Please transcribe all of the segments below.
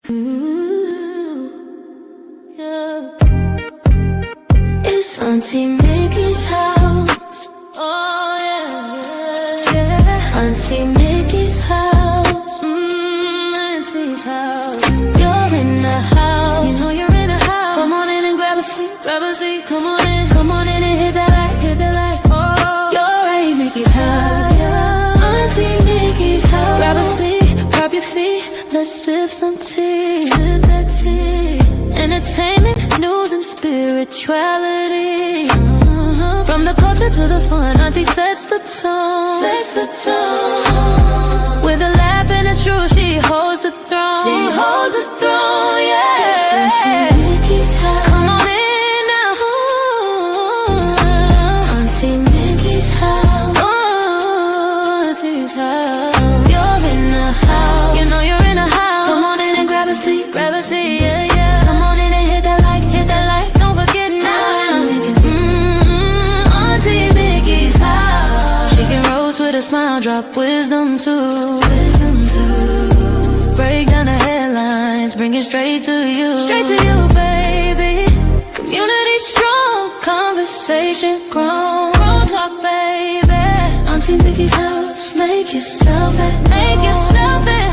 Ooh, yeah. It's Auntie Mickey's house. Oh yeah, yeah, yeah. Auntie Mickey's house. Auntie's house. You're in the house. You know you're in the house. Come on in and grab a seat, grab a seat. Come on in and hit that light, hit that light. Oh, you're at Mickey's house. Auntie Mickey's house. Grab a seat, prop your feet. Let's sip some tea, sip that tea. Entertainment, news, and spirituality. From the culture to the fun, Auntie sets the tone. Sets the tone. With a laugh and a truth, she holds the throne. She holds the throne, yeah. Auntie Mickey's house. Come on in now. Auntie Mickey's house. Oh, Auntie's house. You're in the house. You know you're in the house. Come on in and grab a seat, yeah, yeah. Come on in and hit that light. Don't forget now. Auntie Mickey's house. She can roast with a smile, drop wisdom too. Break down the headlines, bring it straight to you. Straight to you, baby. Community strong, conversation grown. Real talk, baby. Auntie Mickey's house. Make yourself at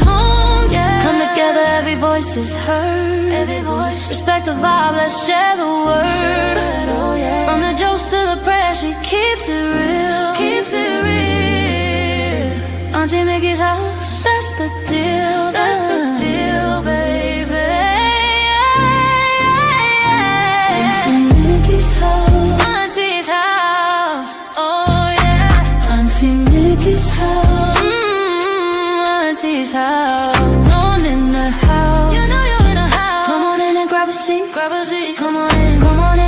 home, yeah. Come together, every voice is heard. Every voice. Respect the vibe, let's share the word. Oh, yeah. From the jokes to the prayer, she keeps it real. Keeps it real. Auntie Mickey's house, that's the deal. That's the deal, baby. Auntie Mickey's house. Auntie's house. Oh yeah. Auntie Mickey's house. Auntie's house. On in the house. You know you're in the house. Come on in and grab a seat, grab a seat. Come on in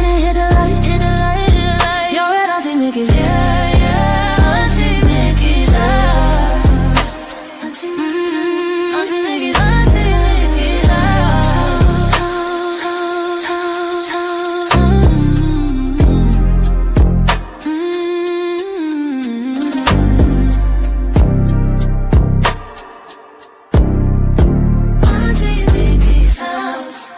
and hit the light, hit the light, hit the light. You're at Auntie Mickey's, yeah, yeah. Auntie Mickey's house. Auntie Mickey's, Auntie Mickey's house. Auntie Mickey's house.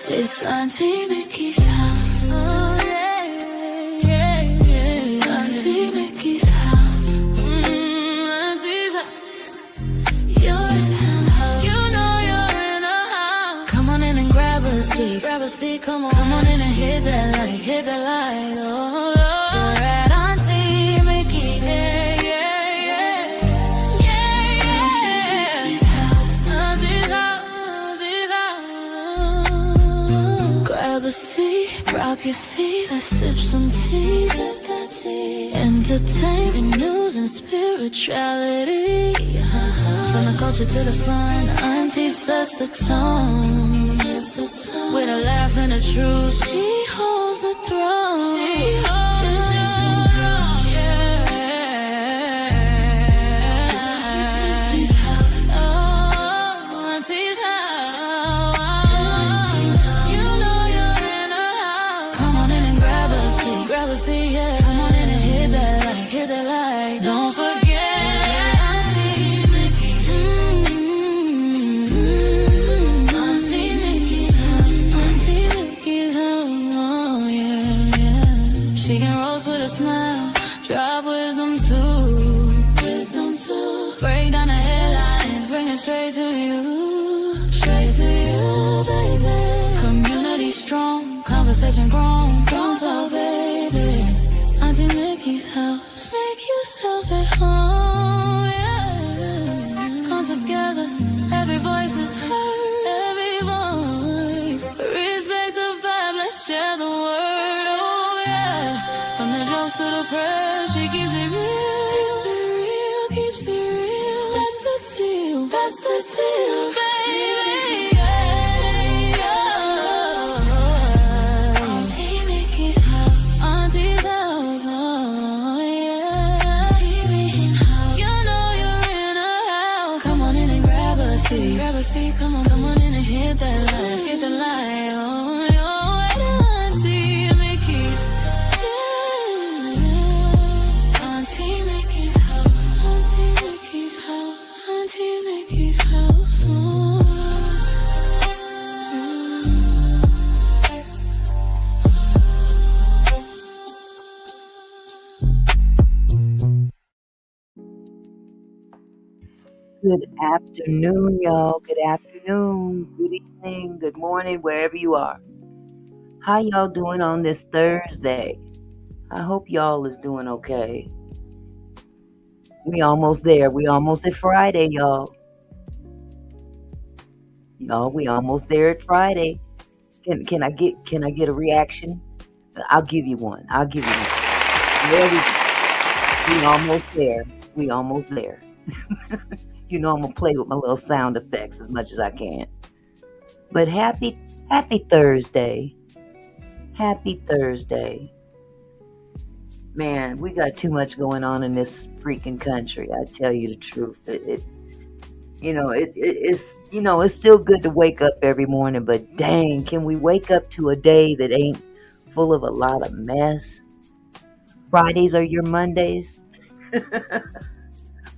It's Auntie Mickey's house. Oh yeah, yeah, yeah. Auntie Mickey's house. Auntie's house. You're in her house. You know you're in her house. Come on in and grab a seat, grab a seat. Come on in and hit that light, hit that light. Oh, you're at Auntie Mickey's. Yeah, yeah, yeah, yeah, yeah. Auntie's house. Auntie's house. Auntie's house. Grab a seat, drop your feet. Let's sip some tea. Sip that tea. Entertainment, news, and spirituality. From the culture to the fun, Auntie sets the tone. With a laugh and a truth, she holds the throne. She holds the throne, yeah. Auntie's house. Oh, Auntie's house. You know you're in her house. Come on in and grab a seat, yeah. Come on in and hit that light. Don't forget. She can roast with a smile, drop wisdom too. Break down the headlines, bring it straight to you. Straight to you, baby. Community strong, conversation grown. Don't talk, baby. Auntie Mickey's house. Make yourself at home, yeah. Come together, every voice is heard. Every voice. Respect the vibe, let's share the word. From the jokes to the prayers, she keeps it real. Keeps it real, keeps it real. That's the deal, baby. Yeah. Auntie Mickey's house. Auntie's house, oh yeah. Auntie hit the light. Oh, you're Auntie Mickey's. Yeah. Auntie Mickey's house. Auntie Mickey's house. Auntie Mickey's house. Oh. Good afternoon, y'all. Good afternoon. Good evening. Good morning, wherever you are. How y'all doing on this Thursday? I hope y'all is doing okay. We almost there. We almost at Friday, y'all. Y'all, we almost there at Friday. Can I get a reaction? I'll give you one. I'll give you one. There we go. We almost there. We almost there. You know I'm gonna play with my little sound effects as much as I can. But happy Thursday. Happy Thursday. Man, we got too much going on in this freaking country. I tell you the truth. It's still good to wake up every morning, but dang, can we wake up to a day that ain't full of a lot of mess? Fridays are your Mondays.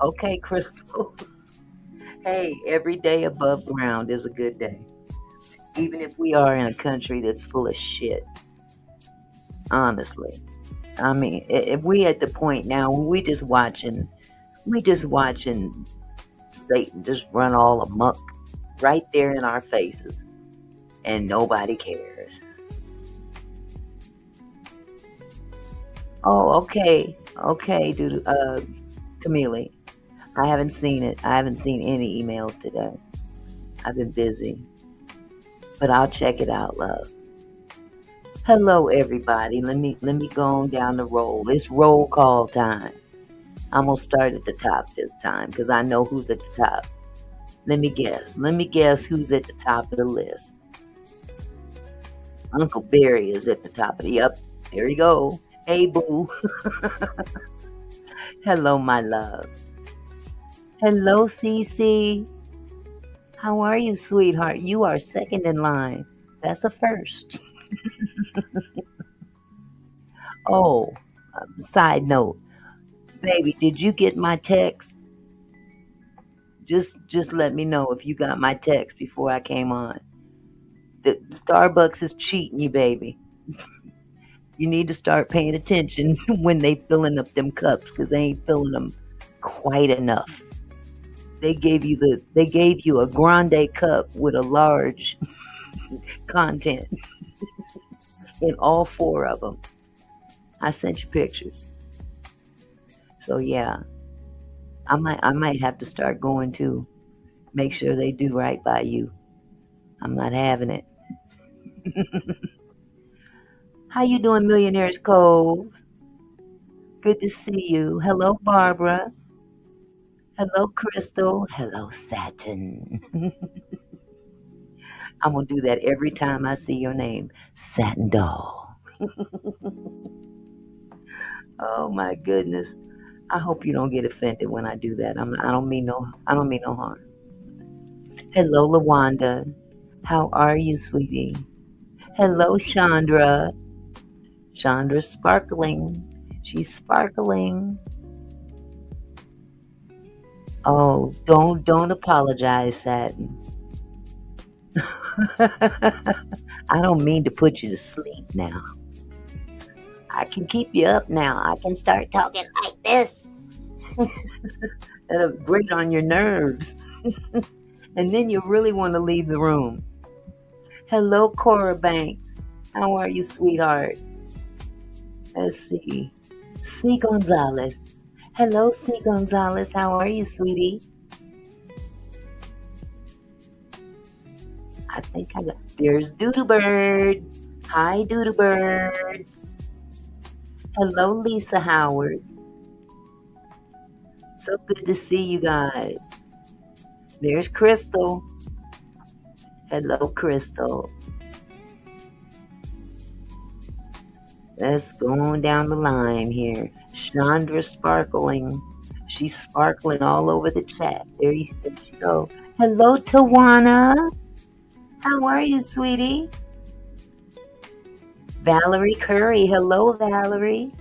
Okay, Crystal. Hey, every day above ground is a good day. Even if we are in a country that's full of shit. Honestly. I mean, if we at the point now when we just watching Satan just run all amok right there in our faces. And nobody cares. Oh, okay. Okay, dude. Camille. I haven't seen it. I haven't seen any emails today. I've been busy. But I'll check it out, love. Hello, everybody. Let me go on down the roll. It's roll call time. I'm going to start at the top this time because I know who's at the top. Let me guess. Let me guess who's at the top of the list. Uncle Barry is at the top of the... Yep, there you go. Hey, boo. Hello, my love. Hello, Cece. How are you, sweetheart? You are second in line. That's a first. Oh, side note. Baby, did you get my text? Just let me know if you got my text before I came on. The Starbucks is cheating you, baby. You need to start paying attention when they filling up them cups because they ain't filling them quite enough. They gave you a grande cup with a large content in all four of them. I sent you pictures. So yeah, I might have to start going to make sure they do right by you. I'm not having it. How you doing, Millionaire's Cove? Good to see you. Hello, Barbara. Hello, Crystal. Hello, Satin. I'm going to do that every time I see your name. Satin Doll. Oh, my goodness. I hope you don't get offended when I do that. I don't mean no harm. Hello, Lawanda. How are you, sweetie? Hello, Chandra. Chandra's sparkling. She's sparkling. Oh, don't apologize, Satin. I don't mean to put you to sleep now. I can keep you up now. I can start talking like this. That'll grate on your nerves. And then you really want to leave the room. Hello, Cora Banks. How are you, sweetheart? Let's see. C. Gonzalez. Hello, C. Gonzalez. How are you, sweetie? I think I got... There's Doodlebird. Hi, Doodlebird. Hello, Lisa Howard. So good to see you guys. There's Crystal. Hello, Crystal. Let's go on down the line here. Chandra sparkling. She's sparkling all over the chat. There you go. Hello, Tawana. How are you, sweetie? Valerie Curry. Hello, Valerie.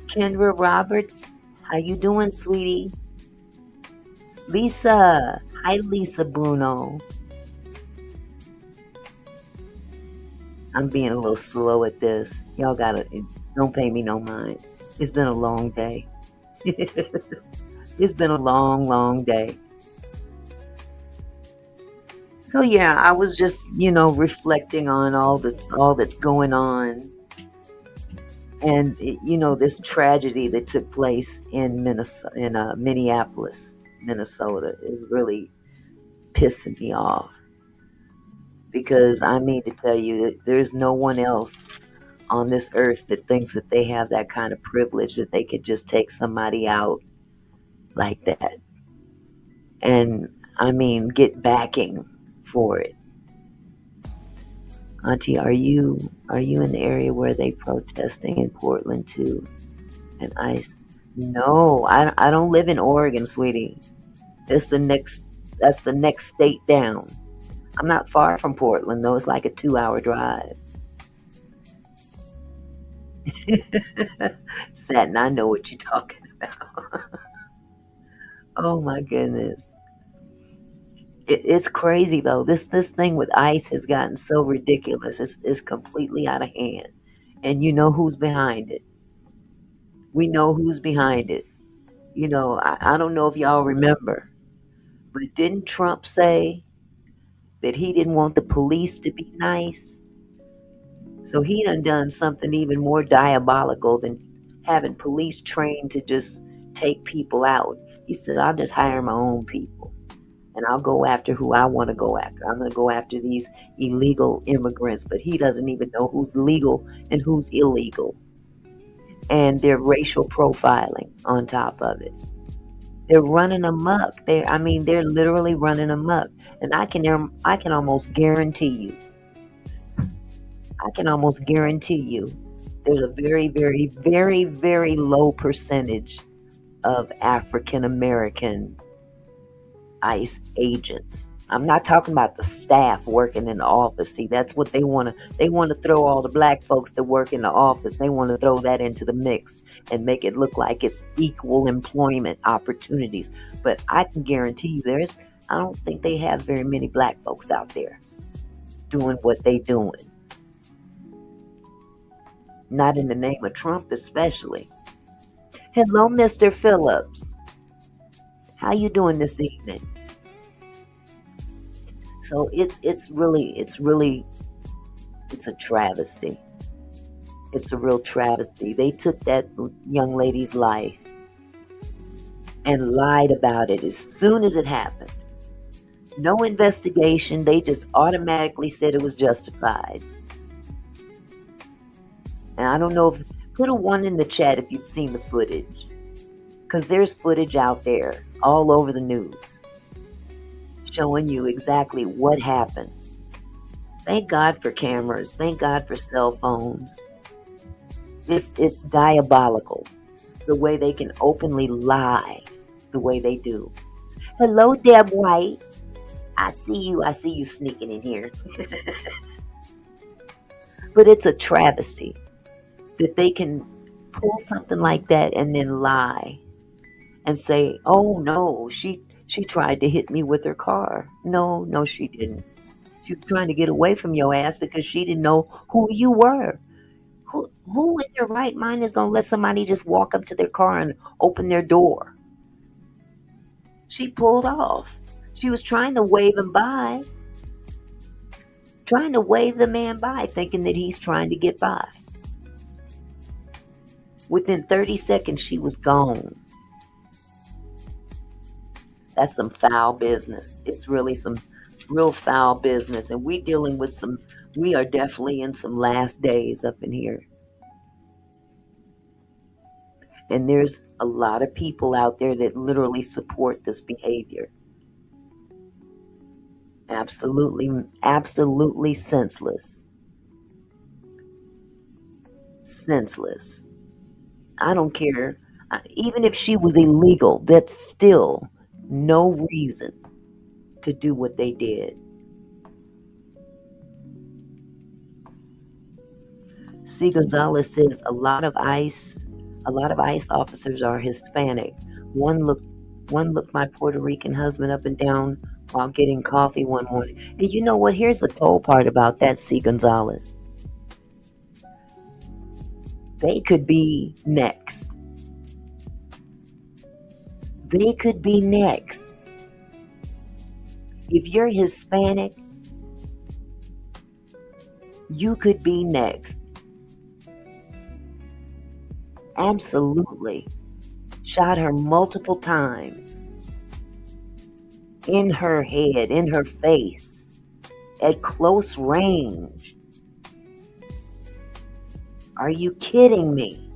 Kendra Roberts. How you doing, sweetie? Lisa. Hi, Lisa Bruno. I'm being a little slow at this. Y'all gotta, don't pay me no mind. It's been a long day. It's been a long, long day. So yeah, I was just, reflecting on all that's going on, and this tragedy that took place in Minneapolis, Minnesota, is really pissing me off, because I mean to tell you that there's no one else on this earth that thinks that they have that kind of privilege, that they could just take somebody out like that, and I mean get backing for it. Auntie, are you in the area where they protesting in Portland too? And no, I don't live in Oregon, sweetie. It's the next that's the next state down. I'm not far from Portland though. It's like a 2-hour drive. Satin, I know what you're talking about. Oh my goodness. It's crazy though. This thing with ICE has gotten so ridiculous. It's completely out of hand. And you know who's behind it. We know who's behind it. I don't know if y'all remember, but didn't Trump say that he didn't want the police to be nice? So he done something even more diabolical than having police trained to just take people out. He said, I'll just hire my own people, and I'll go after who I want to go after. I'm going to go after these illegal immigrants, but he doesn't even know who's legal and who's illegal. And they're racial profiling on top of it. They're running amok. They're literally running amok. And I can almost guarantee you, there's a very, very, very, very low percentage of African American ICE agents. I'm not talking about the staff working in the office. See, that's what they want to. They want to throw all the black folks that work in the office. They want to throw that into the mix and make it look like it's equal employment opportunities. But I can guarantee you, I don't think they have very many black folks out there doing what they doing. Not in the name of Trump, especially. Hello, Mr. Phillips. How you doing this evening? So it's a travesty. It's a real travesty. They took that young lady's life and lied about it as soon as it happened. No investigation. They just automatically said it was justified. And I don't know put a 1 in the chat if you've seen the footage, because there's footage out there all over the news showing you exactly what happened. Thank God for cameras. Thank God for cell phones. It's diabolical the way they can openly lie the way they do. Hello, Deb White. I see you sneaking in here. But it's a travesty that they can pull something like that and then lie and say, oh no, she tried to hit me with her car. No, she didn't. She was trying to get away from your ass because she didn't know who you were. Who in their right mind is going to let somebody just walk up to their car and open their door? She pulled off. She was trying to wave him by. Trying to wave the man by, thinking that he's trying to get by. Within 30 seconds, she was gone. That's some foul business. It's really some real foul business. And we are definitely in some last days up in here. And there's a lot of people out there that literally support this behavior. Absolutely senseless. Senseless. I don't care. Even if she was illegal, that's still no reason to do what they did. C. Gonzalez says a lot of ICE officers are Hispanic. One looked my Puerto Rican husband up and down while getting coffee one morning. And you know what? Here's the cold part about that, C. Gonzalez. They could be next. They could be next. If you're Hispanic, you could be next. Absolutely. Shot her multiple times. In her head, in her face, at close range. Are you kidding me?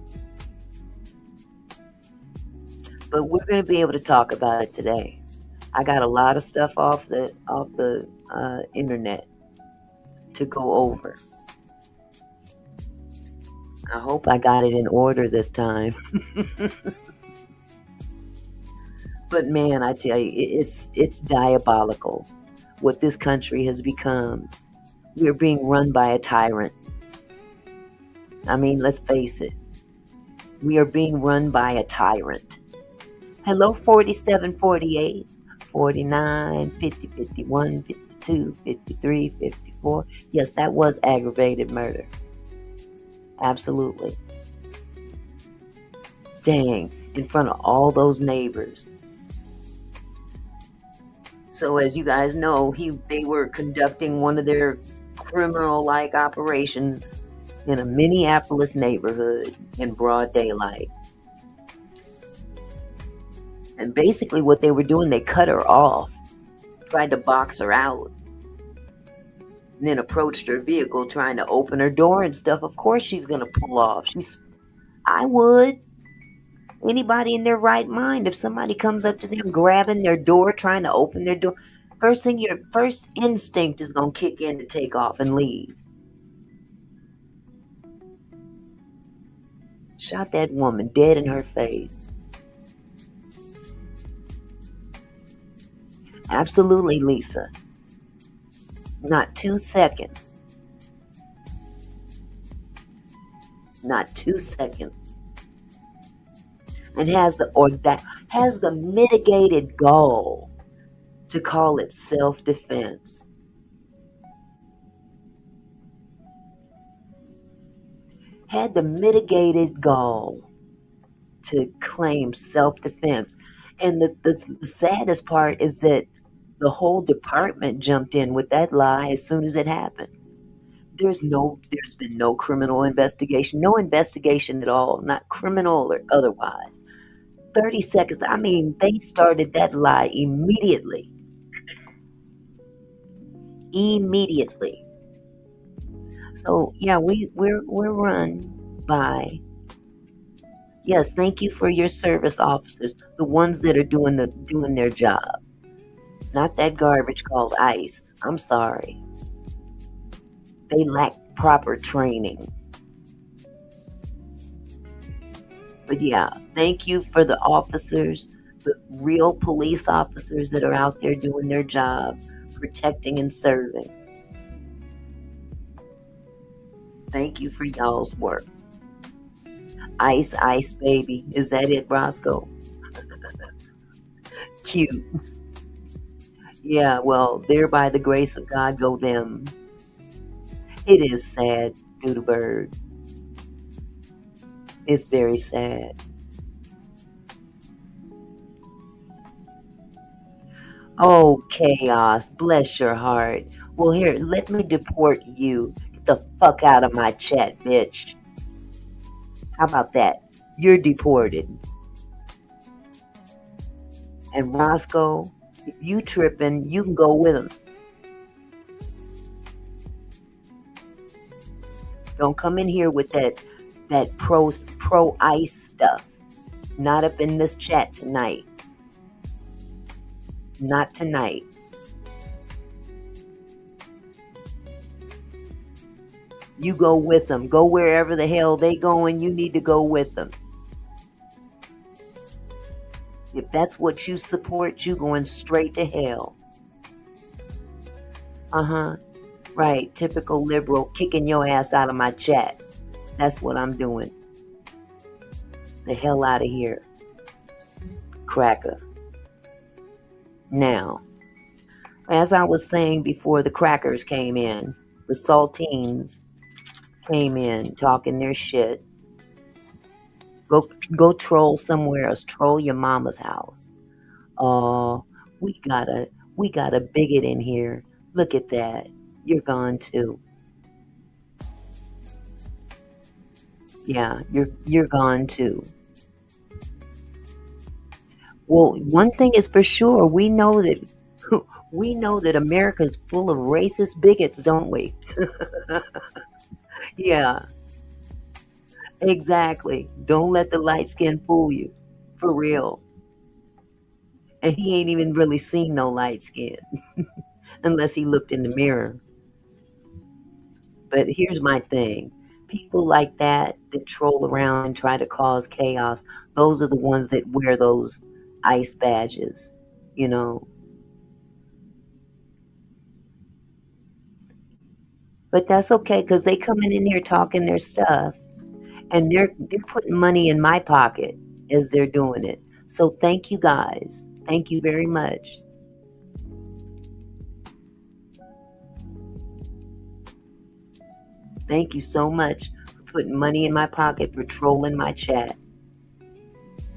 But we're going to be able to talk about it today. I got a lot of stuff off the internet to go over. I hope I got it in order this time. But man, I tell you, it's diabolical what this country has become. We're being run by a tyrant. I mean, let's face it. We are being run by a tyrant. Hello, 47, 48, 49, 50, 51, 52, 53, 54. Yes, that was aggravated murder. Absolutely. Dang, in front of all those neighbors. So as you guys know, they were conducting one of their criminal-like operations in a Minneapolis neighborhood in broad daylight. And basically what they were doing, they cut her off, tried to box her out, and then approached her vehicle trying to open her door and stuff. Of course she's going to pull off. I would. Anybody in their right mind, if somebody comes up to them grabbing their door, trying to open their door, your first instinct is going to kick in to take off and leave. Shot that woman dead in her face. Absolutely, Lisa. Not 2 seconds. Not 2 seconds. And has the mitigated gall to call it self-defense. Had the mitigated gall to claim self-defense. And the saddest part is that the whole department jumped in with that lie as soon as it happened. There's been no criminal investigation, no investigation at all, not criminal or otherwise. 30 seconds. I mean, they started that lie immediately. Immediately. So yeah, we're run by. Yes, thank you for your service officers, the ones that are doing their job. Not that garbage called ICE. I'm sorry. They lack proper training. But yeah, thank you for the officers, the real police officers that are out there doing their job, protecting and serving. Thank you for y'all's work. Ice, ice, baby. Is that it, Roscoe? Cute. Yeah, well, there by the grace of God go them. It is sad, Doodlebird. It's very sad. Oh, chaos. Bless your heart. Well, here, let me deport you. Get the fuck out of my chat, bitch. How about that? You're deported. And Roscoe, if you tripping, you can go with him. Don't come in here with that pro ICE stuff. Not up in this chat tonight. Not tonight. You go with them. Go wherever the hell they going. You need to go with them. If that's what you support, you going straight to hell. Right. Typical liberal kicking your ass out of my chat. That's what I'm doing. The hell out of here, cracker. Now, as I was saying before, the crackers came in. The saltines came in talking their shit. Go troll somewhere else. Troll your mama's house. Oh, we got a we got a bigot in here. Look at that. You're gone too. Yeah, you're gone too. Well, one thing is for sure, we know that America's full of racist bigots, don't we? Yeah, exactly. Don't let the light skin fool you. For real. And he ain't even really seen no light skin unless he looked in the mirror. But here's my thing. People like that troll around and try to cause chaos, those are the ones that wear those ICE badges, you know. But that's okay because they coming in here talking their stuff and they're putting money in my pocket as they're doing it. So thank you guys. Thank you very much. Thank you so much for putting money in my pocket for trolling my chat.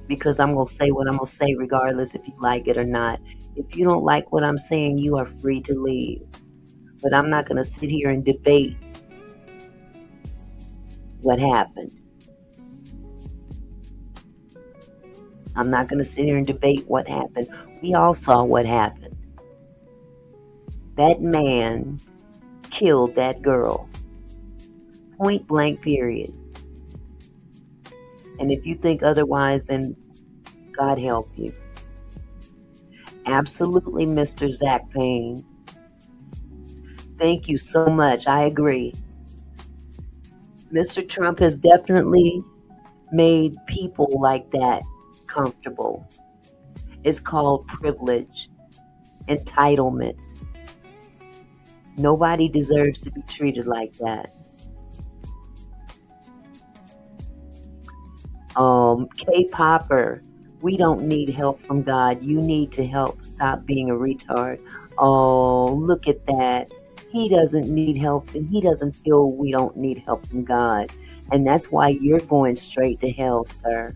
Because I'm going to say what I'm going to say regardless if you like it or not. If you don't like what I'm saying, you are free to leave. But I'm not going to sit here and debate what happened. I'm not going to sit here and debate what happened. We all saw what happened. That man killed that girl. Point blank, period. And if you think otherwise, then God help you. Absolutely, Mr. Zach Payne. Thank you so much. I agree. Mr. Trump has definitely made people like that comfortable. It's called privilege, entitlement. Nobody deserves to be treated like that. K-popper, we don't need help from God. You need to help stop being a retard. Oh, look at that. He doesn't need help and he doesn't feel we don't need help from God. And that's why you're going straight to hell, sir.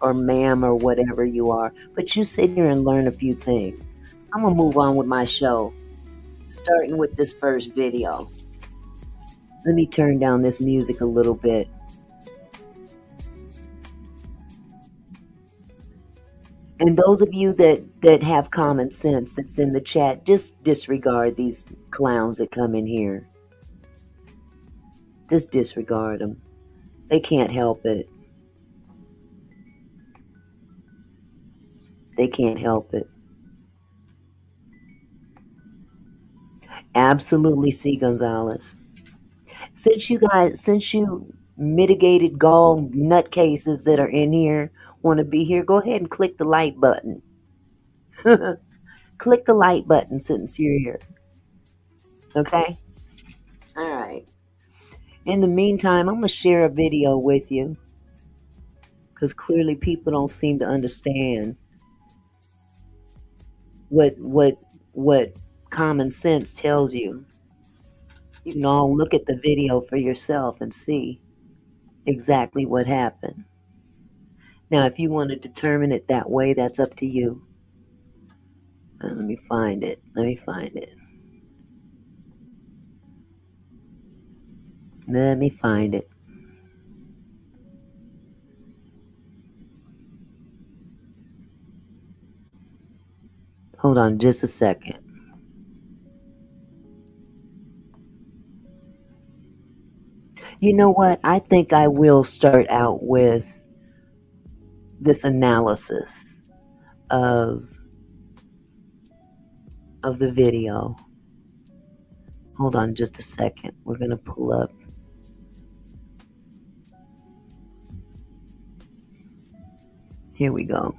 Or ma'am or whatever you are. But you sit here and learn a few things. I'm going to move on with my show. Starting with this first video. Let me turn down this music a little bit. And those of you that have common sense that's in the chat, just disregard these clowns that come in here. Just disregard them. They can't help it. They can't help it. Absolutely, C. Gonzalez. Since you mitigated gall nutcases that are in here want to be here, go ahead and click the like button. Click the like button since you're here. Okay? All right. In the meantime, I'm going to share a video with you because clearly people don't seem to understand what common sense tells you. You can all look at the video for yourself and see exactly what happened. Now, if you want to determine it that way, that's up to you. Let me find it. Let me find it. Let me find it. Hold on just a second. You know what? I think I will start out with this analysis of the video. Hold on just a second. We're going to pull up. Here we go.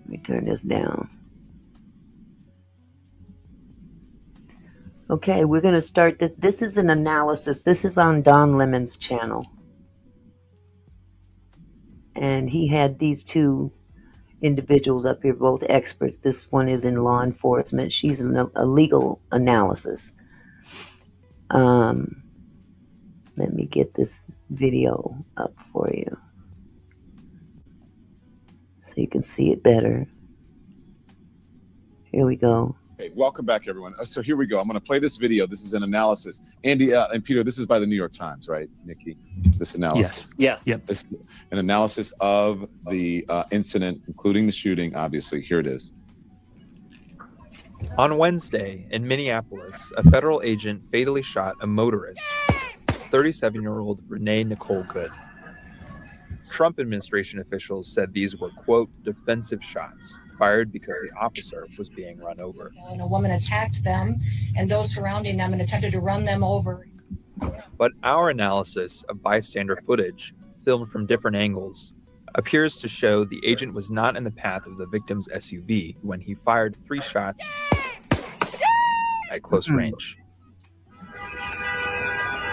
Let me turn this down. Okay, we're going to start this. This is an analysis. This is on Don Lemon's channel. And he had these two individuals up here, both experts. This one is in law enforcement. She's in a legal analysis. Let me get this video up for you so you can see it better. Here we go. Hey, welcome back, everyone. So here we go. I'm going to play this video. This is an analysis. Andy and Peter, this is by the New York Times, right, Nikki? This analysis. Yes. Yep. It's an analysis of the incident, including the shooting, obviously. Here it is. On Wednesday in Minneapolis, a federal agent fatally shot a motorist, 37-year-old Renee Nicole Good. Trump administration officials said these were, quote, defensive shots fired because the officer was being run over. And a woman attacked them and those surrounding them and attempted to run them over. But our analysis of bystander footage, filmed from different angles, appears to show the agent was not in the path of the victim's SUV when he fired 3 shots at close range.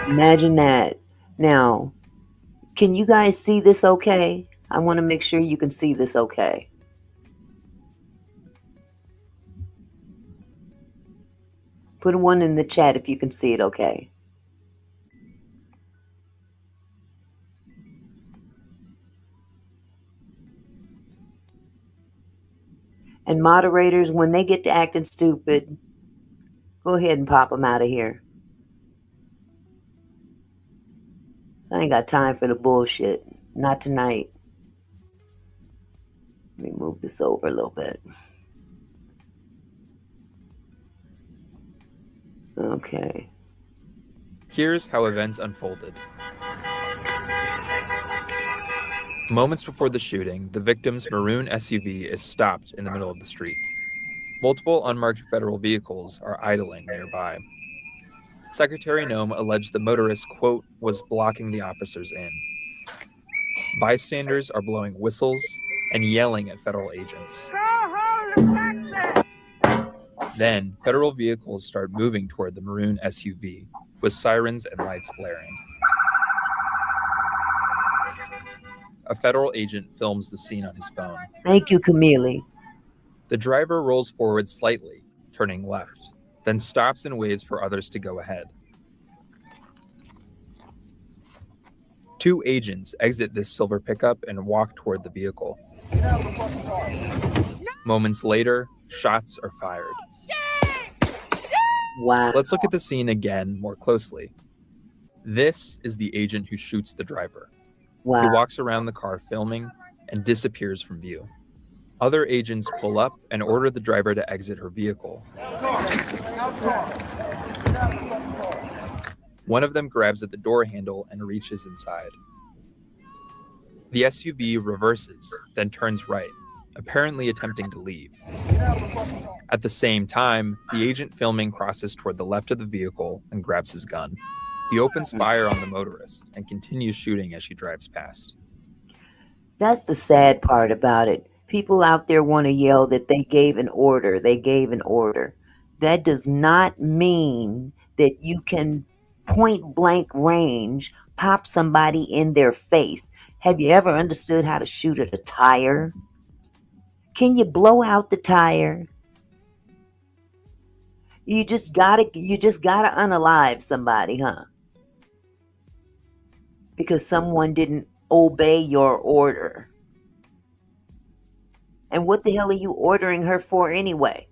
Imagine that. Now, can you guys see this okay? I want to make sure you can see this okay. Put one in the chat if you can see it okay. And moderators, when they get to acting stupid, go ahead and pop them out of here. I ain't got time for the bullshit. Not tonight. Let me move this over a little bit. Okay. Here's how events unfolded. Moments before the shooting, the victim's maroon SUV is stopped in the middle of the street. Multiple unmarked federal vehicles are idling nearby. Secretary Noem alleged the motorist, quote, was blocking the officers in. Bystanders are blowing whistles and yelling at federal agents. Then, federal vehicles start moving toward the maroon SUV, with sirens and lights blaring. A federal agent films the scene on his phone. Thank you, Camille. The driver rolls forward slightly, turning left, then stops and waves for others to go ahead. 2 agents exit this silver pickup and walk toward the vehicle. Moments later, shots are fired. Wow. Let's look at the scene again more closely. This is the agent who shoots the driver. Wow. He walks around the car filming and disappears from view. Other agents pull up and order the driver to exit her vehicle. One of them grabs at the door handle and reaches inside. The SUV reverses, then turns right, apparently attempting to leave. At the same time, the agent filming crosses toward the left of the vehicle and grabs his gun. He opens fire on the motorist and continues shooting as she drives past. That's the sad part about it. People out there want to yell that they gave an order. They gave an order. That does not mean that you can point blank range pop somebody in their face. Have you ever understood how to shoot at a tire? Can you blow out the tire? You just gotta unalive somebody, huh? Because someone didn't obey your order. And what the hell are you ordering her for anyway?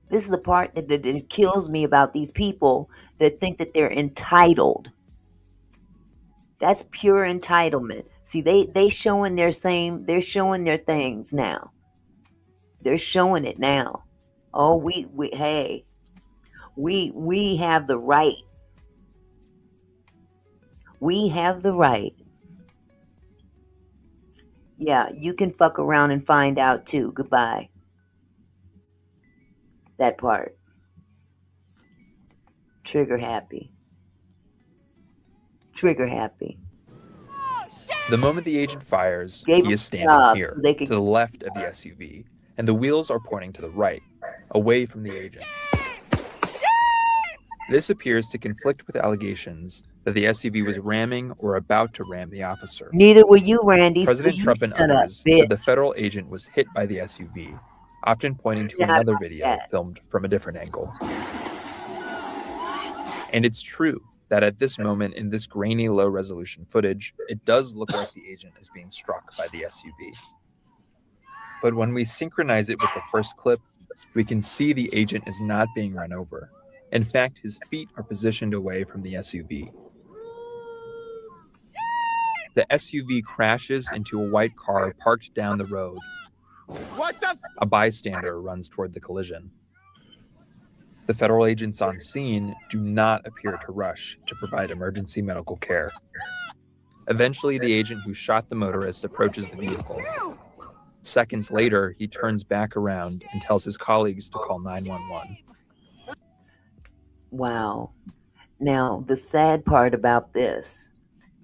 This is the part that kills me about these people that think that they're entitled. That's pure entitlement. See, they're showing their things now. They're showing it now. Oh, we have the right. We have the right. Yeah, you can fuck around and find out too. Goodbye. That part. Trigger happy. Trigger happy. The moment the agent fires, Gave he him is a standing job here, so they could- to the left of the SUV, and the wheels are pointing to the right, away from the agent. This appears to conflict with allegations that the SUV was ramming or about to ram the officer. Neither were you, Randy. So President you Trump and shut up, others bitch. said the federal agent was hit by the SUV, often pointing to Get out another of my video chat. filmed from a different angle. And it's true that at this moment in this grainy, low-resolution footage, it does look like the agent is being struck by the SUV. But when we synchronize it with the first clip, we can see the agent is not being run over. In fact, his feet are positioned away from the SUV. The SUV crashes into a white car parked down the road. A bystander runs toward the collision. The federal agents on scene do not appear to rush to provide emergency medical care. Eventually, the agent who shot the motorist approaches the vehicle. Seconds later, he turns back around and tells his colleagues to call 911. Wow. Now, the sad part about this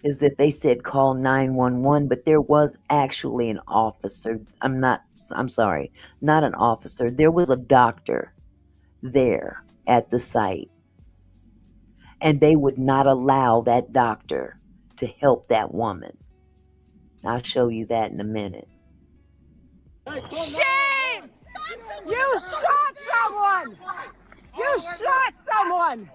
is that they said call 911, but there was actually an officer. I'm sorry, not an officer. There was a doctor there at the site. And they would not allow that doctor to help that woman. I'll show you that in a minute. Shame! You shot someone! You shot someone!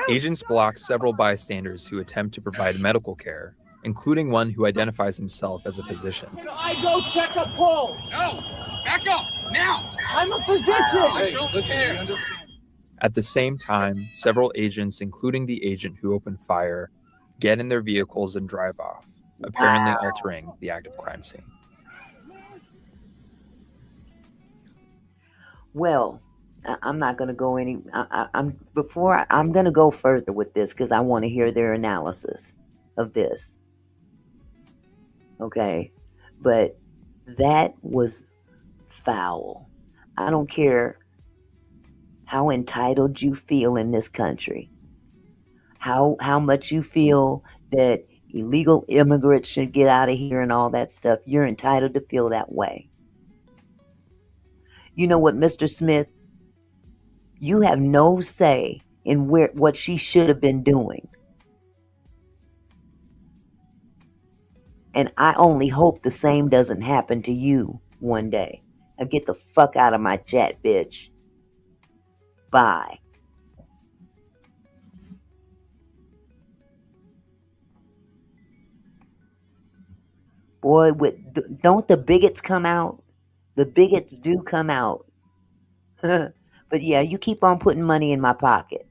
Agents block several bystanders who attempt to provide medical care, including one who identifies himself as a physician. Can I go check a pulse? No! Back up! Now! I'm a physician! I don't care! At the same time, several agents, including the agent who opened fire, get in their vehicles and drive off, apparently altering the active crime scene. Well, I'm not going to go any. I'm going to go further with this because I want to hear their analysis of this. Okay, but that was foul. I don't care how entitled you feel in this country, how much you feel that illegal immigrants should get out of here and all that stuff. You're entitled to feel that way. You know what, Mr. Smith? You have no say in what she should have been doing. And I only hope the same doesn't happen to you one day. Now get the fuck out of my chat, bitch. Bye. Boy, don't the bigots come out? The bigots do come out. But yeah, you keep on putting money in my pocket.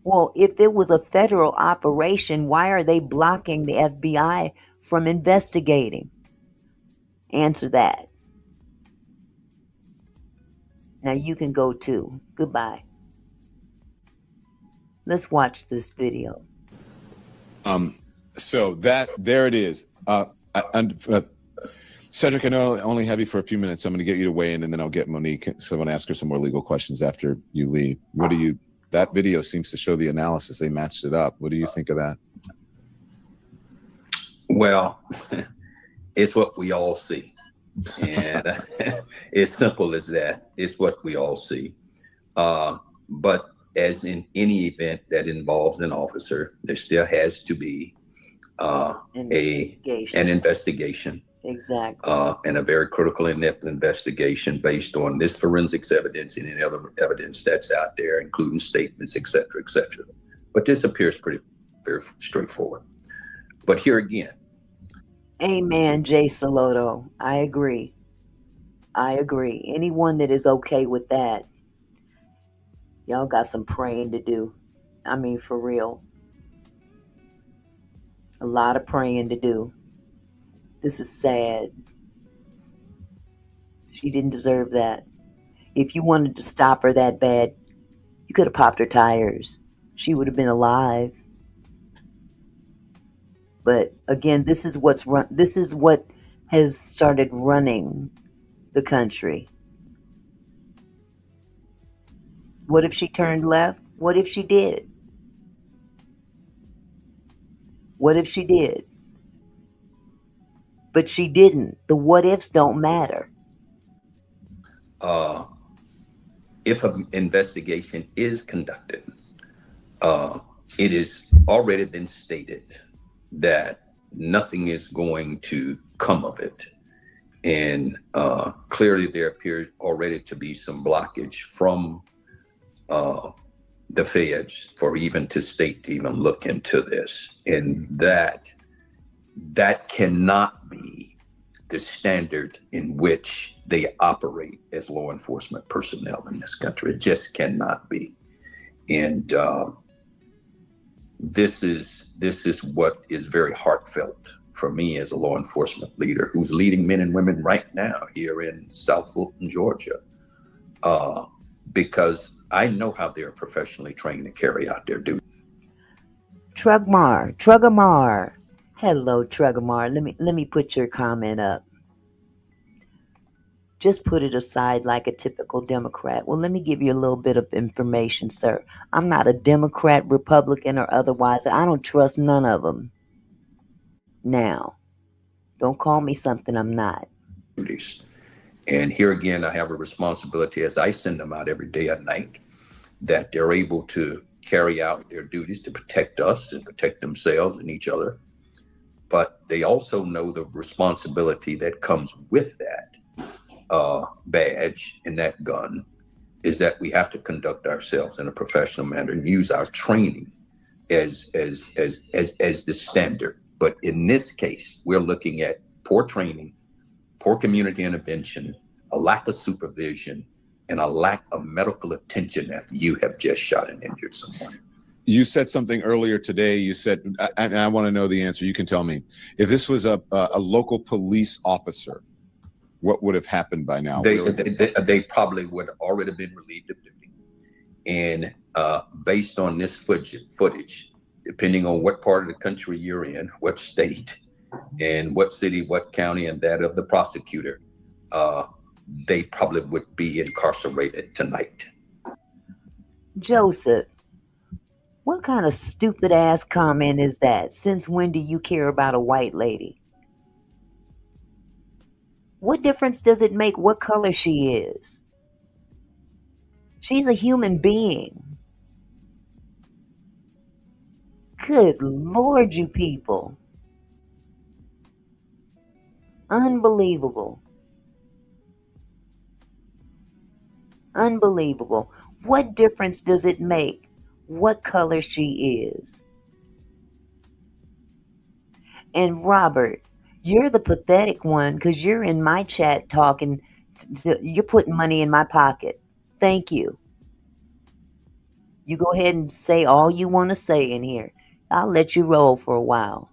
Well, if it was a federal operation, why are they blocking the FBI from investigating? Answer that. Now you can go too. Goodbye. Let's watch this video. So there it is. Cedric, I know I only have you for a few minutes, so I'm going to get you to weigh in, and then I'll get Monique. So I want to ask her some more legal questions after you leave. That video seems to show the analysis. They matched it up. What do you think of that? Well, it's what we all see. And it's simple as that. It's what we all see. But as in any event that involves an officer, there still has to be an investigation. Exactly. And a very critical in-depth investigation based on this forensics evidence and any other evidence that's out there, including statements, et cetera, et cetera. But this appears very straightforward. But here again. Amen, Jay Saloto. I agree. Anyone that is okay with that, y'all got some praying to do. I mean, for real. A lot of praying to do. This is sad. She didn't deserve that. If you wanted to stop her that bad, you could have popped her tires. She would have been alive. But again, this is what has started running the country. What if she turned left? What if she did? What if she did? But she didn't. The what ifs don't matter. If an investigation is conducted, it has already been stated that nothing is going to come of it. And clearly there appears already to be some blockage from the feds for even to state to even look into this. And that cannot be the standard in which they operate as law enforcement personnel in this country. It just cannot be. And this is what is very heartfelt for me as a law enforcement leader who's leading men and women right now here in South Fulton, Georgia, because I know how they're professionally trained to carry out their duty. Trugamar. Hello, Trugamar. Let me put your comment up. Just put it aside like a typical Democrat. Well, let me give you a little bit of information, sir. I'm not a Democrat, Republican, or otherwise. I don't trust none of them. Now, don't call me something I'm not. And here again, I have a responsibility as I send them out every day and night, that they're able to carry out their duties to protect us and protect themselves and each other. But they also know the responsibility that comes with that badge and that gun, is that we have to conduct ourselves in a professional manner and use our training as the standard. But in this case, we're looking at poor training, poor community intervention, a lack of supervision, and a lack of medical attention after you have just shot and injured someone. You said something earlier today. You said, and I want to know the answer. You can tell me. If this was a local police officer, what would have happened by now? They probably would have already been relieved of duty. And based on this footage, depending on what part of the country you're in, what state, and what city, what county, and that of the prosecutor, they probably would be incarcerated tonight. Joseph, what kind of stupid ass comment is that? Since when do you care about a white lady? What difference does it make what color she is? She's a human being. Good Lord, you people. Unbelievable. Unbelievable. What difference does it make what color she is? And Robert, you're the pathetic one because you're in my chat talking. You're putting money in my pocket. Thank you. You go ahead and say all you want to say in here. I'll let you roll for a while.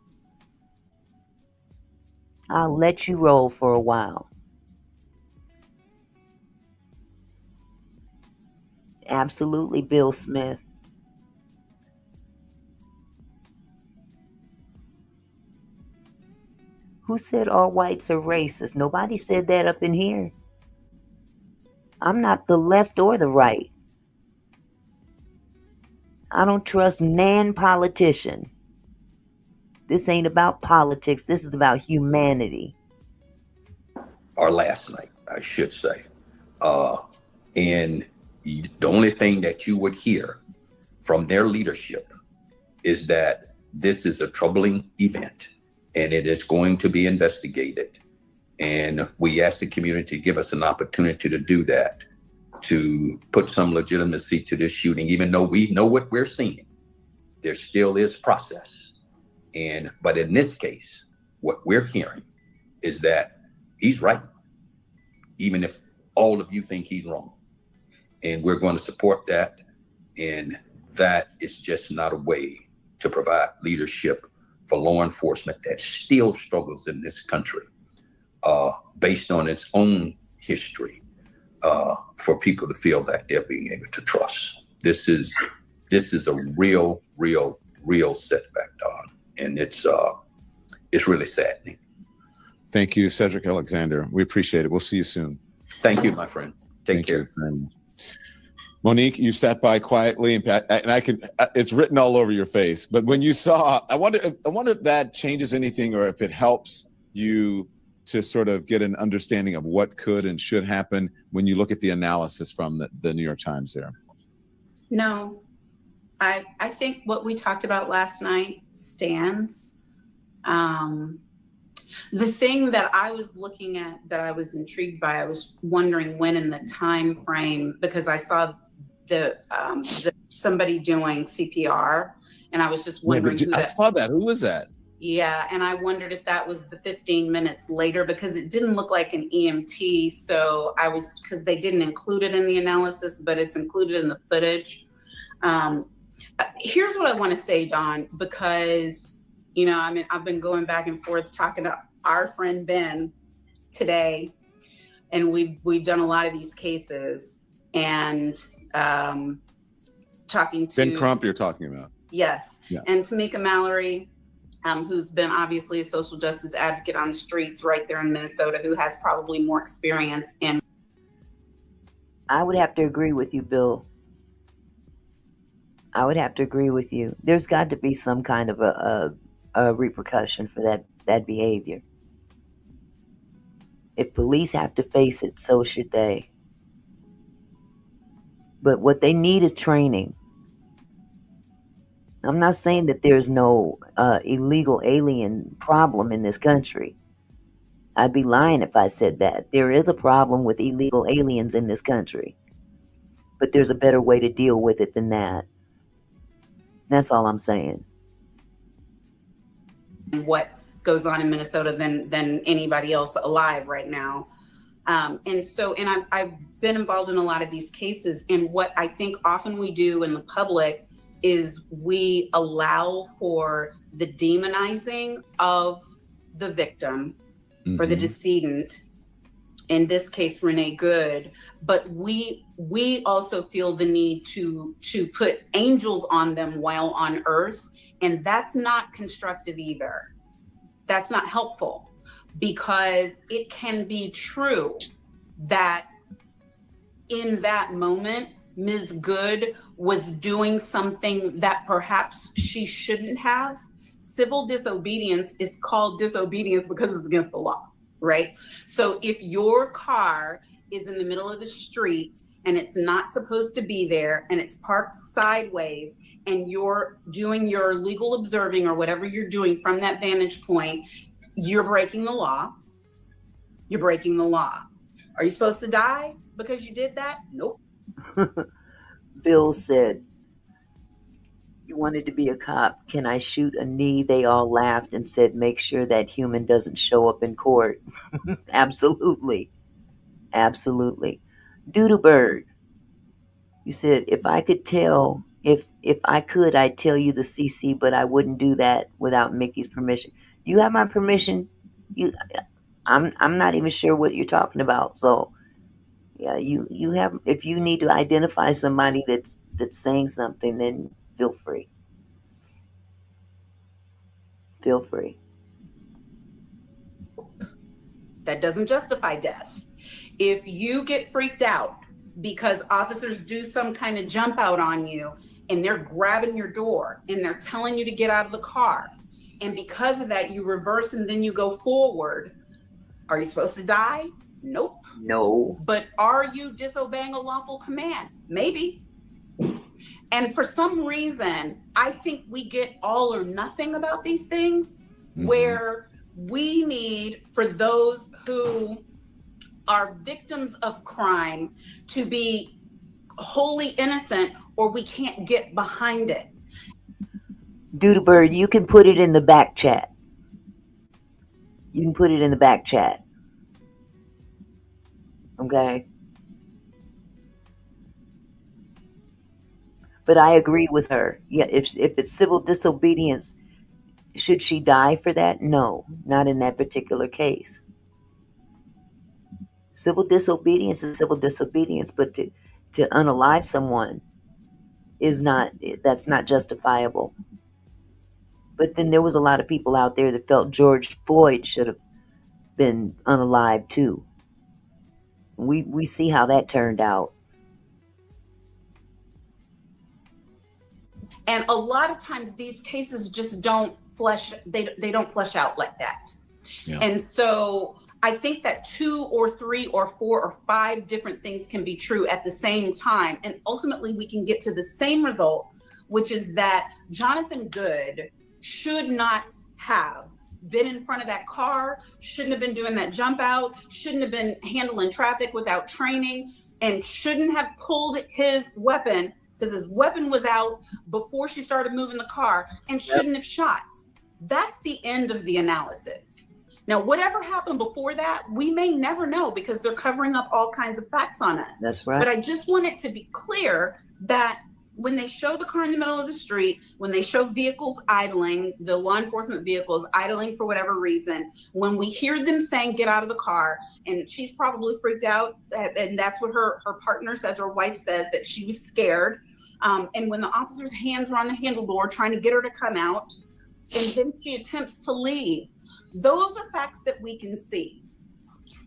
I'll let you roll for a while. Absolutely, Bill Smith. Who said all whites are racist? Nobody said that up in here. I'm not the left or the right. I don't trust nan politician. This ain't about politics. This is about humanity. Or last night, I should say. And the only thing that you would hear from their leadership is that this is a troubling event and it is going to be investigated. And we ask the community to give us an opportunity to do that, to put some legitimacy to this shooting, even though we know what we're seeing. There still is process. But in this case, what we're hearing is that he's right, even if all of you think he's wrong. And we're going to support that. And that is just not a way to provide leadership for law enforcement that still struggles in this country based on its own history for people to feel that they're being able to trust. This is a real setback, Don. And it's really saddening. Thank you, Cedric Alexander. We appreciate it. We'll see you soon. Thank you, my friend. Take care. Monique, you sat by quietly, and I can. It's written all over your face. But when you saw, I wonder if that changes anything, or if it helps you to sort of get an understanding of what could and should happen when you look at the analysis from the New York Times there? No, I think what we talked about last night stands. The thing that I was looking at that I was intrigued by, I was wondering when in the time frame, because I saw somebody doing CPR, and I was just wondering who I that. saw that. Who was that? Yeah, and I wondered if that was the 15 minutes later, because it didn't look like an EMT. So because they didn't include it in the analysis, but it's included in the footage. Here's what I want to say, Dawn, because, I mean, I've been going back and forth talking to our friend Ben today, and we've done a lot of these cases, and talking to Ben Crump you're talking about. Yes. Yeah. And Tamika Mallory, who's been obviously a social justice advocate on the streets right there in Minnesota, who has probably more experience in. I would have to agree with you, Bill. I would have to agree with you. There's got to be some kind of a repercussion for that behavior. If police have to face it, so should they. But what they need is training. I'm not saying that there's no illegal alien problem in this country. I'd be lying if I said that. There is a problem with illegal aliens in this country. But there's a better way to deal with it than that. That's all I'm saying. What goes on in Minnesota than anybody else alive right now. And I've been involved in a lot of these cases. And what I think often we do in the public is we allow for the demonizing of the victim or the decedent, in this case, Renee Good, but we also feel the need to put angels on them while on earth. And that's not constructive either. That's not helpful, because it can be true that in that moment, Ms. Good was doing something that perhaps she shouldn't have. Civil disobedience is called disobedience because it's against the law, right? So if your car is in the middle of the street and it's not supposed to be there, and it's parked sideways, and you're doing your legal observing or whatever you're doing from that vantage point, you're breaking the law. You're breaking the law. Are you supposed to die because you did that? Nope. Bill said, "You wanted to be a cop. Can I shoot a knee?" They all laughed and said, "Make sure that human doesn't show up in court." Absolutely. Absolutely. Doodlebird, you said, if I could tell, if I could, I'd tell you the CC, but I wouldn't do that without Mickey's permission. You have my permission. I'm not even sure what you're talking about. So yeah, you have, if you need to identify somebody that's saying something, then feel free. Feel free. That doesn't justify death. If you get freaked out because officers do some kind of jump out on you and they're grabbing your door and they're telling you to get out of the car, and because of that you reverse and then you go forward, are you supposed to die? Nope. No. But are you disobeying a lawful command? Maybe. And for some reason, I think we get all or nothing about these things, where we need for those who are victims of crime to be wholly innocent, or we can't get behind it. Doodlebird, you can put it in the back chat. You can put it in the back chat. Okay? But I agree with her. Yeah, if it's civil disobedience, should she die for that? No, not in that particular case. Civil disobedience is civil disobedience, but to unalive someone is not, that's not justifiable. But then there was a lot of people out there that felt George Floyd should have been unalived too. We see how that turned out. And a lot of times these cases just don't flesh, they don't flesh out like that. Yeah. And so I think that 2 or 3 or 4 or 5 different things can be true at the same time. And ultimately we can get to the same result, which is that Jonathan Good should not have been in front of that car, shouldn't have been doing that jump out, shouldn't have been handling traffic without training, and shouldn't have pulled his weapon, because his weapon was out before she started moving the car, and shouldn't have shot. That's the end of the analysis. Now, whatever happened before that, we may never know, because they're covering up all kinds of facts on us. That's right. But I just want it to be clear that when they show the car in the middle of the street, when they show vehicles idling, the law enforcement vehicles idling for whatever reason, when we hear them saying, get out of the car, and she's probably freaked out, and that's what her partner says, her wife says, that she was scared. And when the officer's hands were on the handle door trying to get her to come out, and then she attempts to leave, those are facts that we can see.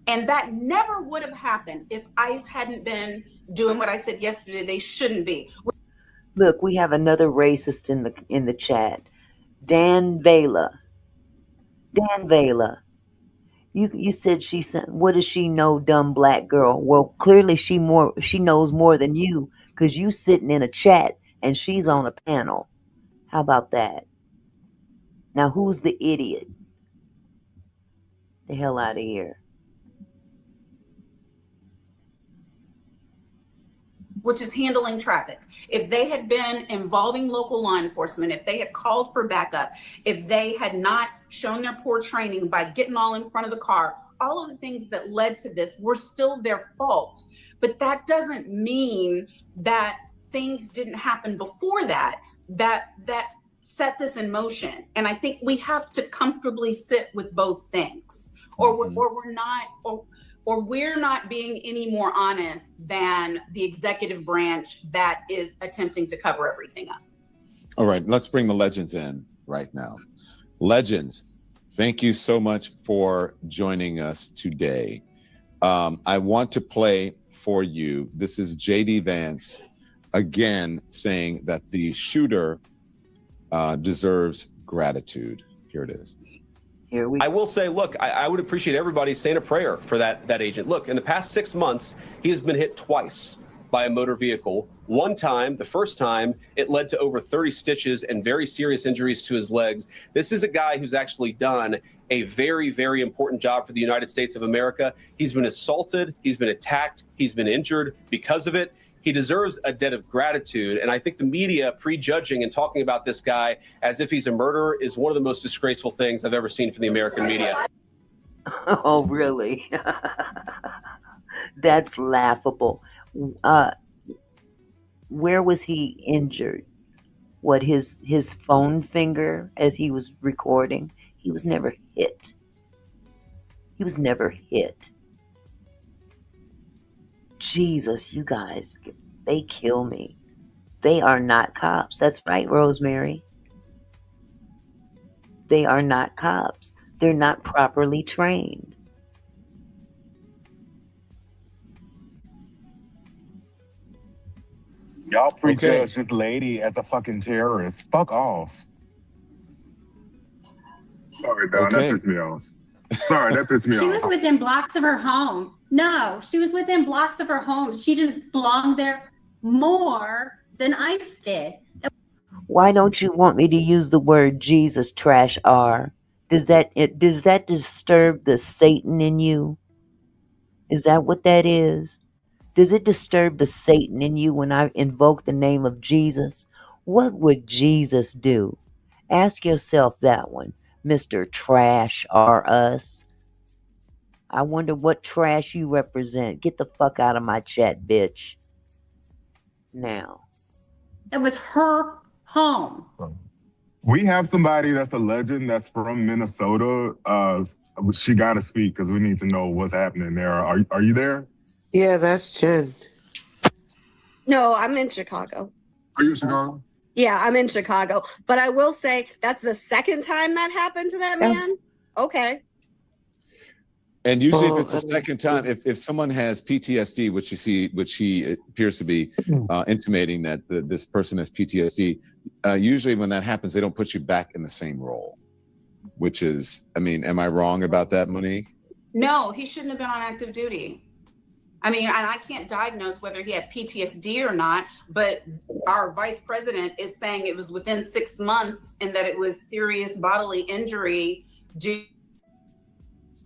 And that never would have happened if ICE hadn't been doing what I said yesterday they shouldn't be. Look, we have another racist in the chat. Dan Vela. Dan Vela. You said she sent, what does she know, dumb black girl? Well, clearly she knows more than you, because you sitting in a chat and she's on a panel. How about that? Now who's the idiot? The hell out of here. Which is handling traffic. If they had been involving local law enforcement, if they had called for backup, if they had not shown their poor training by getting all in front of the car, all of the things that led to this were still their fault. But that doesn't mean that things didn't happen before that set this in motion. And I think we have to comfortably sit with both things, or we're not being any more honest than the executive branch that is attempting to cover everything up. All right, let's bring the legends in right now. Legends, thank you so much for joining us today. I want to play for you. This is JD Vance again saying that the shooter deserves gratitude. Here it is. I will say, look, I would appreciate everybody saying a prayer for that agent. Look, in the past 6 months, he has been hit twice by a motor vehicle. One time, the first time, it led to over 30 stitches and very serious injuries to his legs. This is a guy who's actually done a very, very important job for the United States of America. He's been assaulted, he's been attacked, he's been injured because of it. He deserves a debt of gratitude. And I think the media prejudging and talking about this guy as if he's a murderer is one of the most disgraceful things I've ever seen from the American media. Oh, really? That's laughable. Where was he injured? What, his phone finger as he was recording? He was never hit. He was never hit. Jesus, you guys, they kill me. They are not cops. That's right, Rosemary. They are not cops. They're not properly trained. Y'all prejudge this lady as a fucking terrorist. Fuck off. Sorry, Don, that pissed me off. Sorry, that pissed me off. She was within blocks of her home. No, she was within blocks of her home. She just belonged there more than ICE did. Why don't you want me to use the word Jesus trash R? Does that disturb the Satan in you? Is that what that is? Does it disturb the Satan in you when I invoke the name of Jesus? What would Jesus do? Ask yourself that one, Mr. Trash R Us. I wonder what trash you represent. Get the fuck out of my chat, bitch. Now. It was her home. We have somebody that's a legend that's from Minnesota. She got to speak because we need to know what's happening there. Are you there? Yeah, that's Jen. No, I'm in Chicago. Are you in Chicago? Yeah, I'm in Chicago. But I will say that's the second time that happened to that man. Okay. And usually if it's the second time, if someone has PTSD, which he appears to be intimating that this person has PTSD, usually when that happens, they don't put you back in the same role. which is, I mean, am I wrong about that, Monique? No, he shouldn't have been on active duty. I mean, and I can't diagnose whether he had PTSD or not, but our vice president is saying it was within 6 months and that it was serious bodily injury due to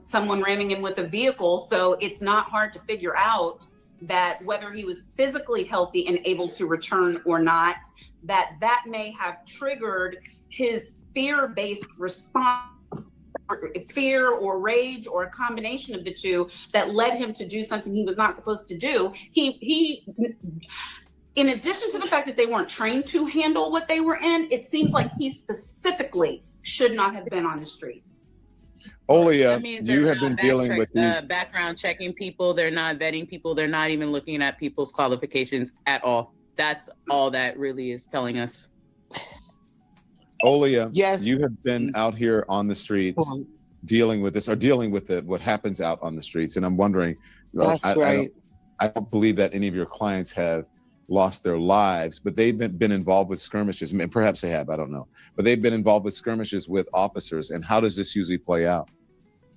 someone ramming him with a vehicle. So it's not hard to figure out that whether he was physically healthy and able to return or not, that may have triggered his fear-based response, fear or rage or a combination of the two that led him to do something he was not supposed to do. He in addition to the fact that they weren't trained to handle what they were in, it seems like he specifically should not have been on the streets. Olia, you have been dealing with these background checking people. They're not vetting people. They're not even looking at people's qualifications at all. That's all that really is telling us. Olia, yes, you have been out here on the streets dealing with this, or dealing with what happens out on the streets. And I'm wondering, I don't believe that any of your clients have lost their lives, but they've been involved with skirmishes. I mean, perhaps they have, I don't know. But they've been involved with skirmishes with officers. And how does this usually play out?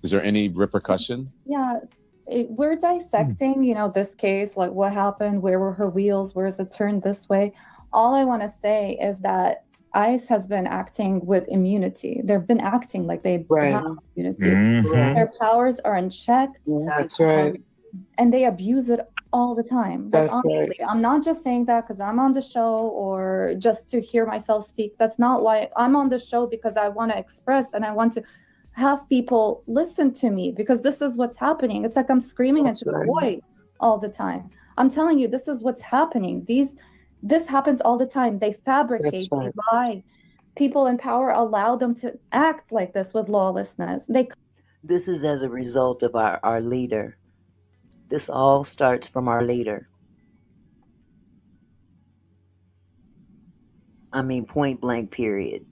Is there any repercussion? Yeah, we're dissecting, this case, like what happened, where were her wheels, where is it turned this way? All I want to say is that ICE has been acting with immunity. They've been acting like they have immunity. Mm-hmm. Their powers are unchecked. That's right. And they abuse it all the time. That's honestly, right. I'm not just saying that because I'm on the show or just to hear myself speak. That's not why I'm on the show, because I want to express and I want to have people listen to me, because this is what's happening. It's like I'm screaming into the void all the time. I'm telling you, this is what's happening. This happens all the time. They fabricate, they lie. People in power allow them to act like this with lawlessness. This is as a result of our leader. This all starts from our leader. I mean, point blank, period.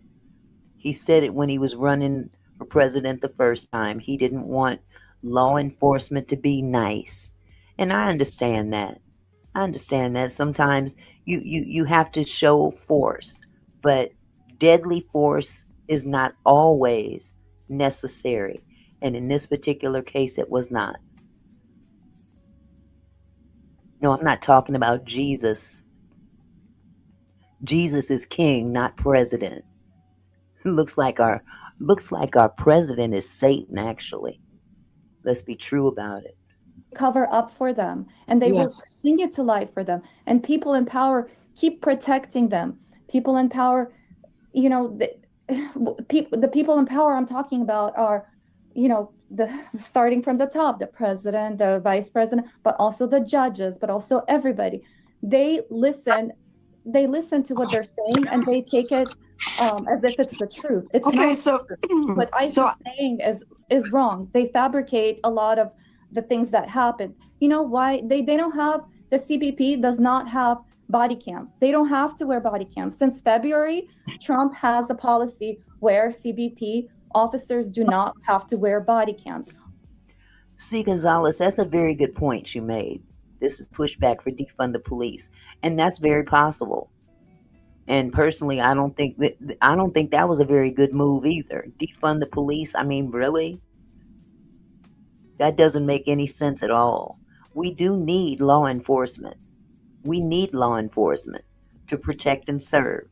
He said it when he was running for president the first time. He didn't want law enforcement to be nice. And I understand that. Sometimes you have to show force, but deadly force is not always necessary. And in this particular case, it was not. No, I'm not talking about Jesus. Jesus is king, not president. Looks like our president is Satan, actually. Let's be true about it. Cover up for them, and they will continue to lie for them. And people in power keep protecting them. People in power, the people in power I'm talking about are, starting from the top, the president, the vice president, but also the judges, but also everybody. They listen to what they're saying, and they take it as if it's the truth. It's okay, not so what ICE is saying is wrong. They fabricate a lot of the things that happened. You know why? They don't have, the CBP does not have body cams. They don't have to wear body cams. Since February, Trump has a policy where CBP officers do not have to wear body cams. See, Gonzalez, that's a very good point you made. This is pushback for defund the police, and that's very possible. And personally, I don't think that was a very good move either. Defund the police. I mean, really? That doesn't make any sense at all. We do need law enforcement. We need law enforcement to protect and serve.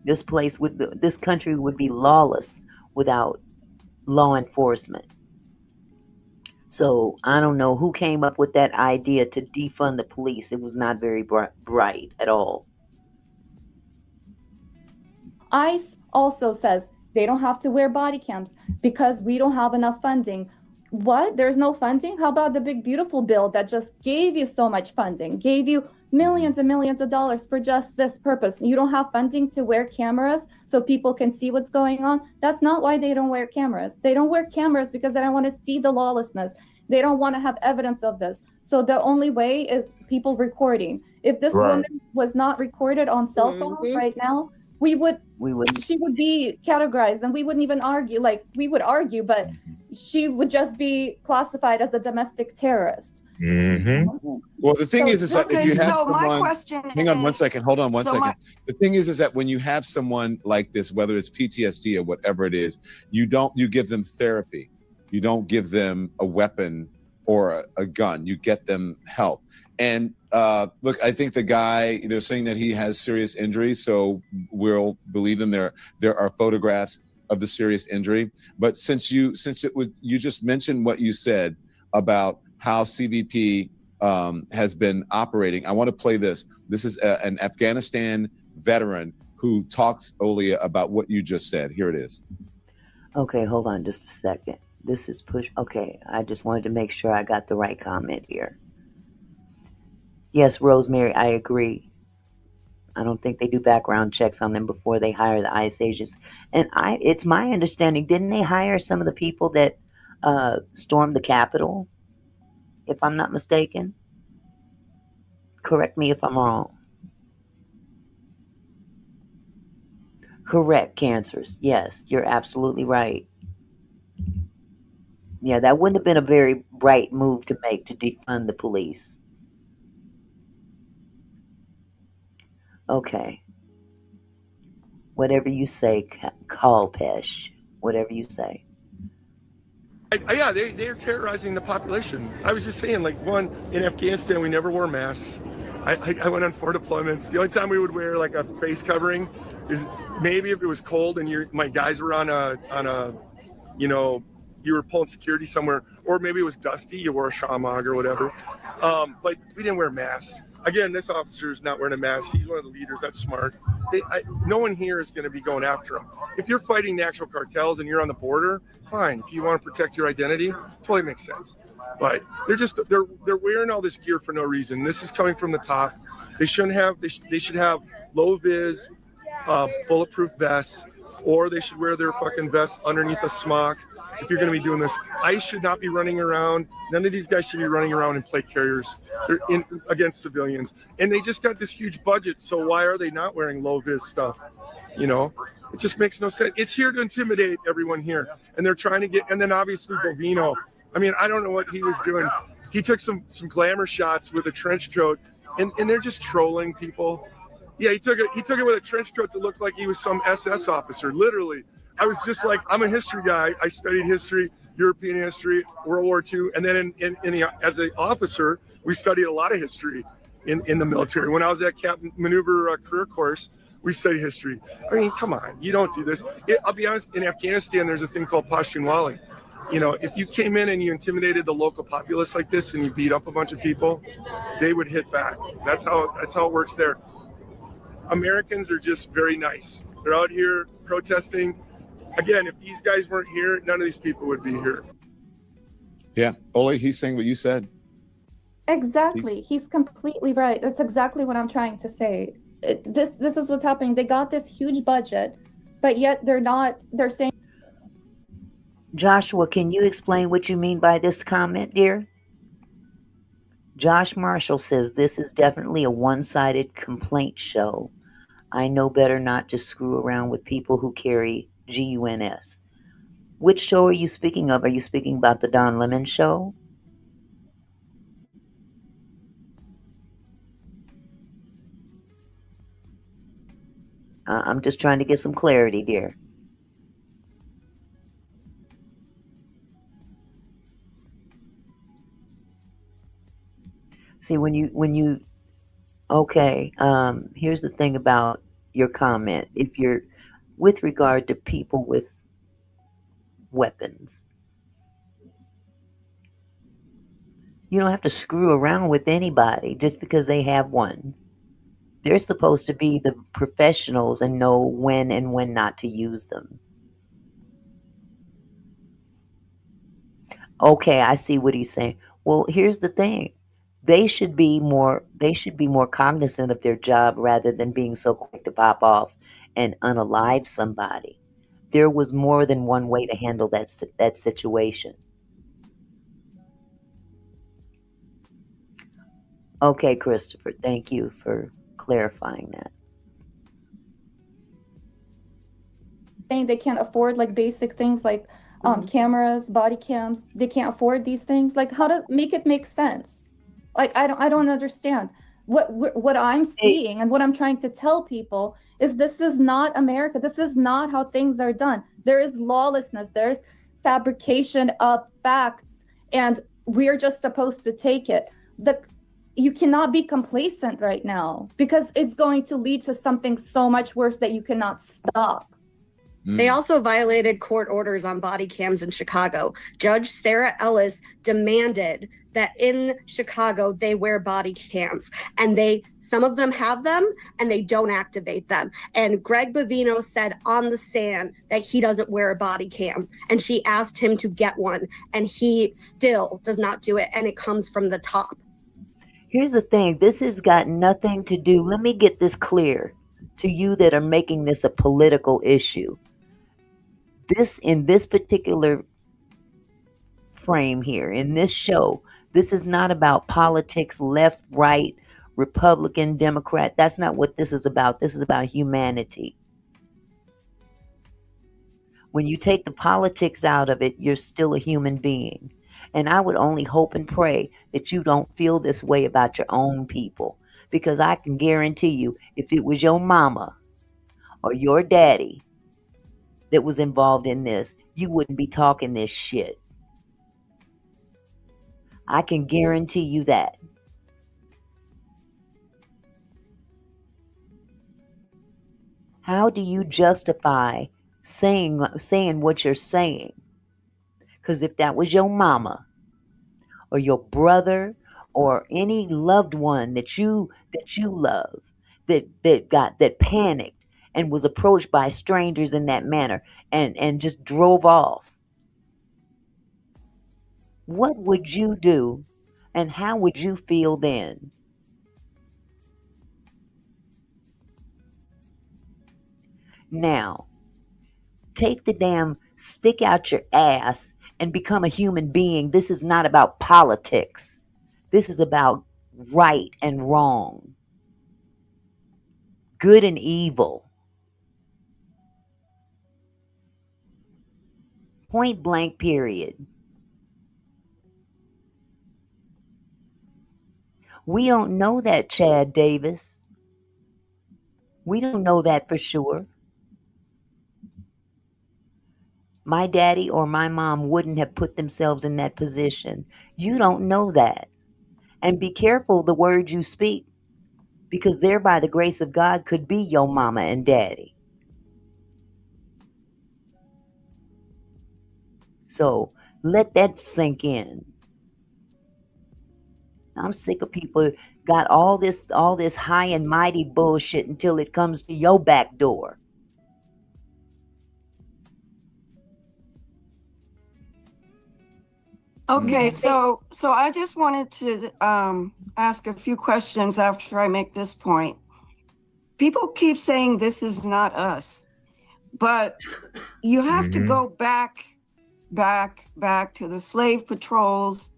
This country would be lawless without law enforcement. So I don't know who came up with that idea to defund the police. It was not very bright at all. ICE also says they don't have to wear body cams because we don't have enough funding. What? There's no funding? How about the big beautiful bill that just gave you so much funding, gave you millions and millions of dollars for just this purpose? You don't have funding to wear cameras so people can see what's going on? That's not why they don't wear cameras. They don't wear cameras because they don't want to see the lawlessness. They don't want to have evidence of this. So the only way is people recording. If this woman was not recorded on cell phone right now, she would be categorized, and we wouldn't even argue. Like, we would argue, but she would just be classified as a domestic terrorist. Well, the thing is that if you have so my someone, question hang on one is- second, hold on one so second. my- The thing is that when you have someone like this, whether it's PTSD or whatever it is, you give them therapy. You don't give them a weapon or a gun. You get them help. And look, I think the guy, they're saying that he has serious injuries, so we'll believe them. There are photographs of the serious injury. But since you just mentioned what you said about how CBP has been operating, I want to play this. This is an Afghanistan veteran who talks, Olia, about what you just said. Here it is. Okay, hold on just a second. This is push. Okay, I just wanted to make sure I got the right comment here. Yes, Rosemary, I agree. I don't think they do background checks on them before they hire the ICE agents. And it's my understanding, didn't they hire some of the people that stormed the Capitol, if I'm not mistaken? Correct me if I'm wrong. Correct, Cancerous. Yes, you're absolutely right. Yeah, that wouldn't have been a very right move to make, to defund the police. Okay. Whatever you say, call Pesh. Whatever you say. Yeah, they're terrorizing the population. I was just saying, like, one, in Afghanistan, we never wore masks. I went on 4 deployments. The only time we would wear like a face covering is maybe if it was cold and my guys were on a, you were pulling security somewhere, or maybe it was dusty, you wore a shamag or whatever. But we didn't wear masks. Again, this officer is not wearing a mask. He's one of the leaders. That's smart. No one here is going to be going after him. If you're fighting the actual cartels and you're on the border, fine. If you want to protect your identity, totally makes sense. But they're wearing all this gear for no reason. This is coming from the top. They shouldn't have. They should have low vis, bulletproof vests, or they should wear their fucking vests underneath a smock. If you're going to be doing this, ICE should not be running around. None of these guys should be running around in plate carriers. They're against civilians, and they just got this huge budget. So why are they not wearing low vis stuff? It just makes no sense. It's here to intimidate everyone here, and they're trying to get. And then obviously Bovino. I mean, I don't know what he was doing. He took some glamour shots with a trench coat, and they're just trolling people. Yeah, he took it with a trench coat to look like he was some SS officer. Literally, I was just like, I'm a history guy. I studied history, European history, World War II, and then as an officer, we studied a lot of history in the military. When I was at Captain Maneuver Career Course, we studied history. I mean, come on, you don't do this. I'll be honest. In Afghanistan, there's a thing called Pashtunwali. If you came in and you intimidated the local populace like this and you beat up a bunch of people, they would hit back. That's how it works there. Americans are just very nice. They're out here protesting. Again, if these guys weren't here, none of these people would be here. Yeah, Ole, he's saying what you said. Exactly. He's completely right. That's exactly what I'm trying to say. This is what's happening. They got this huge budget, but yet they're saying. Joshua, can you explain what you mean by this comment, dear? Josh Marshall says this is definitely a one-sided complaint show. I know better not to screw around with people who carry GUNS. Which show are you speaking of? Are you speaking about the Don Lemon show? I'm just trying to get some clarity, dear. See, okay, here's the thing about your comment. If you're with regard to people with weapons, you don't have to screw around with anybody just because they have one. They're supposed to be the professionals and know when and when not to use them. Okay, I see what he's saying. Well, here's the thing. They should be more cognizant of their job rather than being so quick to pop off and unalive somebody. There was more than one way to handle that situation. Okay, Christopher, thank you for clarifying that. Saying they can't afford like basic things like cameras, body cams. They can't afford these things. Like, how to make it make sense? Like, I don't understand. What I'm seeing and what I'm trying to tell people is this is not America. This is not how things are done. There is lawlessness. There's fabrication of facts, and we're just supposed to take it. You cannot be complacent right now, because it's going to lead to something so much worse that you cannot stop. They also violated court orders on body cams in Chicago. Judge Sarah Ellis demanded that in Chicago they wear body cams, and some of them have them and they don't activate them. And Greg Bavino said on the stand that he doesn't wear a body cam, and she asked him to get one, and he still does not do it, and it comes from the top. Here's the thing. This has got nothing to do. Let me get this clear to you that are making this a political issue. In this particular frame here, in this show, this is not about politics, left, right, Republican, Democrat. That's not what this is about. This is about humanity. When you take the politics out of it, you're still a human being. And I would only hope and pray that you don't feel this way about your own people. Because I can guarantee you, if it was your mama or your daddy that was involved in this, you wouldn't be talking this shit. I can guarantee you that. How do you justify saying what you're saying? Because if that was your mama or your brother or any loved one that you love that panicked and was approached by strangers in that manner and just drove off, what would you do and how would you feel then? Now, take the damn stick out your ass and become a human being. This is not about politics. This is about right and wrong, good and evil. Point blank, period. We don't know that, Chad Davis. We don't know that for sure. My daddy or my mom wouldn't have put themselves in that position. You don't know that. And be careful the words you speak, because there, by the grace of God, could be your mama and daddy. So let that sink in. I'm sick of people got all this high and mighty bullshit until it comes to your back door. Okay, so I just wanted to ask a few questions after I make this point. People keep saying this is not us, but you have to go back to the slave patrols.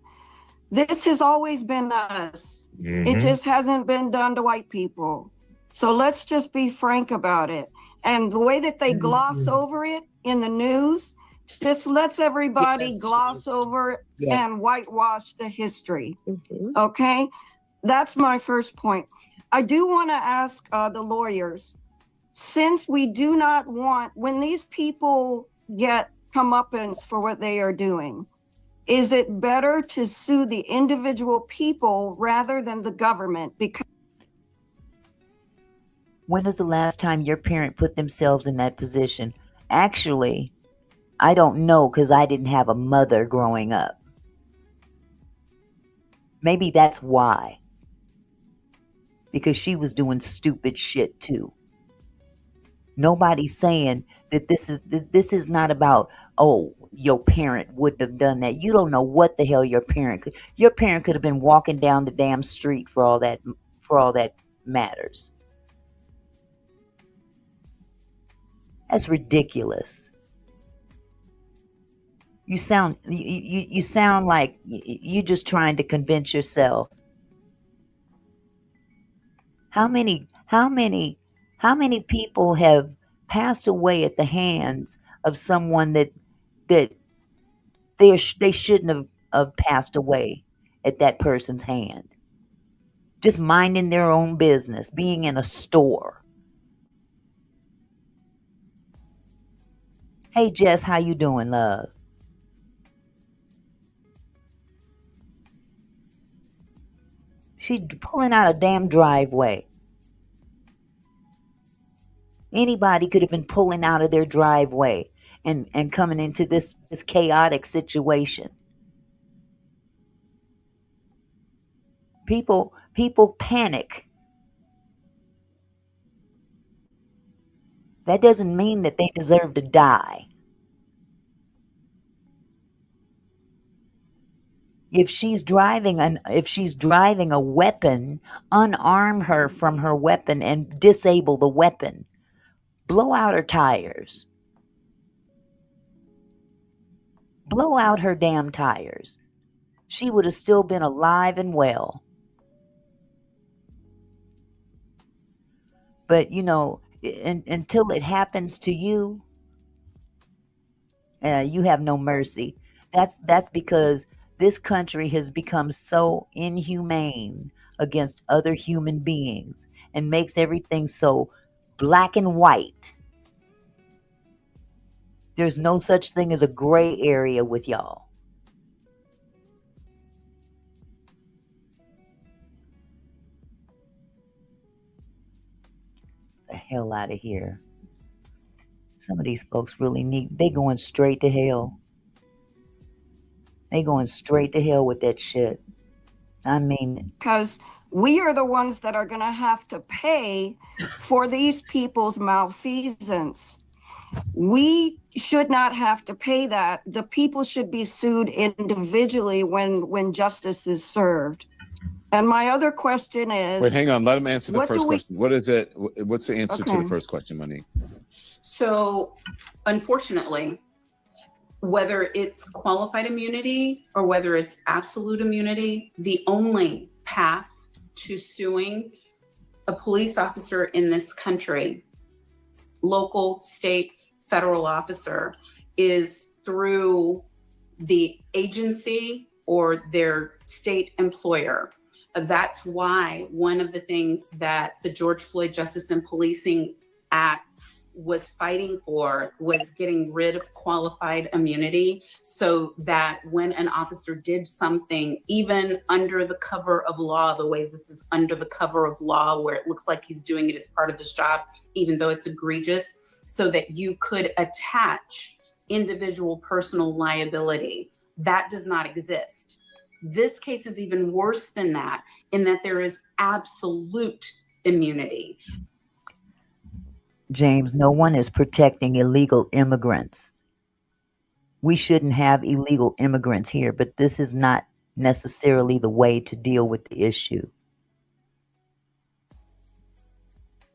This has always been us. It just hasn't been done to white people. So let's just be frank about it. And the way that they gloss over it in the news just lets everybody gloss over and whitewash the history. Okay, that's my first point. I do want to ask the lawyers, since we do not want, when these people get comeuppance for what they are doing, is it better to sue the individual people rather than the government? Because when was the last time your parent put themselves in that position? Actually, I don't know, because I didn't have a mother growing up. Maybe that's why. Because she was doing stupid shit too. Nobody's saying that this is not about, oh, your parent wouldn't have done that. You don't know what the hell your parent could. Your parent could have been walking down the damn street for all that matters. That's ridiculous. You sound like you're just trying to convince yourself. How many people have passed away at the hands of someone that they shouldn't have passed away at that person's hand? just minding their own business, being in a store. Hey, Jess, how you doing, love? She's pulling out a damn driveway. Anybody could have been pulling out of their driveway and coming into this chaotic situation. People panic. That doesn't mean that they deserve to die. If she's driving a weapon, unarm her from her weapon and disable the weapon. Blow out her tires. Blow out her damn tires. She would have still been alive and well. But until it happens to you, you have no mercy. That's because this country has become so inhumane against other human beings and makes everything so black and white. There's no such thing as a gray area with y'all. The hell out of here. Some of these folks they going straight to hell. They going straight to hell with that shit. I mean, because we are the ones that are going to have to pay for these people's malfeasance. We should not have to pay that. The people should be sued individually when justice is served. And my other question is... Wait, hang on. Let him answer the first question. What is it? What's the answer to the first question, Monique? So, unfortunately, whether it's qualified immunity or whether it's absolute immunity, the only path to suing a police officer in this country, local, state, federal officer, is through the agency or their state employer. That's why one of the things that the George Floyd Justice and Policing Act was fighting for was getting rid of qualified immunity, so that when an officer did something, even under the cover of law, the way this is under the cover of law, where it looks like he's doing it as part of his job, even though it's egregious, so that you could attach individual personal liability. That does not exist. This case is even worse than that, in that there is absolute immunity. James, no one is protecting illegal immigrants. We shouldn't have illegal immigrants here, but this is not necessarily the way to deal with the issue.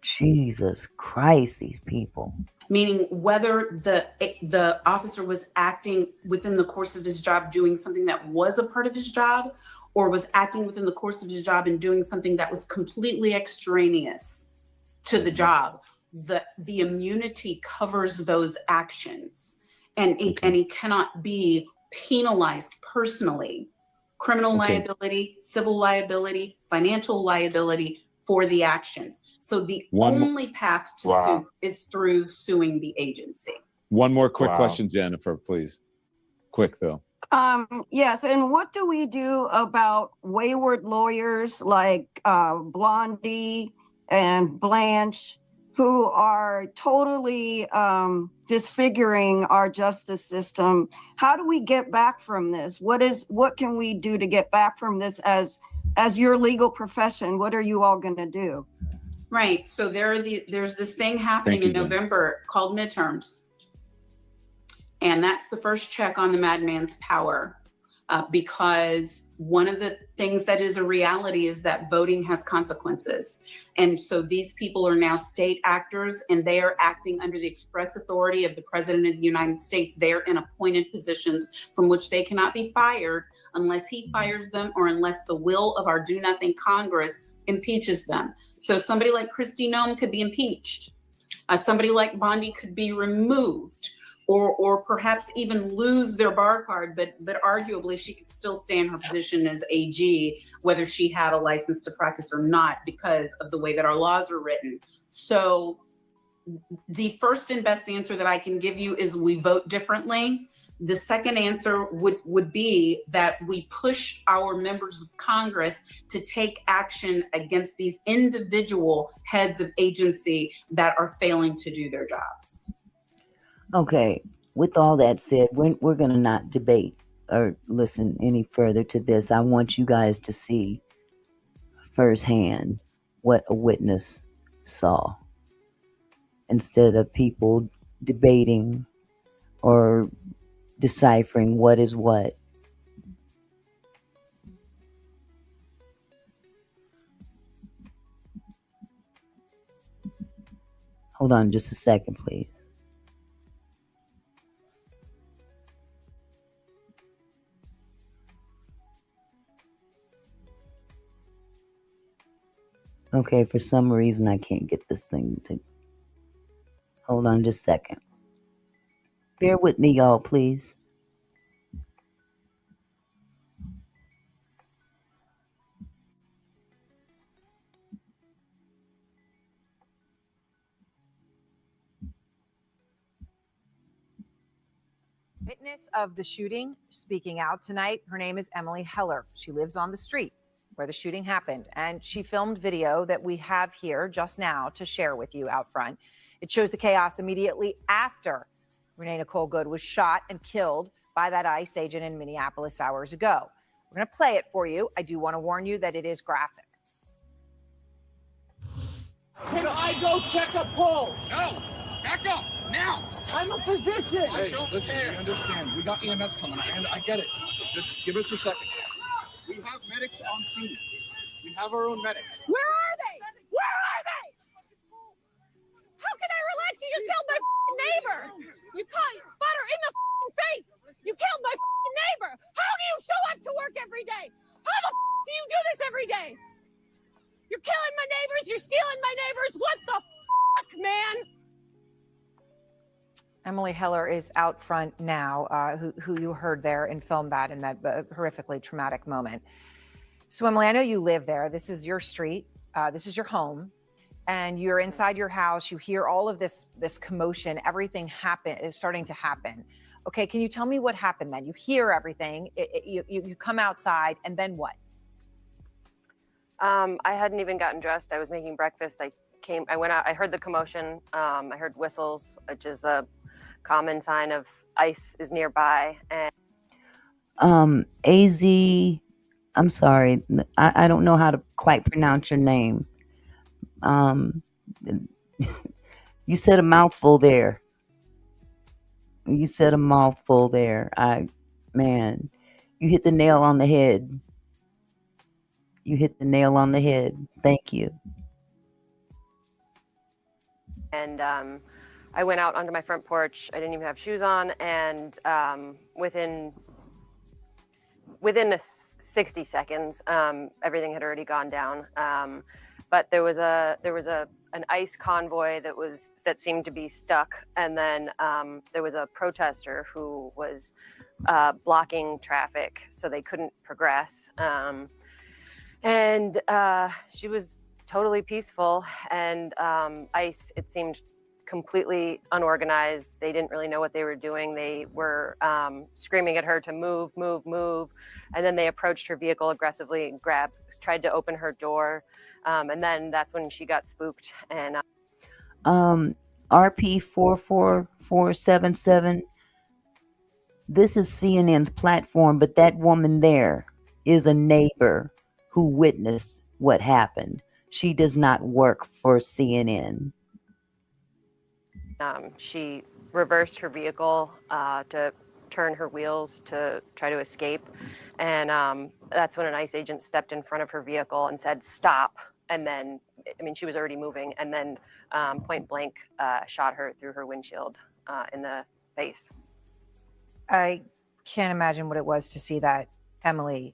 Jesus Christ, these people. Meaning whether the officer was acting within the course of his job doing something that was a part of his job, or was acting within the course of his job and doing something that was completely extraneous to the job. The immunity covers those actions, and he cannot be penalized personally. Criminal liability, civil liability, financial liability for the actions. So the only path to sue is through suing the agency. One more quick question, Jennifer, please. Quick though. Yes, and what do we do about wayward lawyers like Blondie and Blanche, who are totally disfiguring our justice system? How do we get back from this? What can we do to get back from this as your legal profession? What are you all going to do? Right. So there's this thing happening in November called midterms. And that's the first check on the madman's power, because one of the things that is a reality is that voting has consequences. And so these people are now state actors, and they are acting under the express authority of the President of the United States. They're in appointed positions from which they cannot be fired unless he fires them, or unless the will of our do nothing Congress impeaches them. So somebody like Kristi Noem could be impeached. Somebody like Bondi could be removed. or perhaps even lose their bar card, but arguably she could still stay in her position as AG, whether she had a license to practice or not, because of the way that our laws are written. So the first and best answer that I can give you is we vote differently. The second answer would be that we push our members of Congress to take action against these individual heads of agency that are failing to do their jobs. Okay, with all that said, we're going to not debate or listen any further to this. I want you guys to see firsthand what a witness saw instead of people debating or deciphering what is what. Hold on just a second, please. Okay, for some reason I can't get this thing to... Hold on just a second. Bear with me, y'all, please. Witness of the shooting speaking out tonight. Her name is Emily Heller. She lives on the street where the shooting happened, and she filmed video that we have here just now to share with you out front. It shows the chaos immediately after Renee Nicole Good was shot and killed by that ICE agent in Minneapolis hours ago. We're going to play it for you. I do want to warn you that it is graphic. Can I go check a pulse? No! Back up! Now! I'm a physician! Hey, listen, we understand. We got EMS coming, and I get it. Just give us a second. We have medics on scene. We have our own medics. Where are they? Where are they? How can I relax? You just killed my neighbor! You caught butter in the face! You killed my neighbor! How do you show up to work every day? How the do you do this every day? You're killing my neighbors! You're stealing my neighbors! What the man? Emily Heller is out front now, who you heard there and filmed that in that horrifically traumatic moment. So, Emily, I know you live there. This is your street. This is your home. And you're inside your house. You hear all of this commotion. Everything is starting to happen. Okay, can you tell me what happened then? You hear everything. You come outside, and then what? I hadn't even gotten dressed. I was making breakfast. I went out. I heard the commotion. I heard whistles, which is a common sign of ICE is nearby. And AZ, I'm sorry, I don't know how to quite pronounce your name. You said a mouthful there. You said a mouthful there. Man, you hit the nail on the head. You hit the nail on the head. Thank you. And I went out onto my front porch. I didn't even have shoes on, and within 60 seconds, everything had already gone down. But there was an ICE convoy that seemed to be stuck, and then there was a protester who was blocking traffic, so they couldn't progress. And she was totally peaceful, and ICE, it seemed completely unorganized. They didn't really know what they were doing. They were screaming at her to move, move, move. And then they approached her vehicle aggressively and tried to open her door. And then that's when she got spooked. And RP 44477, this is CNN's platform, but that woman there is a neighbor who witnessed what happened. She does not work for CNN. She reversed her vehicle to turn her wheels to try to escape. And that's when an ICE agent stepped in front of her vehicle and said, stop. And then, she was already moving, and then point blank shot her through her windshield in the face. I can't imagine what it was to see that, Emily.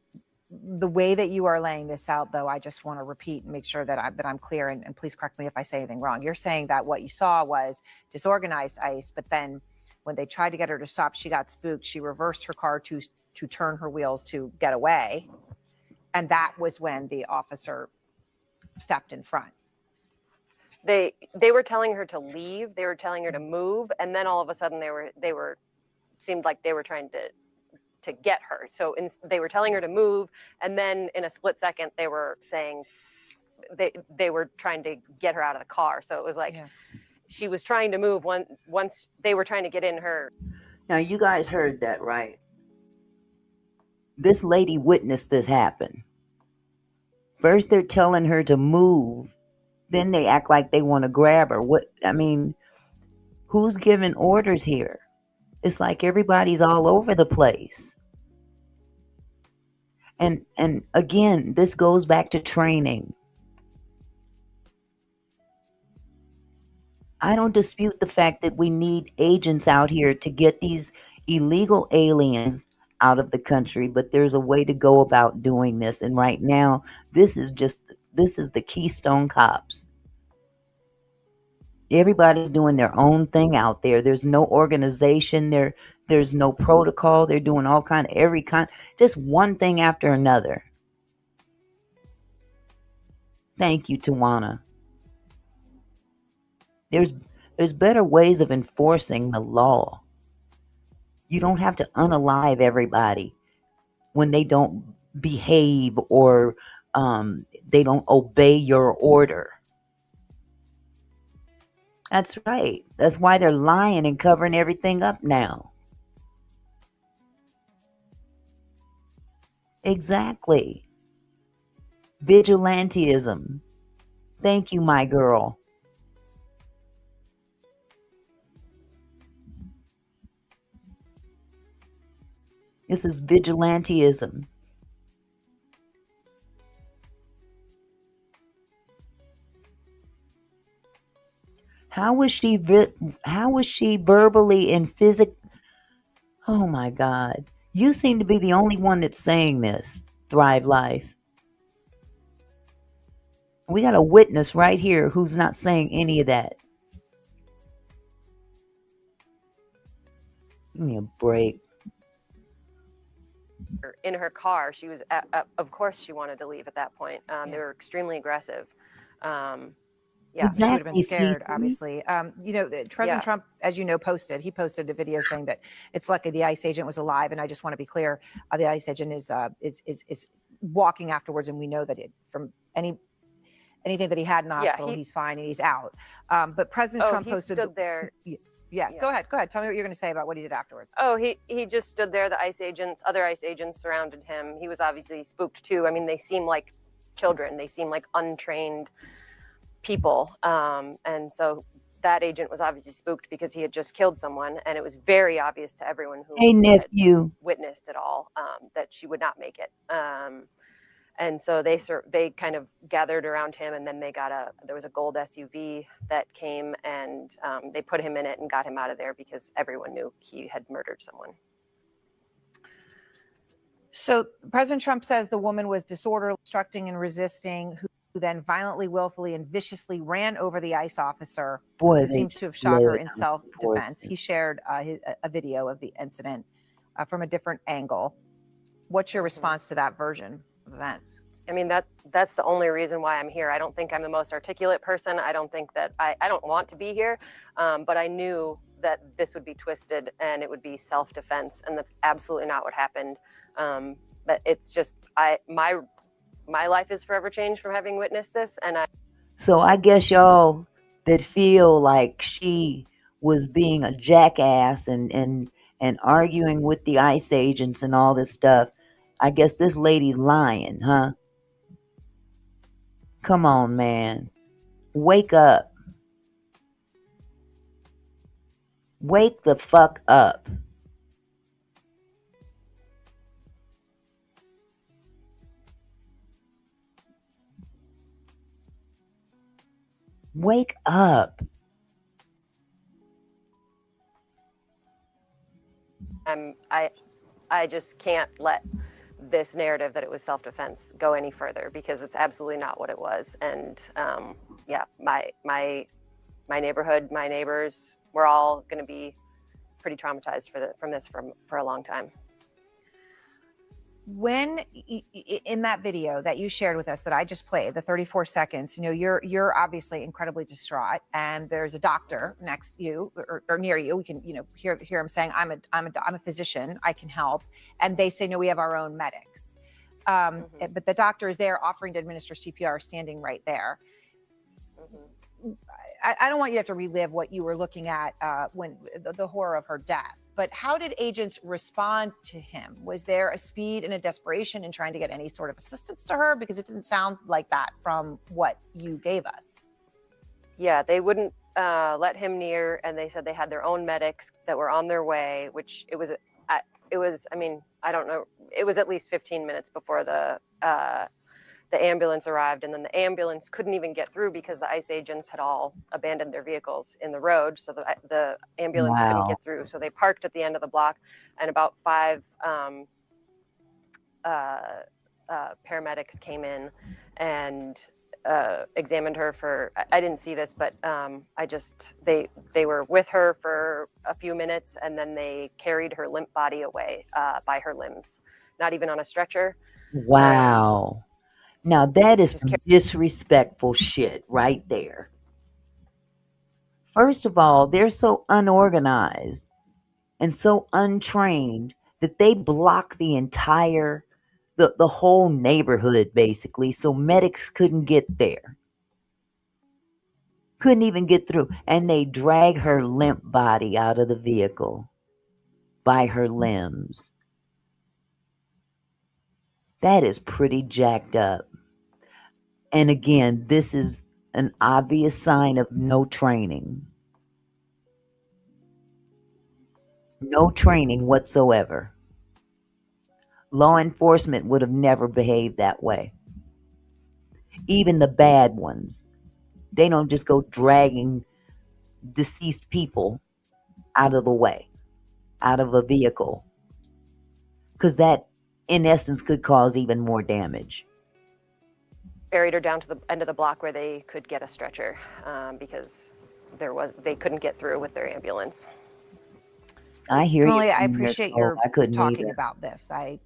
The way that you are laying this out, though, I just want to repeat and make sure that I'm clear, and please correct me if I say anything wrong. You're saying that what you saw was disorganized ICE, but then When they tried to get her to stop, she got spooked. She reversed her car to turn her wheels to get away. And that was when the officer stepped in front. They were telling her to leave. They were telling her to move, and then all of a sudden they were seemed like they were trying to get her. So they were telling her to move, and then in a split second they were saying they were trying to get her out of the car. So it was like she was trying to move once they were trying to get in her. Now you guys heard that, right? This lady witnessed this happen. First they're telling her to move, then they act like they want to grab her. Who's giving orders here? It's like everybody's all over the place. And again, this goes back to training. I don't dispute the fact that we need agents out here to get these illegal aliens out of the country, but there's a way to go about doing this. And right now, this is the Keystone Cops. Everybody's doing their own thing out there. There's no organization. There's no protocol. They're doing just one thing after another. Thank you, Tawana. There's better ways of enforcing the law. You don't have to unalive everybody when they don't behave or they don't obey your order. That's right. That's why they're lying and covering everything up now. Exactly. Vigilantism. Thank you, my girl. This is vigilantism. How was she verbally and physically? Oh my God. You seem to be the only one that's saying this, Thrive Life. We got a witness right here who's not saying any of that. Give me a break. In her car, she was of course she wanted to leave at that point. They were extremely aggressive. Yeah, Exactly, she would have been scared, Cece. obviously. President Trump, as you know, posted a video saying that it's lucky the ICE agent was alive. And I just want to be clear, the ICE agent is walking afterwards, and we know that from anything that he had in the hospital, he's fine and he's out. But President Trump posted stood there. Yeah, go ahead. Tell me what you're going to say about what he did afterwards. Oh, he just stood there. The other ICE agents surrounded him. He was obviously spooked too. I mean, they seem like children. They seem like untrained people. And so that agent was obviously spooked because he had just killed someone. And it was very obvious to everyone who had witnessed it all that she would not make it. And so they kind of gathered around him, and then there was a gold SUV that came, and they put him in it and got him out of there because everyone knew he had murdered someone. So President Trump says the woman was disorderly, obstructing and resisting, who then violently, willfully, and viciously ran over the ICE officer who seems to have shot her in self-defense. He shared a video of the incident from a different angle. What's your response to that version of events? I mean, that's the only reason why I'm here. I don't think I'm the most articulate person. I don't think that I don't want to be here, but I knew that this would be twisted and it would be self-defense, and that's absolutely not what happened. But it's just my life is forever changed from having witnessed this. So I guess y'all that feel like she was being a jackass and arguing with the ICE agents and all this stuff, I guess this lady's lying, huh? Come on, man. Wake up. Wake the fuck up. Wake up. I just can't let this narrative that it was self-defense go any further, because it's absolutely not what it was. And my neighborhood, my neighbors, we're all going to be pretty traumatized from this for a long time. When in that video that you shared with us that I just played, the 34 seconds, you're obviously incredibly distraught, and there's a doctor next to you or near you. We can hear him saying, I'm a physician, I can help, and they say, no, we have our own medics. But the doctor is there offering to administer CPR, standing right there. I don't want you to have to relive what you were looking at when the horror of her death. But how did agents respond to him? Was there a speed and a desperation in trying to get any sort of assistance to her? Because it didn't sound like that from what you gave us. Yeah, they wouldn't let him near, and they said they had their own medics that were on their way, which it was, I mean, I don't know, it was at least 15 minutes before the ambulance arrived, and then the ambulance couldn't even get through because the ICE agents had all abandoned their vehicles in the road, so the ambulance couldn't get through. So they parked at the end of the block, and about 5 paramedics came in and examined her for, I didn't see this, but they were with her for a few minutes, and then they carried her limp body away by her limbs, not even on a stretcher. Wow. Now that is some disrespectful shit right there. First of all, they're so unorganized and so untrained that they block the entire, the whole neighborhood basically, so medics couldn't get there. Couldn't even get through. And they drag her limp body out of the vehicle by her limbs. That is pretty jacked up. And again, this is an obvious sign of no training. No training whatsoever. Law enforcement would have never behaved that way. Even the bad ones. They don't just go dragging deceased people out of the way, out of a vehicle. Because that, in essence, could cause even more damage. Buried her down to the end of the block where they could get a stretcher because they couldn't get through with their ambulance. I hear Emily, you. I appreciate your I couldn't talking either. about this. I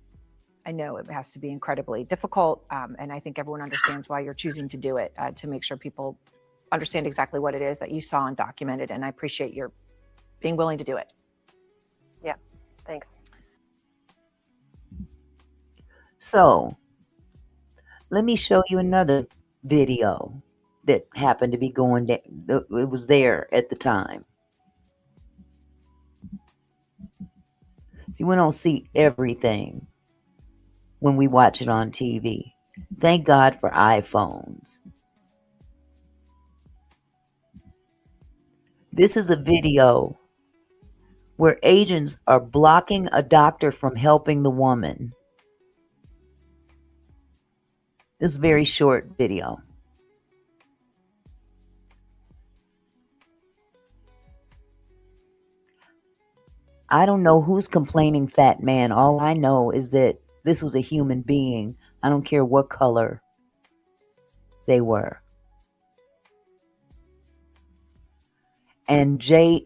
know it has to be incredibly difficult, and I think everyone understands why you're choosing to do it, to make sure people understand exactly what it is that you saw and documented, and I appreciate your being willing to do it. Yeah, thanks. So, let me show you another video that happened to be going down. It was there at the time. See, we don't see everything when we watch it on TV. Thank God for iPhones. This is a video where agents are blocking a doctor from helping the woman. This is a very short video. I don't know who's complaining, fat man. All I know is that this was a human being. I don't care what color they were. And JMICH,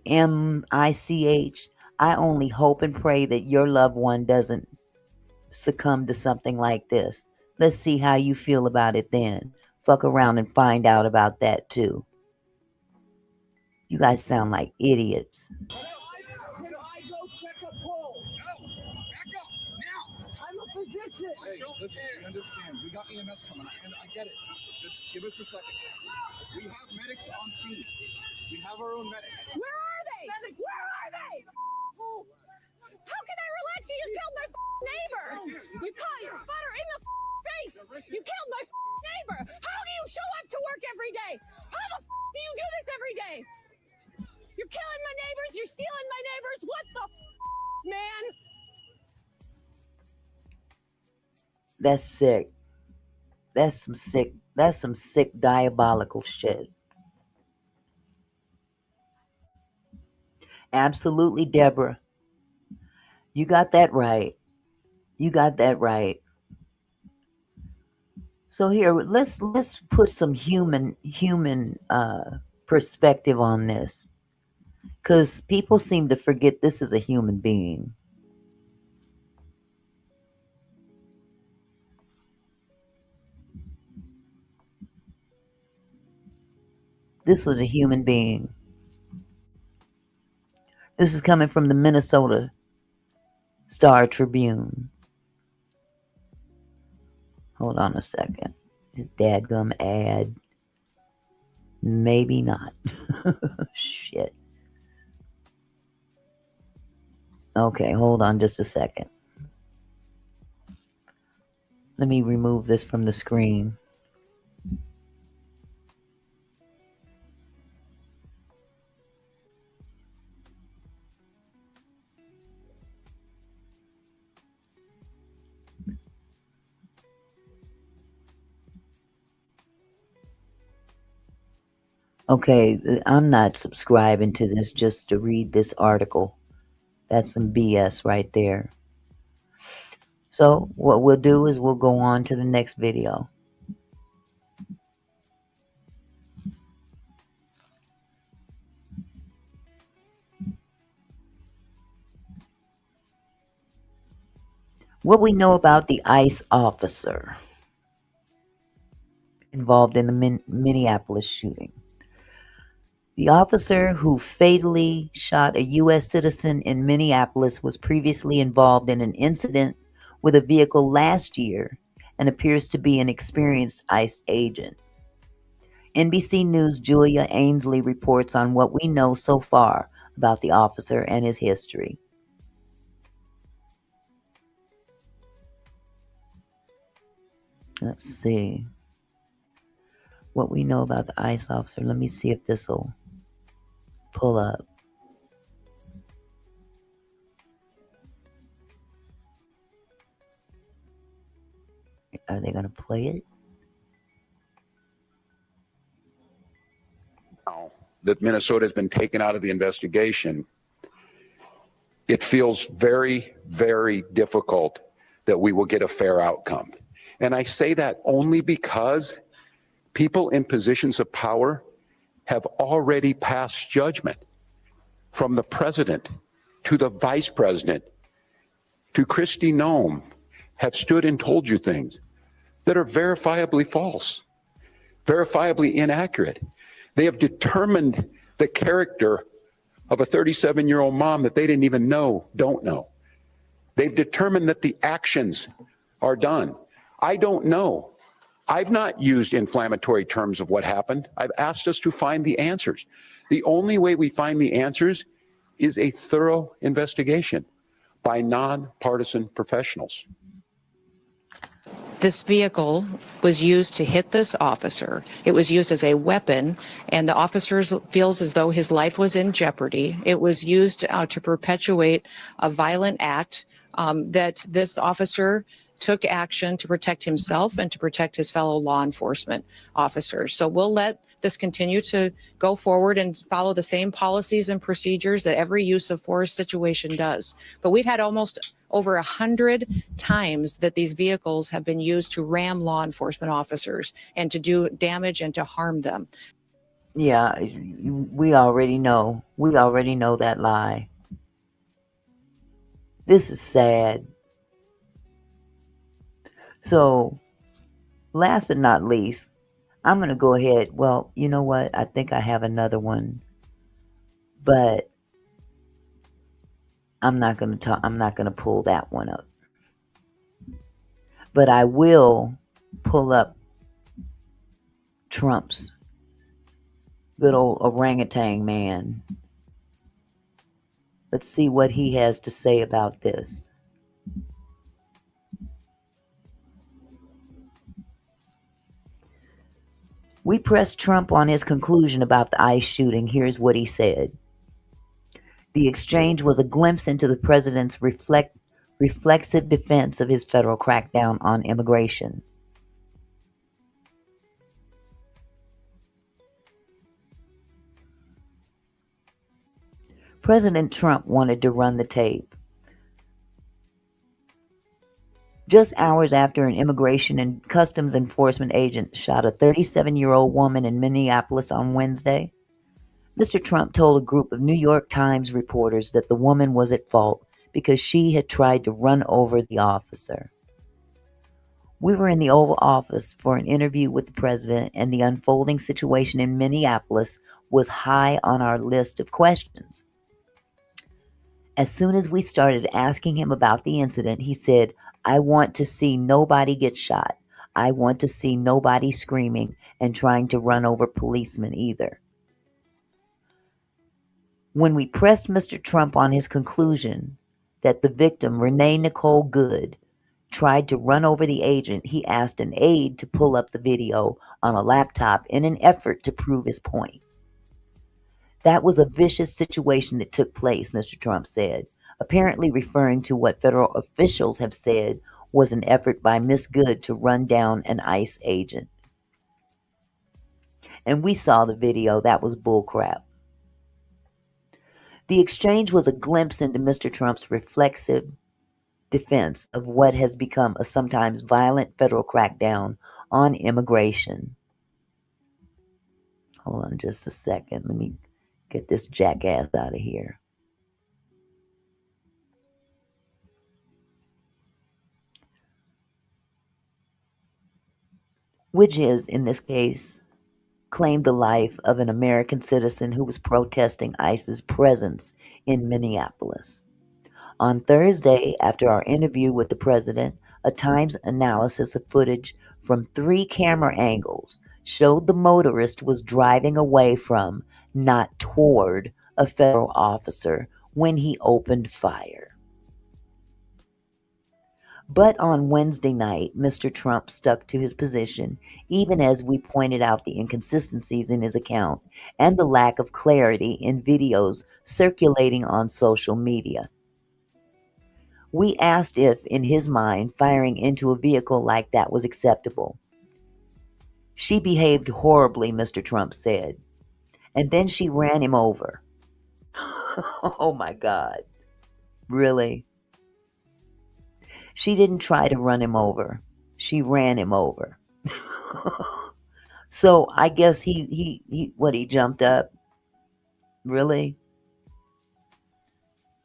I only hope and pray that your loved one doesn't succumb to something like this. Let's see how you feel about it then. Fuck around and find out about that too. You guys sound like idiots. Can I go check a pulse? No. Back up. Now. I'm a physician. Hey, listen, we understand. We got EMS coming. I get it. Just give us a second. We have medics on scene. We have our own medics. Where are they? Where are they? How can I relax? You just killed my neighbor. You caught your butter in the face. You killed my neighbor. How do you show up to work every day? How the do you do this every day? You're killing my neighbors. You're stealing my neighbors. What the man? That's sick. That's some sick diabolical shit. Absolutely, Deborah. You got that right. You got that right. So here, let's put some human perspective on this. Because people seem to forget this is a human being. This was a human being. This is coming from the Minnesota Star Tribune. Hold on a second. Dadgum ad. Maybe not. Shit. Okay, hold on just a second. Let me remove this from the screen. Okay, I'm not subscribing to this just to read this article. That's some BS right there. So what we'll do is we'll go on to the next video. What we know about the ICE officer involved in the Minneapolis shooting. The officer who fatally shot a U.S. citizen in Minneapolis was previously involved in an incident with a vehicle last year and appears to be an experienced ICE agent. NBC News' Julia Ainsley reports on what we know so far about the officer and his history. Let's see what we know about the ICE officer. Let me see if this will pull up. Are they going to play it? Now that Minnesota has been taken out of the investigation, it feels very, very difficult that we will get a fair outcome. And I say that only because people in positions of power have already passed judgment, from the president to the vice president to Kristi Noem, have stood and told you things that are verifiably false, verifiably inaccurate. They have determined the character of a 37-year-old mom that they didn't even don't know. They've determined that the actions are done. I don't know. I've not used inflammatory terms of what happened. I've asked us to find the answers. The only way we find the answers is a thorough investigation by nonpartisan professionals. This vehicle was used to hit this officer. It was used as a weapon, and the officer feels as though his life was in jeopardy. It was used to perpetuate a violent act that this officer took action to protect himself and to protect his fellow law enforcement officers. So we'll let this continue to go forward and follow the same policies and procedures that every use of force situation does. But we've had almost over 100 times that these vehicles have been used to ram law enforcement officers and to do damage and to harm them. Yeah, we already know. We already know that lie. This is sad. So, last but not least, I'm going to go ahead. Well, you know what? I think I have another one. But I'm not going to pull that one up. But I will pull up Trump's good old orangutan man. Let's see what he has to say about this. We pressed Trump on his conclusion about the ICE shooting. Here's what he said. The exchange was a glimpse into the president's reflexive defense of his federal crackdown on immigration. President Trump wanted to run the tape. Just hours after an immigration and customs enforcement agent shot a 37-year-old woman in Minneapolis on Wednesday, Mr. Trump told a group of New York Times reporters that the woman was at fault because she had tried to run over the officer. We were in the Oval Office for an interview with the president, and the unfolding situation in Minneapolis was high on our list of questions. As soon as we started asking him about the incident, he said, "I want to see nobody get shot. I want to see nobody screaming and trying to run over policemen either." When we pressed Mr. Trump on his conclusion that the victim, Renee Nicole Good, tried to run over the agent, he asked an aide to pull up the video on a laptop in an effort to prove his point. "That was a vicious situation that took place," Mr. Trump said, apparently referring to what federal officials have said was an effort by Miss Good to run down an ICE agent. And we saw the video. That was bullcrap. The exchange was a glimpse into Mr. Trump's reflexive defense of what has become a sometimes violent federal crackdown on immigration. Hold on just a second. Let me get this jackass out of here. Which is, in this case, claimed the life of an American citizen who was protesting ICE's presence in Minneapolis. On Thursday, after our interview with the president, a Times analysis of footage from 3 camera angles showed the motorist was driving away from, not toward, a federal officer when he opened fire. But on Wednesday night, Mr. Trump stuck to his position, even as we pointed out the inconsistencies in his account and the lack of clarity in videos circulating on social media. We asked if, in his mind, firing into a vehicle like that was acceptable. "She behaved horribly," Mr. Trump said, "and then she ran him over." Oh my God. Really? She didn't try to run him over. She ran him over. So I guess he jumped up? Really?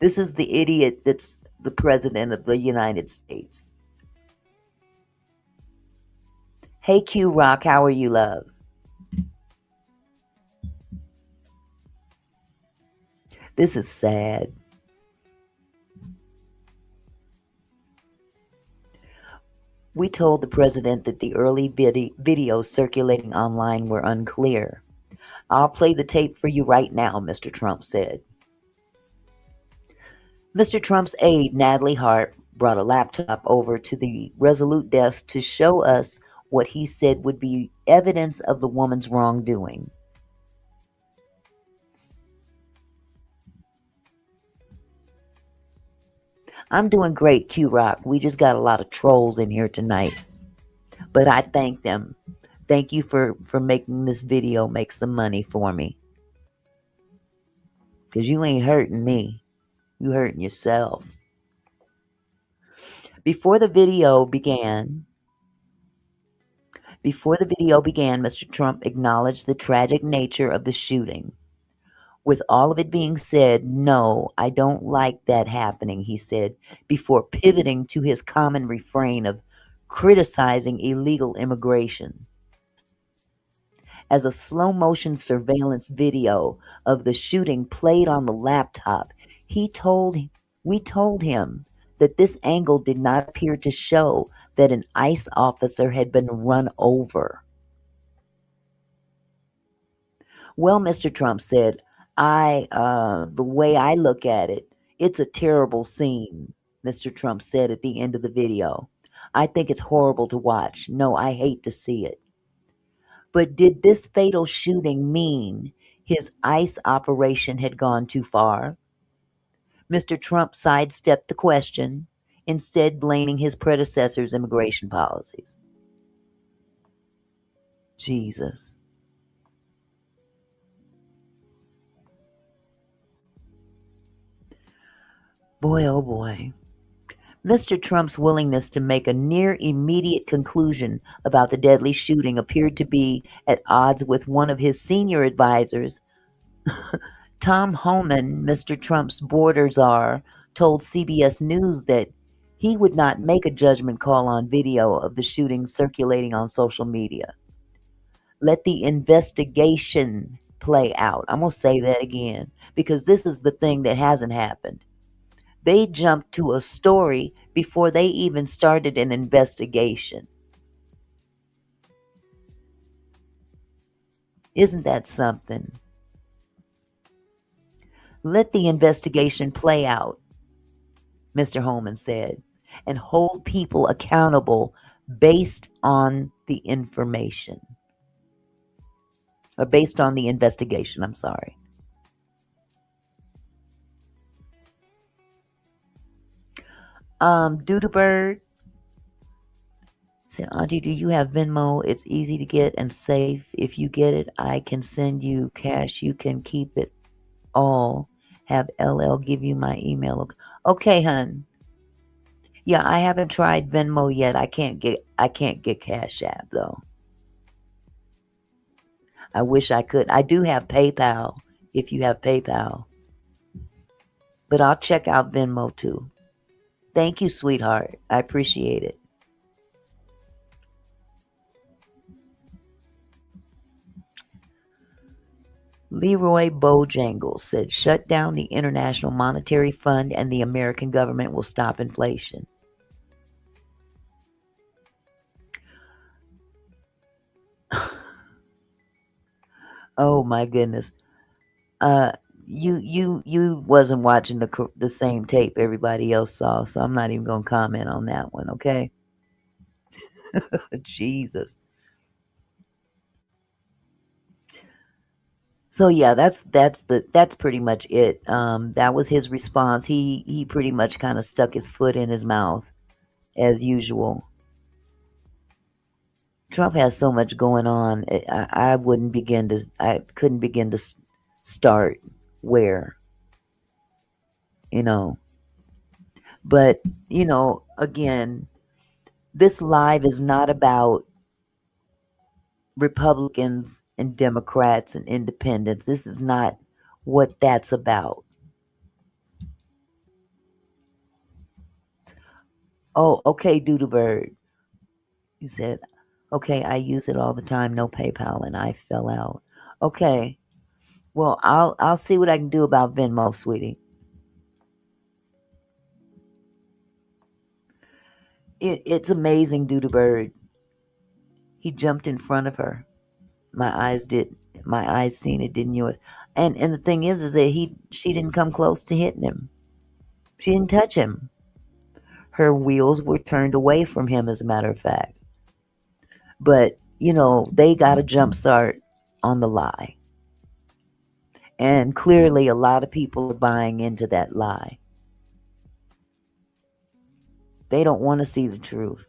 This is the idiot that's the president of the United States. Hey, Q Rock, how are you, love? This is sad. We told the president that the early videos circulating online were unclear. "I'll play the tape for you right now," Mr. Trump said. Mr. Trump's aide, Natalie Hart, brought a laptop over to the Resolute desk to show us what he said would be evidence of the woman's wrongdoing. I'm doing great, Q-Rock. We just got a lot of trolls in here tonight. But I thank them. Thank you for making this video make some money for me. Because you ain't hurting me. You hurting yourself. Before the video began, Mr. Trump acknowledged the tragic nature of the shooting. With all of it being said, "No, I don't like that happening," he said, before pivoting to his common refrain of criticizing illegal immigration. As a slow-motion surveillance video of the shooting played on the laptop, we told him that this angle did not appear to show that an ICE officer had been run over. "Well," Mr. Trump said, the way I look at it, it's a terrible scene," Mr. Trump said at the end of the video. "I think it's horrible to watch. No, I hate to see it." But did this fatal shooting mean his ICE operation had gone too far? Mr. Trump sidestepped the question, instead blaming his predecessor's immigration policies. Jesus. Boy, oh boy. Mr. Trump's willingness to make a near immediate conclusion about the deadly shooting appeared to be at odds with one of his senior advisors, Tom Homan, Mr. Trump's border czar, told CBS News that he would not make a judgment call on video of the shooting circulating on social media. Let the investigation play out. I'm going to say that again because this is the thing that hasn't happened. They jumped to a story before they even started an investigation. Isn't that something? Let the investigation play out, Mr. Holman said, and hold people accountable based on the information. Or based on the investigation, I'm sorry. Dudebird said, Auntie, do you have Venmo? It's easy to get and safe. If you get it, I can send you cash. You can keep it all. Have LL give you my email. Okay, hun. Yeah, I haven't tried Venmo yet. I can't get Cash App though. I wish I could. I do have PayPal if you have PayPal. But I'll check out Venmo too. Thank you, sweetheart. I appreciate it. Leroy Bojangles said, shut down the International Monetary Fund and the American government will stop inflation. Oh my goodness. You wasn't watching the same tape everybody else saw, so I'm not even gonna comment on that one, okay? Jesus. So yeah, that's pretty much it. That was his response. He pretty much kind of stuck his foot in his mouth as usual. Trump has so much going on. I couldn't begin to start where, But, again, this live is not about Republicans and Democrats and independents. This is not what that's about. Oh, okay, Doodlebird. You said, okay, I use it all the time, no PayPal, and I fell out. Okay. Well, I'll see what I can do about Venmo, sweetie. It's amazing, Doodlebird. He jumped in front of her. My eyes seen it, didn't yours? And the thing is that she didn't come close to hitting him. She didn't touch him. Her wheels were turned away from him, as a matter of fact. But, they got a jump start on the lie. And clearly a lot of people are buying into that lie. They don't want to see the truth.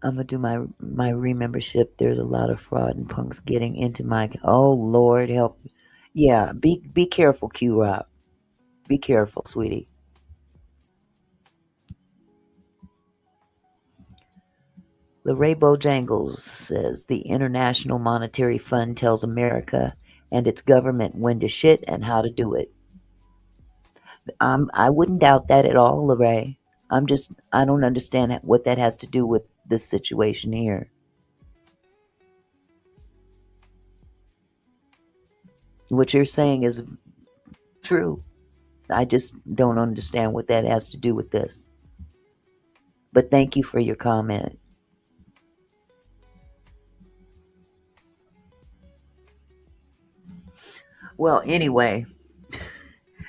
I'm going to do my remembership. There's a lot of fraud and punks getting into my... Oh, Lord, help. Yeah, be careful, Q-Rock. Be careful, sweetie. Leray Bojangles says, the International Monetary Fund tells America and its government when to shit and how to do it. I wouldn't doubt that at all, Leray. I don't understand what that has to do with this situation here. What you're saying is true. I just don't understand what that has to do with this. But thank you for your comment. Well, anyway,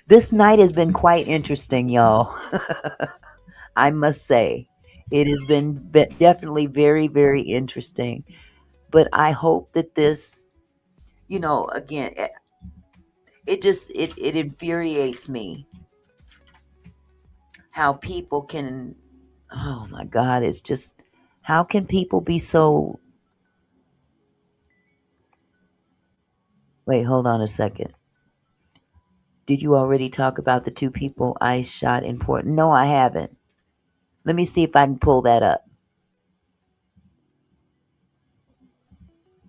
this night has been quite interesting, y'all. I must say, it has been definitely very, very interesting. But I hope that this, again, it infuriates me how people can, oh my God, it's just, how can people be so, wait, hold on a second. Did you already talk about the 2 people ICE shot in Portland? No, I haven't. Let me see if I can pull that up.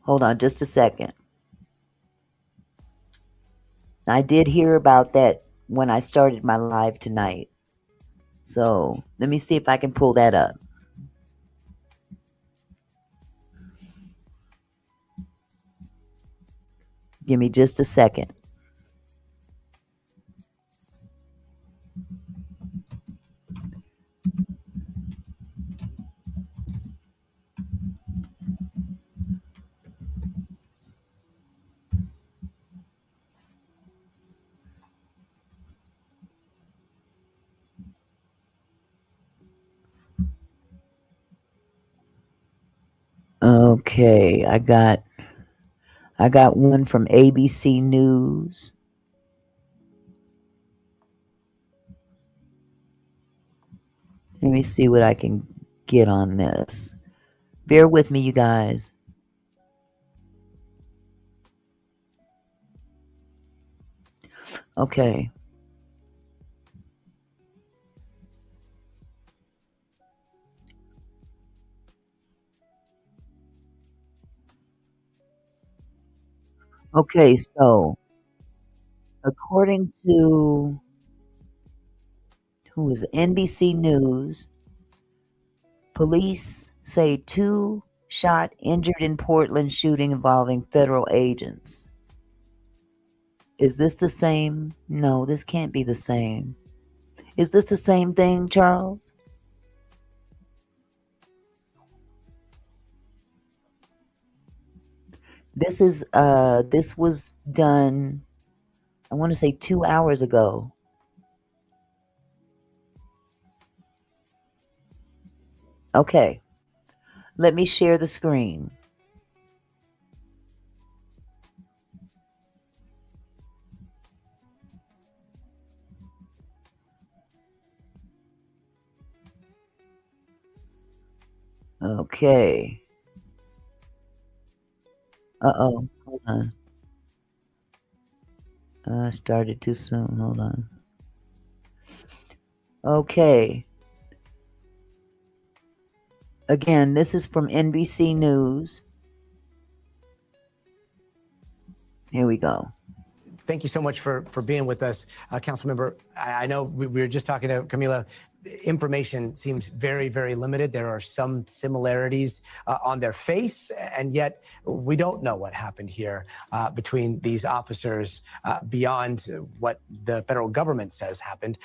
Hold on just a second. I did hear about that when I started my live tonight. So let me see if I can pull that up. Give me just a second. Okay, I got one from ABC News. Let me see what I can get on this. Bear with me, you guys. Okay. Okay, so according to who is it? NBC News, police say 2 shot, injured in Portland shooting involving federal agents. Is this the same? No, this can't be the same. Is this the same thing, Charles? This was done, I want to say 2 hours ago. Okay. Let me share the screen. Okay. Uh-oh. Hold on. I started too soon. Hold on. Okay. Again, this is from NBC News. Here we go. Thank you so much for being with us, Councilmember. I know we were just talking to Camila. Information seems very, very limited. There are some similarities on their face, and yet we don't know what happened here between these officers beyond what the federal government says happened.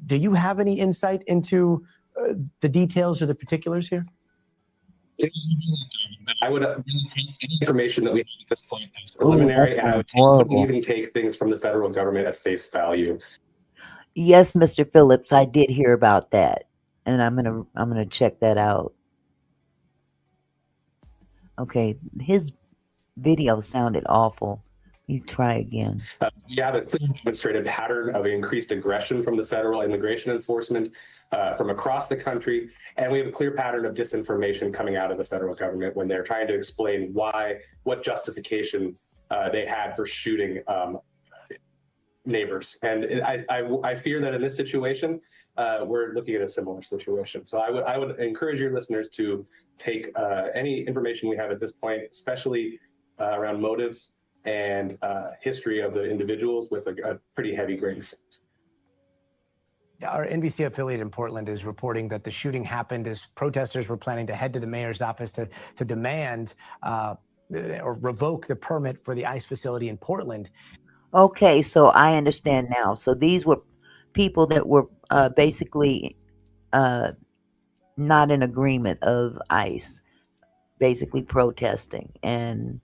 Do you have any insight into the details or the particulars here? I would really take any information that we have at this point as preliminary, and I wouldn't even take things from the federal government at face value. Yes, Mr. Phillips, I did hear about that, and I'm gonna check that out. Okay, his video sounded awful. You try again. We have a clear demonstrated pattern of increased aggression from the federal immigration enforcement from across the country, and we have a clear pattern of disinformation coming out of the federal government when they're trying to explain what justification they had for shooting neighbors. And I fear that in this situation, we're looking at a similar situation. So I would encourage your listeners to take any information we have at this point, especially around motives and history of the individuals, with a pretty heavy grain of salt. Our NBC affiliate in Portland is reporting that the shooting happened as protesters were planning to head to the mayor's office to demand or revoke the permit for the ICE facility in Portland. Okay, so I understand now. So these were people that were basically not in agreement of ICE, basically protesting, and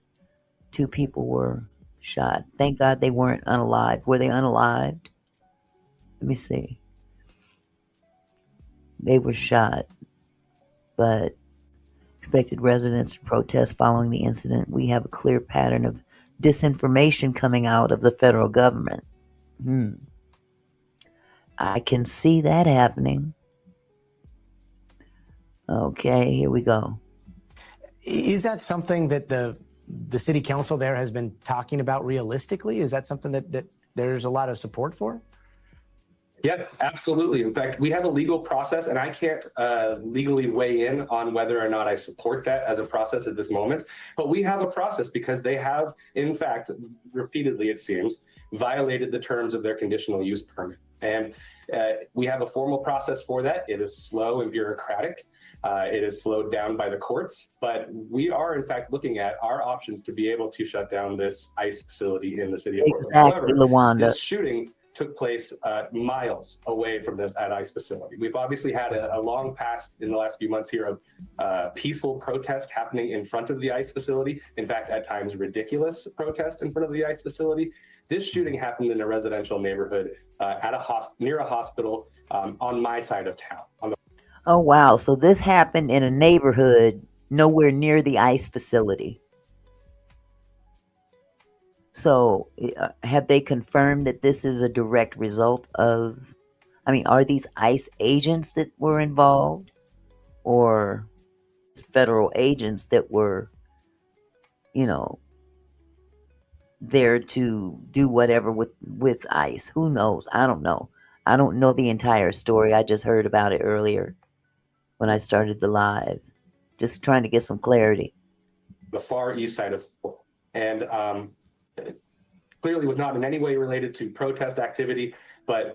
2 people were shot. Thank God they weren't unalived. Were they unalived? Let me see. They were shot, but expected residents to protest following the incident. We have a clear pattern of disinformation coming out of the federal government. I can see that happening. Okay, here we go. Is that something that the city council there has been talking about realistically? Is that something that there's a lot of support for? Yeah, absolutely. In fact, we have a legal process, and I can't legally weigh in on whether or not I support that as a process at this moment. But we have a process because they have, in fact, repeatedly, it seems, violated the terms of their conditional use permit. And we have a formal process for that. It is slow and bureaucratic. It is slowed down by the courts, but we are, in fact, looking at our options to be able to shut down this ICE facility in the city of Portland. Exactly, However, Lawanda. this shooting took place miles away from this ICE facility. We've obviously had a long past in the last few months here of peaceful protest happening in front of the ICE facility. In fact, at times ridiculous protest in front of the ICE facility. This shooting happened in a residential neighborhood at near a hospital on my side of town. Oh, wow. So this happened in a neighborhood nowhere near the ICE facility. So have they confirmed that this is a direct result of, I mean, are these ICE agents that were involved or federal agents that were, you know, there to do whatever with ICE? Who knows? I don't know. I don't know the entire story. I just heard about it earlier when I started the live, just trying to get some clarity. The far east side of Portland. And clearly was not in any way related to protest activity, but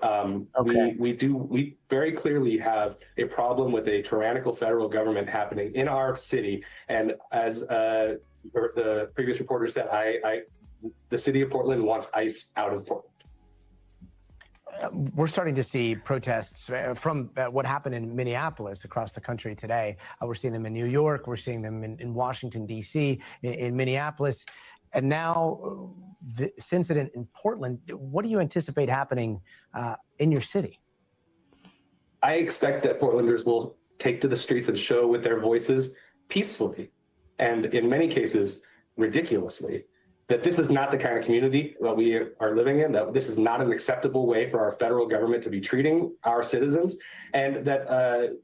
we very clearly have a problem with a tyrannical federal government happening in our city. And as the previous reporter said, the city of Portland wants ICE out of Portland. We're starting to see protests from what happened in Minneapolis across the country today. We're seeing them in New York. We're seeing them in Washington, D.C., in Minneapolis. And now this incident in Portland, what do you anticipate happening in your city? I expect that Portlanders will take to the streets and show with their voices peacefully, and in many cases, ridiculously, that this is not the kind of community that we are living in, that this is not an acceptable way for our federal government to be treating our citizens, and that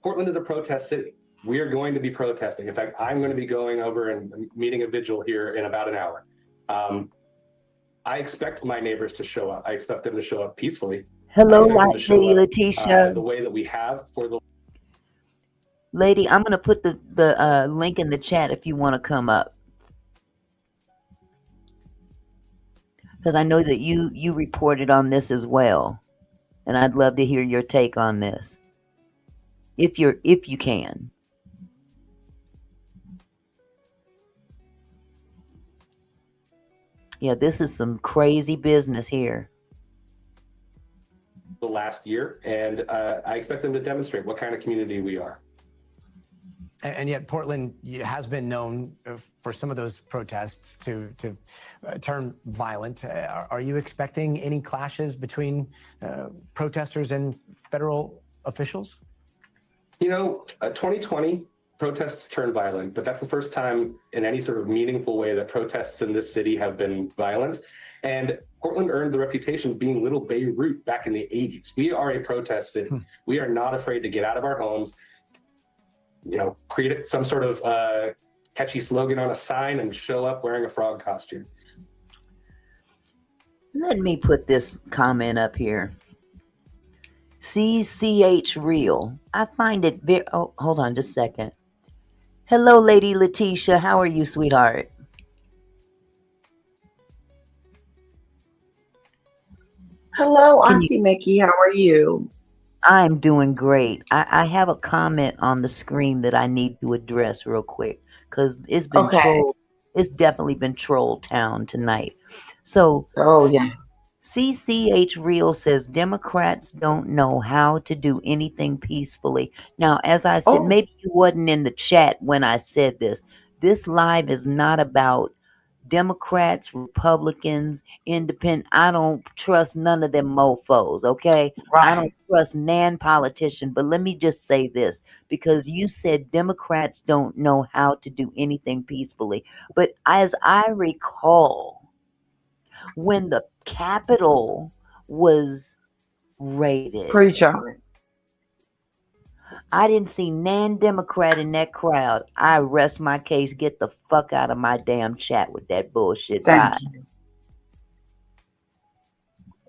Portland is a protest city. We are going to be protesting. In fact, I'm going to be going over and meeting a vigil here in about an hour. I expect my neighbors to show up. I expect them to show up peacefully. Hello, Lady Letitia. The way that we have for the lady. I'm going to put the link in the chat if you want to come up, because I know that you reported on this as well, and I'd love to hear your take on this, if you can. Yeah, this is some crazy business here. The last year, and I expect them to demonstrate what kind of community we are. And yet Portland has been known for some of those protests to turn violent. Are you expecting any clashes between protesters and federal officials? You know, 2020 protests turned violent, but that's the first time in any sort of meaningful way that protests in this city have been violent. And Portland earned the reputation of being little Beirut back in the 80s. We are a protest city. We are not afraid to get out of our homes, you know, create some sort of catchy slogan on a sign and show up wearing a frog costume. Let me put this comment up here. CCH Real. I find it very... Oh, hold on just a second. Hello, Lady Letitia. How are you, sweetheart? Hello, Auntie Mickey. How are you? I'm doing great. I have a comment on the screen that I need to address real quick, because it's been trolled. It's definitely been troll town tonight. So, CCH Real says Democrats don't know how to do anything peacefully. Now, as I said, maybe you wasn't in the chat when I said this. This live is not about Democrats, Republicans, Independent. I don't trust none of them mofos, okay? I don't trust nan politician. But let me just say this, because you said Democrats don't know how to do anything peacefully. But as I recall, when the Capitol was raided, I didn't see nan Democrat in that crowd. I rest my case. Get the fuck out of my damn chat with that bullshit. Bye.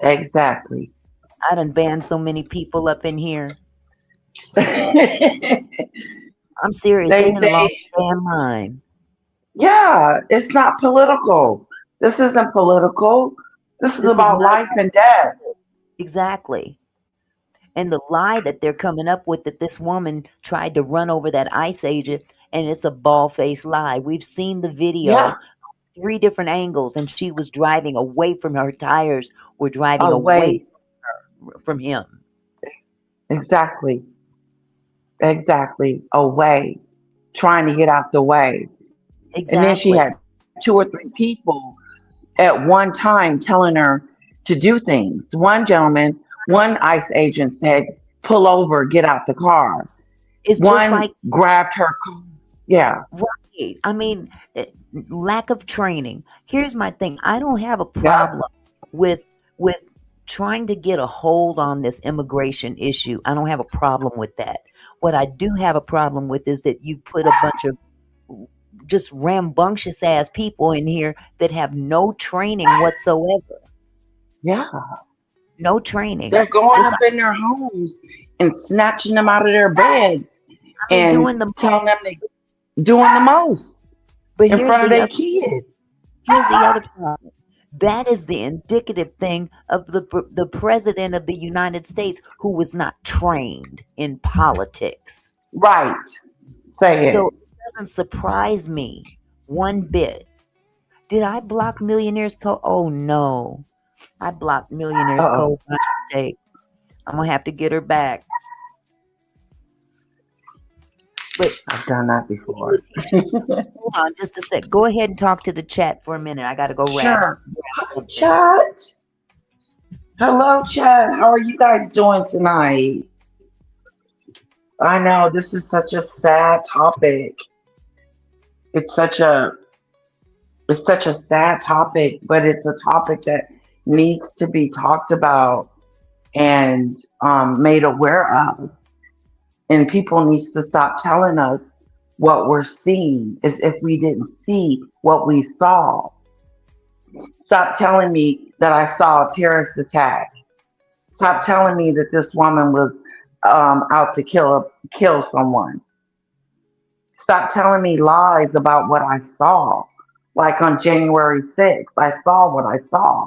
Exactly. I done banned so many people up in here. I'm serious. They done lost their mind. Yeah, it's not political. This isn't political. This is This is about not life and death. exactly. And the lie that they're coming up with that this woman tried to run over that ICE agent, and it's a bald-faced lie. We've seen the Yeah, video, 3 different angles, and she was driving away from her tires were driving away away. from him. Exactly. Exactly. Away. Trying to get out the way. And then she Exactly. had 2 or 3 people at one time telling her to do things. One ICE agent said, pull over, get out the car. It's just One like grabbed her car. Yeah. right. I mean, lack of training. Here's my thing. I don't have a Yeah. problem with trying to get a hold on this immigration issue. I don't have a problem with that. What I do have a problem with is that you put a bunch of just rambunctious ass people in here that have no training whatsoever. Yeah. No training. They're going Just up in their homes and snatching them out of their beds I mean and doing the telling them they doing the most but in here's front of the their other kids. here's the other problem. That is the indicative thing of the president of the United States who was not trained in politics. Right. Say it. So it doesn't surprise me one bit. Did I block Millionaires Code? Oh no. I blocked Millionaires Uh-oh. Code by mistake. I'm gonna have to get her back. But I've done that before. hold on just a sec. Go ahead and talk to the chat for a minute. I gotta go grab Sure. Hi, something. chat. Hello, chat. How are you guys doing tonight? I know this is such a sad topic. It's such a it's such a sad topic, but it's a topic that needs to be talked about and made aware of. And people needs to stop telling us what we're seeing as if we didn't see what we saw. Stop telling me that I saw a terrorist attack. Stop telling me that this woman was out to kill someone. Stop telling me lies about what I saw. Like on January 6th, I saw what I saw.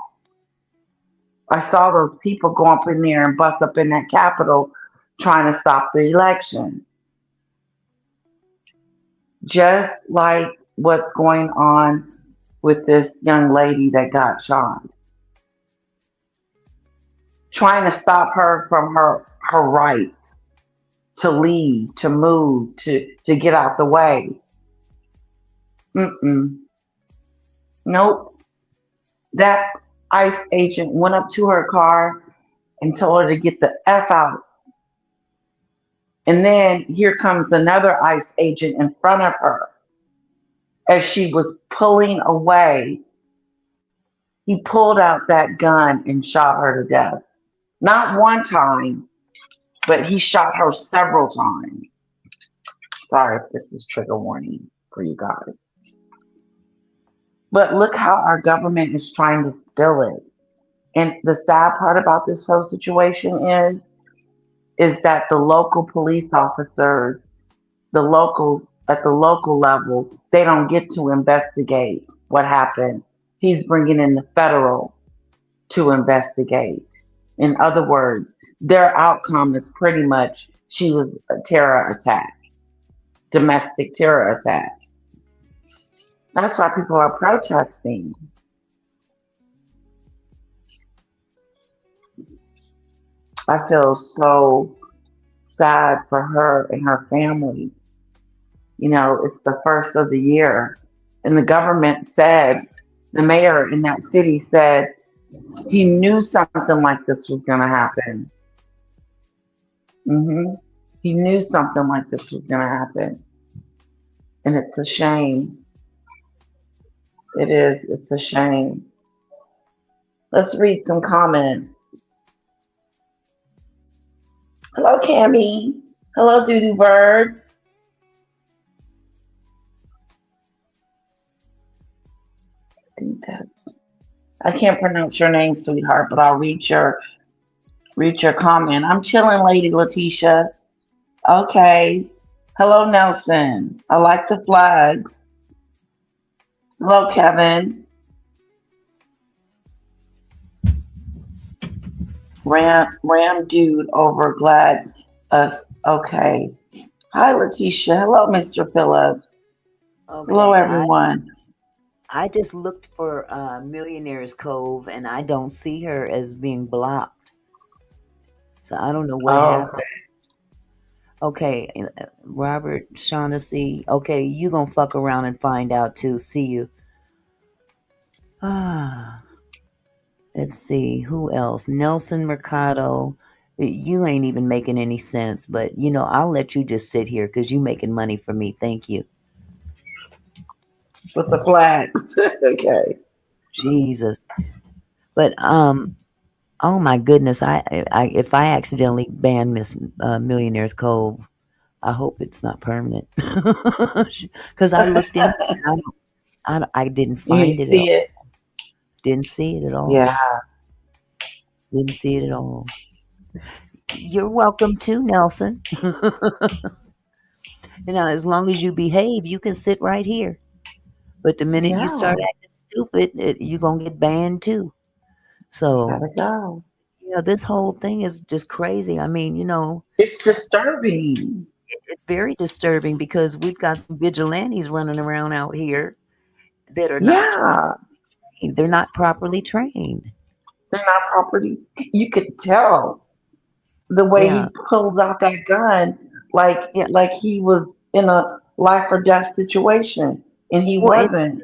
I saw those people go up in there and bust up in that Capitol trying to stop the election. Just like what's going on with this young lady that got shot. Trying to stop her from her rights to leave, to move, to get out the way. Nope. That ICE agent went up to her car and told her to get the F out. And then here comes another ICE agent in front of her. As she was pulling away, he pulled out that gun and shot her to death. Not one time, but he shot her several times. Sorry if this is trigger warning for you guys. But look how our government is trying to spill it. And the sad part about this whole situation is that the local police officers, at the local level, they don't get to investigate what happened. He's bringing in the federal to investigate. In other words, their outcome is pretty much she was a terror attack, domestic terror attack. That's why people are protesting. I feel so sad for her and her family. You know, it's the first of the year. And the government said, the mayor in that city said, he knew something like this was going to happen. He knew something like this was going to happen. And it's a shame. It is. It's a shame. Let's read some comments. Hello, Cammy. Hello, Doodoo Bird. I think that's I can't pronounce your name, sweetheart, but I'll read your comment. I'm chilling, Lady Letitia. Okay. Hello, Nelson. I like the flags. Hello, Kevin. Ram dude over glad us. Okay. Hi, Letitia. Hello, Mr. Phillips. Hello, Okay, everyone. I just looked for Millionaire's Cove and I don't see her as being blocked. So I don't know what happened. Okay, Robert Shaughnessy. Okay, you gonna fuck around and find out too. See you. Ah, let's see who else. Nelson Mercado. You ain't even making any sense, but you know I'll let you just sit here because you making money for me. Thank you. With the flags. Okay. Jesus. But oh my goodness, I if I accidentally ban Miss Millionaire's Cove, I hope it's not permanent. Because I looked in, I didn't You find didn't it at see all. it? Didn't see it at all. Yeah. Didn't see it at all. You're welcome too, Nelson. You know, as long as you behave, you can sit right here. But the minute you start Yeah. acting stupid, you're gonna get banned too. So Gotta go. yeah, this whole thing is just crazy. I mean, you know, It's disturbing. it's very disturbing because we've got some vigilantes running around out here that are not Yeah. trained. They're not properly trained. They're not property. You could tell the way Yeah, he pulled out that gun, yeah. like he was in a life or death situation, and he Well, and wasn't.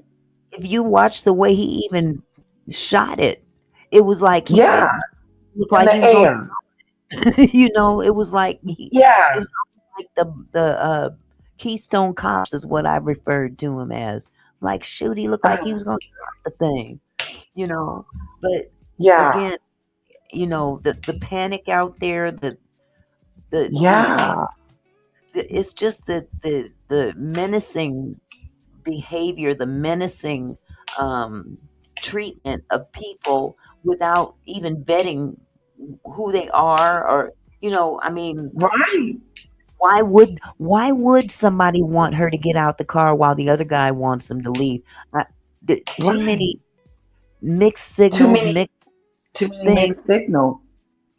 if you watch the way he even shot it, it was like Yeah, it looked in like he the was going. air. You know, it was like it Yeah. was like the Keystone Cops is what I referred to him as. Like, shoot, he looked like he was going to drop the thing. You know, but Yeah. again, you know, the panic out there, the you know, Yeah. it's just the menacing behavior, the menacing treatment of people without even vetting who they are, or you know, I mean, Right. why would somebody want her to get out the car while the other guy wants them to leave? Too Right. many mixed Too signals, many. mixed Too many things, mixed signals.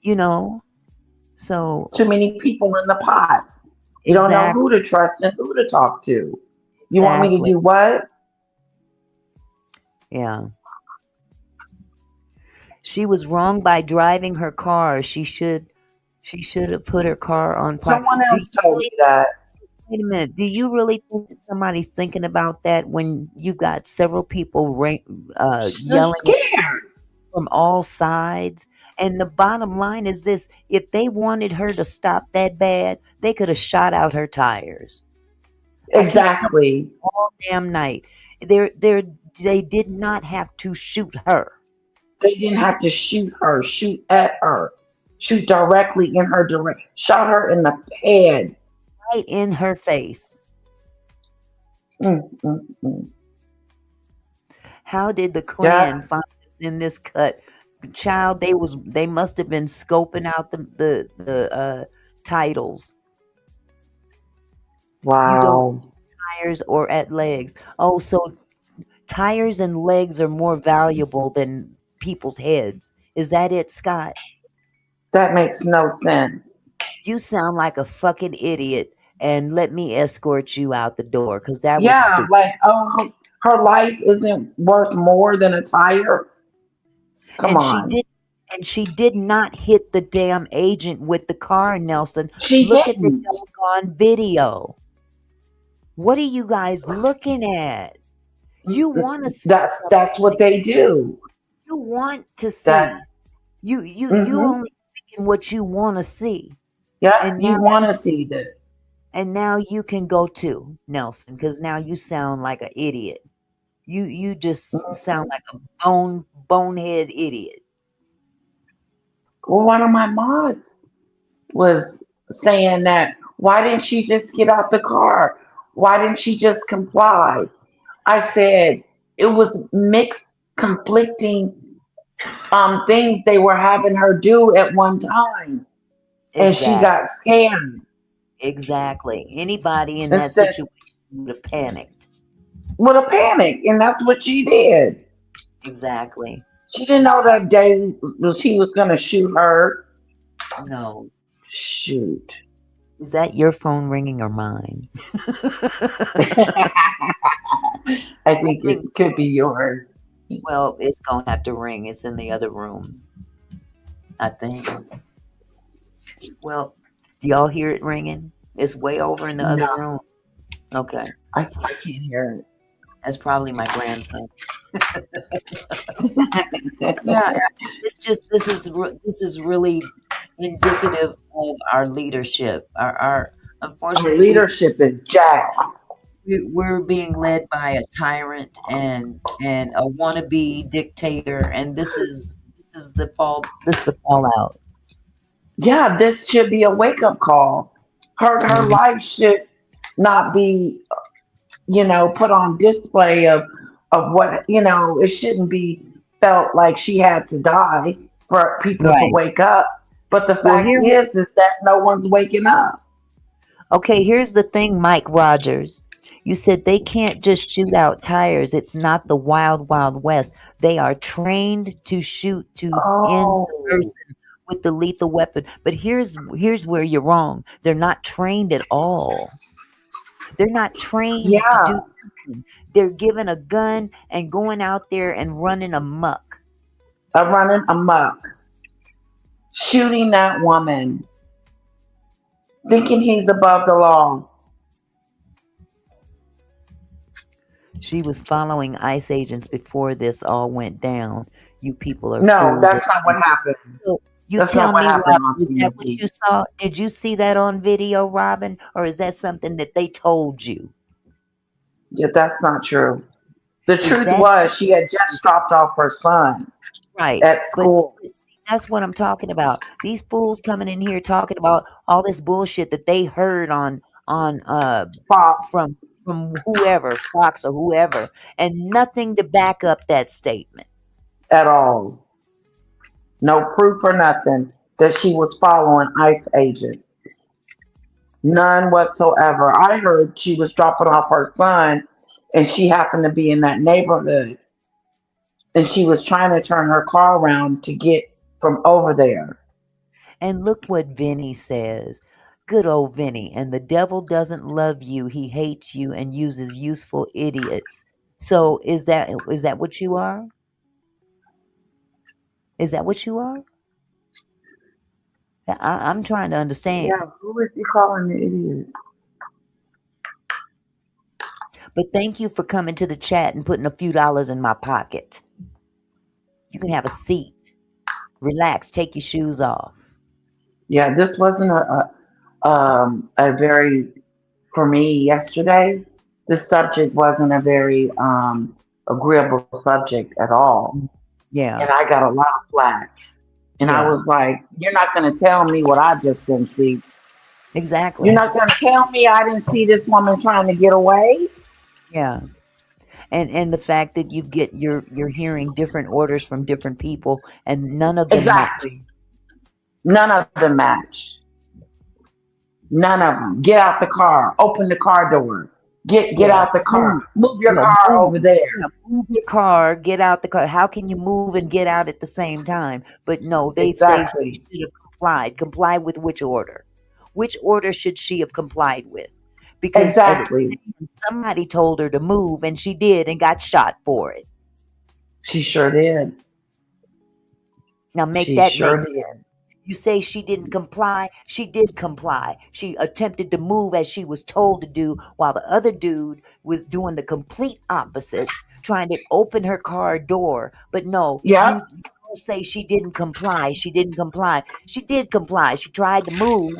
you know. So Too many people in the pot. You don't know who exactly, to trust and who to talk to. You want me to exactly, do what? yeah. She was wrong by driving her car. She should have put her car on park. Someone Do you else told me really that. wait a minute? Do you really think that somebody's thinking about that when you've got several people They're yelling scared. from all sides? And the bottom line is this: if they wanted her to stop that bad, they could have shot out her tires. I keep saying Exactly. all damn night. They did not have to shoot her. They didn't have to shoot her, shoot at her, shoot directly in her direct, shot her in the head. Right in her face. Mm, mm, mm. How did the Yeah. Klan find us in this cut? Child, they must have been scoping out the titles. You don't Wow. tires or at legs. Oh, so tires and legs are more valuable than people's heads. Is that it, Scott? That makes no sense. You sound like a fucking idiot, and let me escort you out the door because that was Yeah, stupid. like, oh, her life isn't worth more than a tire. Come And she on. did and she did not hit the damn agent with the car, Nelson. She Look at the didn't. doggone video. What are you guys looking at? You want to see something. That's what they do. You want to That see. You mm-hmm. only speaking what you want to see. Yeah, And you now want to see this. and now you can go too, Nelson, because now you sound like an idiot. You just sound like a bonehead idiot. Well, one of my mods was saying that why didn't she just get out the car? Why didn't she just comply? I said it was mixed conflicting things they were having her do at one time, and she Exactly. got scared. Exactly. Anybody in that Instead, situation would have panicked. with a panic, and that's what she did. Exactly. She didn't know that day he was gonna shoot her. No. Shoot. Is that your phone ringing or mine? I think it could be yours. Well, it's gonna have to ring. It's in the other room, I think. Well, do y'all hear it ringing? It's way over in the other No, room. Okay. I can't hear it. That's probably my grandson. Yeah, it's just this is really indicative of our leadership. Our Our unfortunately leadership is jacked. we're being led by a tyrant and a wannabe dictator, and this is the fallout. Yeah, this should be a wake up call. Her life should not be, put on display of what, it shouldn't be felt like she had to die for people to Right. wake up. But the Well, fact is that no one's waking up. okay, here's the thing, Mike Rogers. You said they can't just shoot out tires. It's not the wild, wild west. They are trained to shoot to end the Oh, person with the lethal weapon. But here's where you're wrong. They're not trained at all. They're not trained to yeah, do nothing. They're given a gun and going out there and running amok. running amok, shooting that woman, thinking he's above the law. She was following ICE agents before this all went down. You people are No, fools. that's not what happened. So you That's tell not what me, happened Robin, on is that what TNT. you saw? Did you see that on video, Robin? Or is that something that they told you? Yeah, that's not true. The Is truth that was she had just dropped off her son right? at But school. see, that's what I'm talking about. These fools coming in here talking about all this bullshit that they heard on Fox from whoever, Fox or whoever, and nothing to back up that statement. at all. No proof or nothing that she was following ICE agent. None whatsoever. I heard she was dropping off her son and she happened to be in that neighborhood and she was trying to turn her car around to get from over there. And look what Vinny says. Good old Vinny. And the devil doesn't love you. He hates you and uses useful idiots. So is that what you are? Is that what you are? I'm trying to understand. Yeah, who is he calling the idiot? But thank you for coming to the chat and putting a few dollars in my pocket. You can have a seat. Relax. Take your shoes off. Yeah, this wasn't a very, for me yesterday, this subject wasn't a very agreeable subject at all. Yeah, And I got a lot of flack. And I yeah, was like, you're not going to tell me what I just didn't see. You're exactly. not going to tell me I didn't see this woman trying to get away? Yeah. And the fact that you're hearing different orders from different people and none of them match. Exactly. None of them match. None of them. Get out the car. Open the car door. Get Yeah. out the car. Move. Move your Yeah, car move. over there. Yeah, move your car, get out the car. How can you move and get out at the same time? But no, they say she Exactly. should have complied. Comply with which order? Which order should she have complied with? Because as it Exactly. stands, somebody told her to move and she did and got shot for it. She sure did. Now make She that sure make did. sense. You say she didn't comply. She did comply. She attempted to move as she was told to do, while the other dude was doing the complete opposite, trying to open her car door. But no, Yep. you don't say she didn't comply. She didn't comply. She did comply. She tried to move,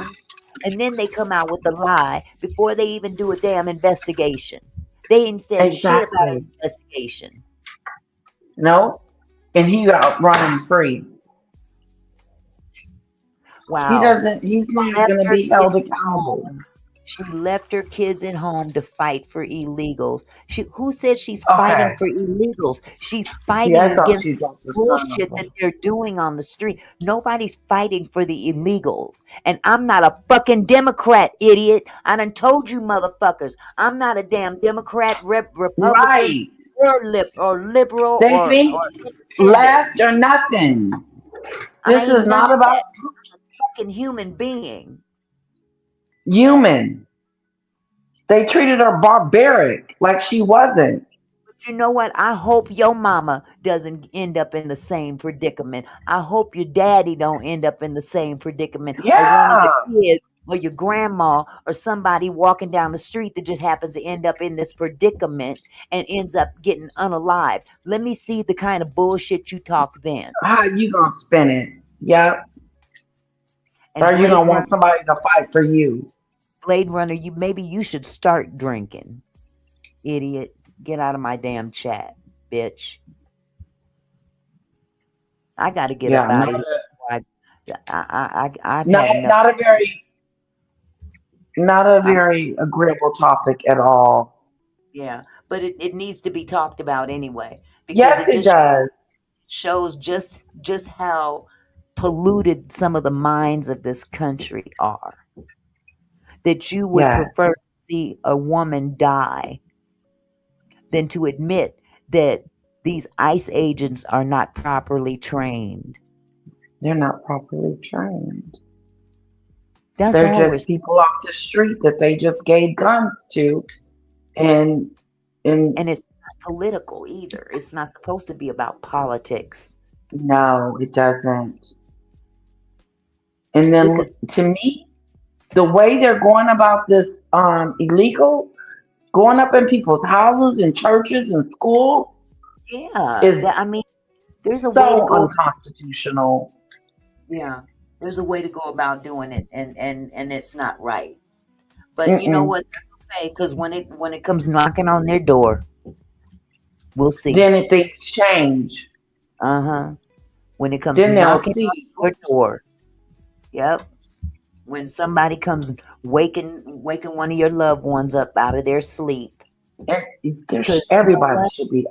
and then they come out with a lie before they even do a damn investigation. They ain't said shit about an Exactly. investigation. No. And he got running free. He Wow. doesn't, he's not Left going to her be held sitting accountable. home. She left her kids at home to fight for illegals. Who said she's fighting Okay. for illegals? She's See, fighting I thought against she got the son of bullshit that they're doing on the street. Nobody's fighting for the illegals. And I'm not a fucking Democrat, idiot. I done told you motherfuckers. I'm not a damn Democrat, Republican, Right. or liberal They or think independent. left or nothing. I This ain't is none not of about that. I'm a fucking human being. human. They treated her barbaric, like she wasn't. But you know what? I hope your mama doesn't end up in the same predicament. I hope your daddy don't end up in the same predicament, or one of Yeah. your kids, or your grandma, or somebody walking down the street that just happens to end up in this predicament and ends up getting unalived. Let me see the kind of bullshit you talk then. How you gonna spin it? Yep. And Or you Blade gonna Runner, want somebody to fight for you? maybe you should start drinking, idiot. Get out of my damn chat, bitch. I got to get up Yeah, out of here. I've not had enough. not a very not a I'm, very agreeable topic at all. yeah, but it needs to be talked about anyway because Yes, it it just does. shows just how polluted some of the minds of this country are. That you would Yes, prefer to see a woman die than to admit that these ICE agents are not properly trained. they're not properly trained. That's They're all we're just people off the street that they just gave guns to, and and and it's not political either. It's not supposed to be about politics. no, it doesn't. And then This is to me, the way they're going about this illegal, going up in people's houses and churches and schools yeah. is I mean, there's a way to so go. unconstitutional. Yeah, there's a way to go about doing it, and it's not right. But you know Mm-mm. what? That's okay, because when it comes knocking on their door, we'll see. Then if things change, Uh-huh. When it comes then they'll knocking see. on your door, yep. When somebody comes waking one of your loved ones up out of their sleep, because you know Everybody what? should be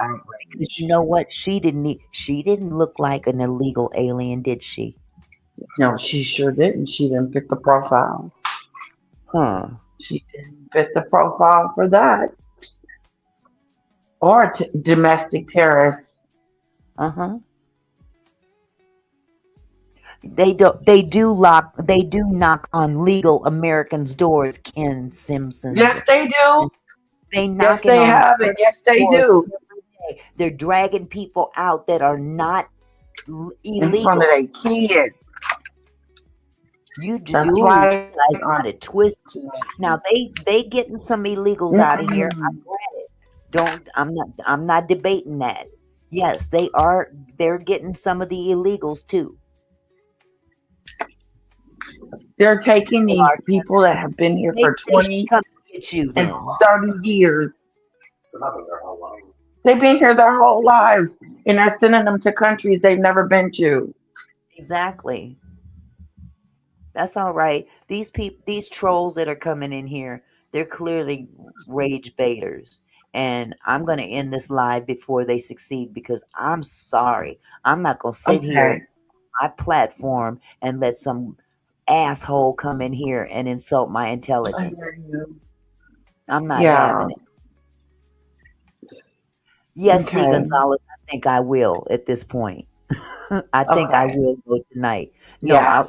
Because outraged. you know what? She didn't look like an illegal alien, did she? No, she sure didn't. She didn't fit the profile. Huh. She didn't fit the profile for that. Or domestic terrorists. Uh-huh. They do knock on legal Americans' doors, Ken Simpsons. Yes, they do. They Yes, knocking they on have it. Yes, they doors do. every day. They're dragging people out that are not In front of illegal. their kids. You do That's you why. guys got it twisted. Now they getting some illegals out of here. I Mm-mm. read it. I'm not debating that. Yes, they're getting some of the illegals too. They're taking Still these are. people that have been here Maybe for they should 20 come get you and then. 30 years. They've been here their whole lives, and they're sending them to countries they've never been to. Exactly. That's all right. These trolls that are coming in here, they're clearly rage baiters. And I'm going to end this live before they succeed because I'm sorry. I'm not going to sit here Okay. on my platform and let some asshole come in here and insult my I intelligence. hear you. I'm not Yeah. having it. Yes, C. Okay. Gonzalez, I think I will at this point. I think I Okay. will go tonight. No, Yeah.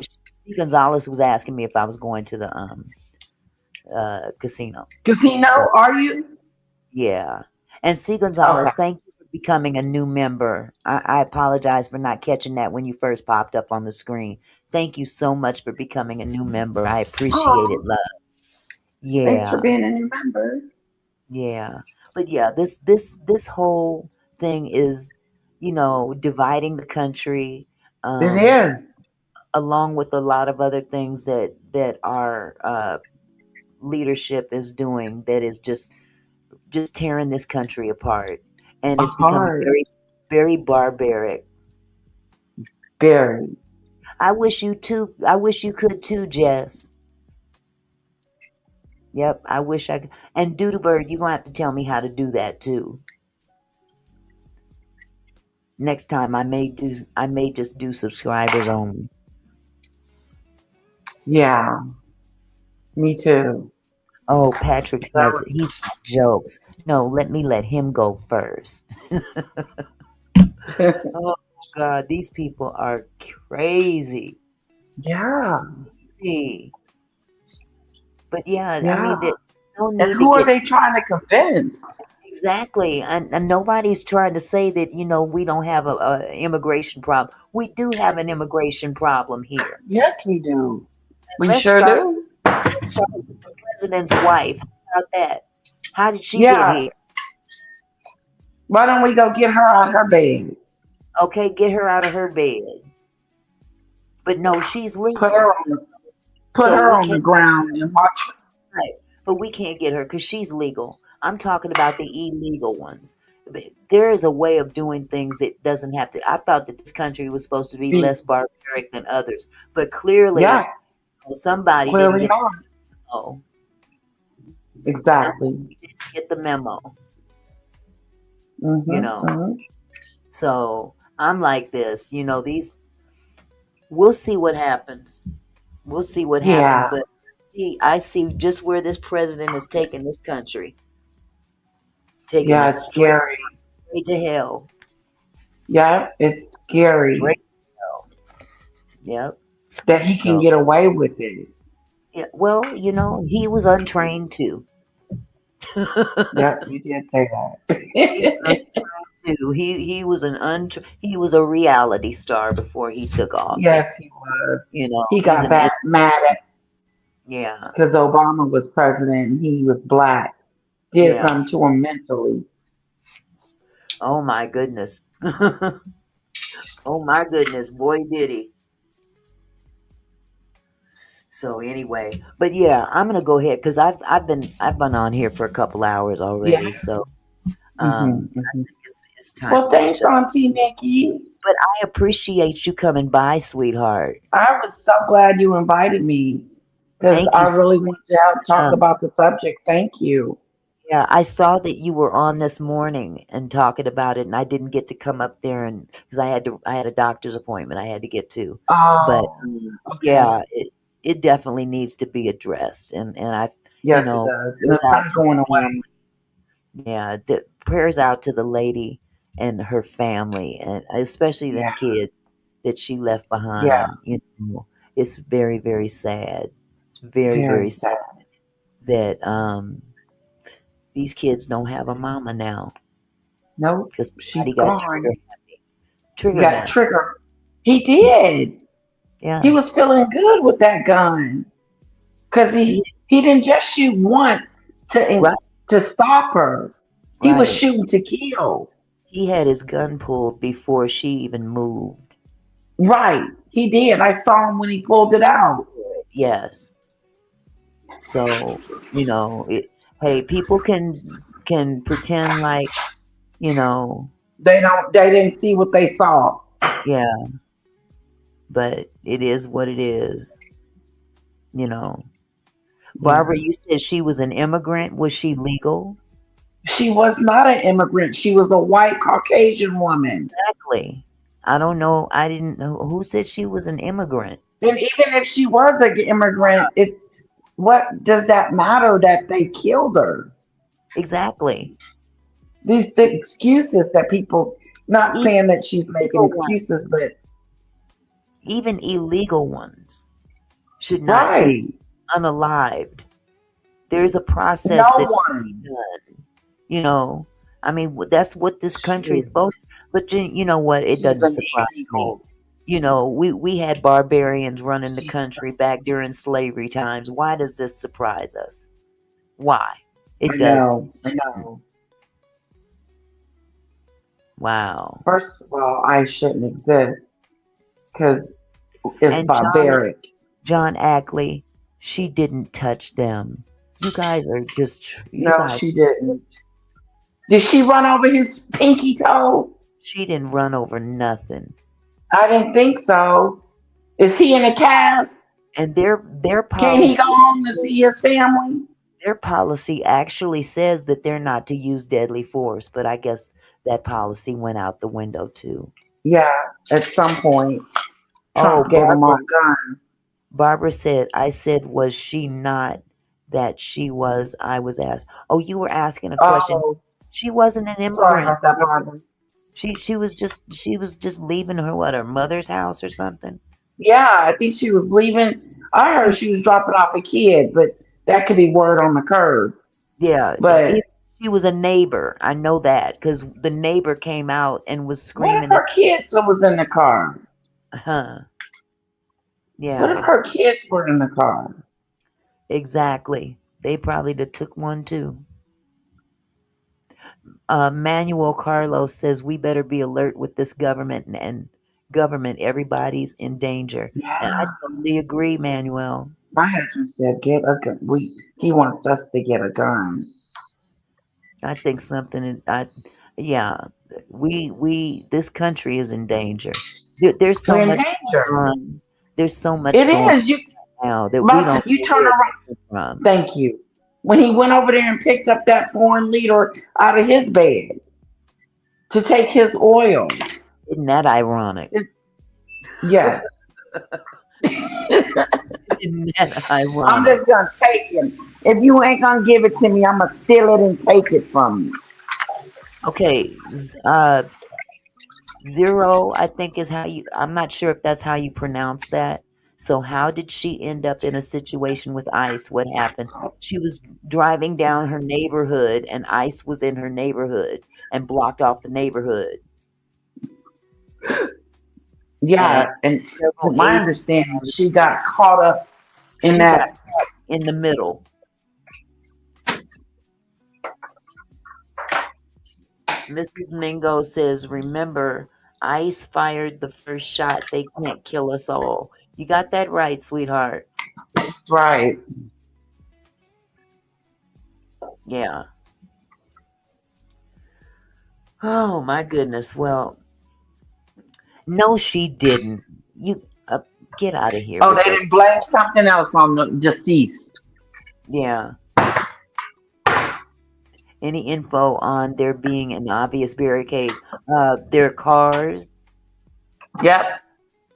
C. Gonzalez was asking me if I was going to the casino. Casino, So are you? yeah. And C. Gonzalez, Okay. thank you for becoming a new member. I apologize for not catching that when you first popped up on the screen. Thank you so much for becoming a new member. I appreciate it, Oh, love. thanks for Yeah. being a new member. Yeah. But yeah, this whole thing is, dividing the country, It um, is. along with a lot of other things that our leadership is doing that is just tearing this country apart. And it's becoming Hard. very, very barbaric. Very. I wish you could too, Jess. Yep. I wish I could. And Doodlebird, you're gonna have to tell me how to do that too. Next time I may just do subscribers only. Yeah, me too. Oh, Patrick That says was, he's got jokes. No, let him go first. Oh God, these people are crazy. yeah, See, but yeah, I yeah. mean, there's no And need to who are get they trying to convince? exactly, and nobody's trying to say that we don't have a immigration problem. We do have an immigration problem here. Yes, we do. We Let's sure start. do. Let's start with the president's wife. How about that? How did she get Yeah. here? Why don't we go get her out of her bed? Okay, get her out of her bed. But no, she's Put her legal, on the put so her we on the can't. ground and watch her. Right. But we can't get her because she's legal. I'm talking about the illegal ones. But there is a way of doing things that doesn't have to. I thought that this country was supposed to be Be less barbaric than others, but clearly yeah, somebody didn't clearly get not. the memo. Exactly. Somebody didn't get the memo, Mm-hmm, mm-hmm. So I'm like this. We'll see what happens. We'll see what happens. Yeah, But I see just where this president is taking this country, taking yeah, us it's scary. straight to hell. Yeah, it's scary Straight to hell. Yep. that he can So, get away with it. yeah, well, he was untrained too. Yep, you did say He was that. untrained too. He was a reality star before he took Yes, office. he was. He He's got mad at yeah, because Obama was president and he was black. Did yeah. something to him mentally. Oh my goodness. Oh my goodness, boy did he. So anyway, but yeah, I'm gonna go ahead because I've been on here for a couple hours Yeah. already. So Mm-hmm, I mm-hmm. think it's time Well, for me to thanks, shut. Auntie Nikki. But I appreciate you coming by, sweetheart. I was so glad you invited me because Thank I you. really want to talk Um, about the subject. Thank you. yeah, I saw that you were on this morning and talking about it, and I didn't get to come up there and because I had a doctor's appointment I had to get to. But Oh, okay. yeah, it definitely needs to be addressed, and I Yes, it does. And prayers it's out not to the going away. family. Yeah, prayers out to the lady and her family, and especially them Yeah, kids that she left yeah. behind. It's very, very sad. It's very, Very very sad sad. that these kids don't have a mama now Nope, because she's somebody got gone. trigger Got happy. triggered. He did. He Yeah, was feeling good with that gun because he he didn't just shoot once right, to stop her. He was right. shooting to kill. He had his gun pulled before she even moved. Right. He did. I saw him when he pulled it out. Yes. So hey, people can pretend like They didn't see what they saw. yeah, but it is what it is. Yeah. Barbara, you said she was an immigrant. Was she legal? She was not an immigrant. She was a white Caucasian woman. Exactly. I don't know. I didn't know who said she was an immigrant. And even if she was an immigrant, what does that matter that they killed her? Exactly. These big excuses that people, not Even saying that she's making illegal excuses, ones, but even illegal ones, should not be right. unalived. There's a process No that should be one. done. I mean, that's what this country is Shoot, supposed to. But you know what? It she's doesn't an surprise me. illegal. We had barbarians running the country back during slavery times. Why does this surprise us? Why? I It does. know. I know. Wow. First of all, I shouldn't exist because it's And barbaric. John Ackley, she didn't touch them. You guys are just, you No, guys, she didn't. Did she run over his pinky toe? she didn't run over nothing. I didn't think so. Is he in a cast? And their Can he policy, go home to see his family? Their policy actually says that they're not to use deadly force, but I guess that policy went out the window too. Yeah, at some point, Oh, Trump gave them all guns. Barbara said, I said, was she not that she was? I was asked. Oh, you were asking a question. Oh, She wasn't an sorry immigrant. about that, Barbara. She was just leaving her mother's house or something. Yeah, I think she was leaving. I heard she was dropping off a kid, but that could be word on the curb. Yeah, But she was a neighbor. I know that because the neighbor came out and was what if screaming. her kids was in the car? Huh? Yeah. What if her kids were in the car? Exactly. They probably took one too. Manuel Carlos says we better be alert with this government and government. Everybody's in danger. Yeah. And I totally agree, Manuel. My husband said, "Get a gun." He wants us to get a gun. I think this country is in danger. There's so We're in much danger. going on. There's so much It going is. You on now that we Martha, don't you know turn where around. it's from. Thank you. When he went over there and picked up that foreign leader out of his bed to take his oil. Isn't that ironic? Yes. Isn't that ironic? I'm just gonna take him. If you ain't gonna give it to me, I'm gonna steal it and take it from you. Okay, Zero, I think is how you. I'm not sure if that's how you pronounce that. So how did she end up in a situation with ICE? What happened? She was driving down her neighborhood, and ICE was in her neighborhood and blocked off the neighborhood. Yeah, and from my understanding, she got caught up in that. In the middle. Mrs. Mingo says, remember, ICE fired the first shot. They can't kill us all. You got that right, sweetheart. That's right. Yeah. Oh, my goodness. Well, no, she didn't. You get out of here. Oh, they didn't blame something else on the deceased. Yeah. Any info on there being an obvious barricade? Their cars. Yep.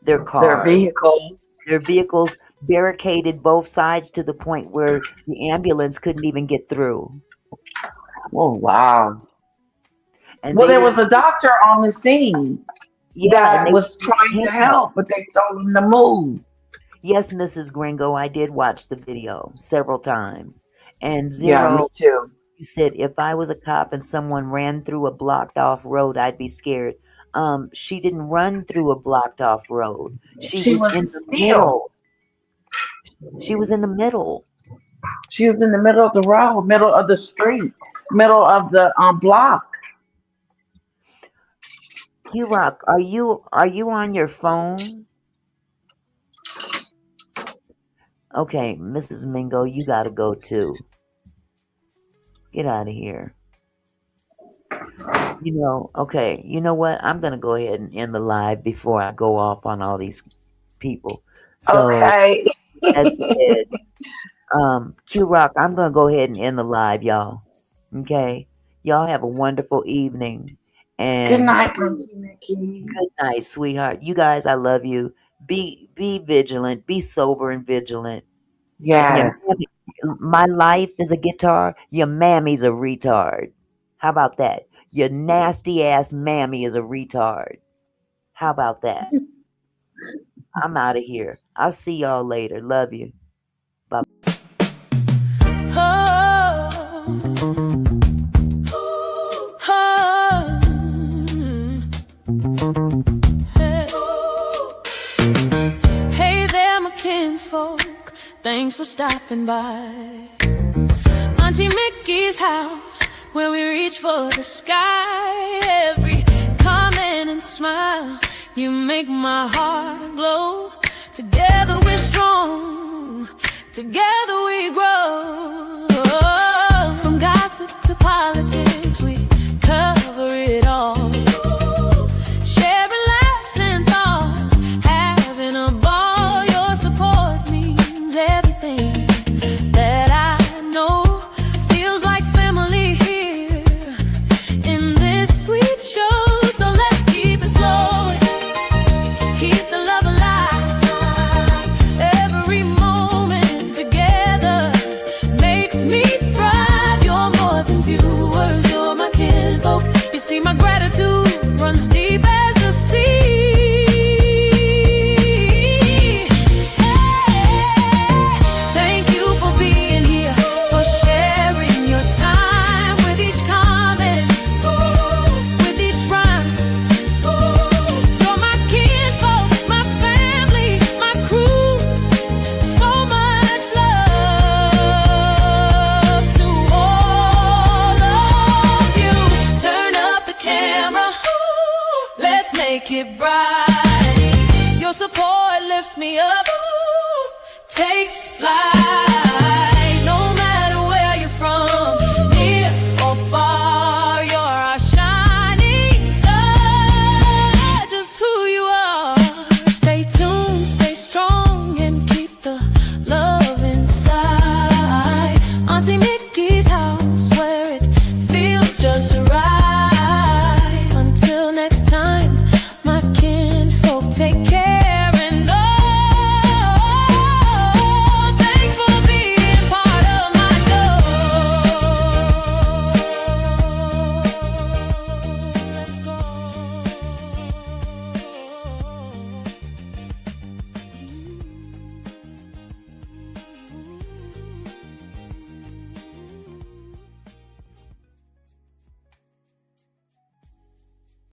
Their cars. Their vehicles. Their vehicles barricaded both sides to the point where the ambulance couldn't even get through. Oh, wow. And well, there was a doctor on the scene that was trying to help, but they told him to move. Yes, Mrs. Gringo, I did watch the video several times. And Yeah, me Zero, too. you said, if I was a cop and someone ran through a blocked off road, I'd be scared. She didn't run through a blocked off road. She was in the middle. She was in the middle. She was in the middle of the road, middle of the street, middle of the block. Q-Rock, are you on your phone? Okay, Mrs. Mingo, you gotta go too. Get out of here. Okay, you know what? I'm gonna go ahead and end the live before I go off on all these people. So Okay. that's it. Q-Rock, I'm gonna go ahead and end the live, y'all. Okay? Y'all have a wonderful evening. And Good night, Auntie Nikki. good night, sweetheart. You guys, I love you. Be vigilant. Be sober and vigilant. Yeah. My life is a guitar. Your mammy's a retard. How about that? Your nasty ass mammy is a retard. How about that? I'm out of here. I'll see y'all later. Love you. Bye. Hey there, my kinfolk. Thanks for stopping by. Auntie Mickey's house, where we reach for the sky. Every comment and smile, you make my heart glow. Together we're strong, together we grow. From gossip to politics, we cover it all. Sharing laughs and thoughts, having a ball. Your support means everything that I know. me up, takes flight.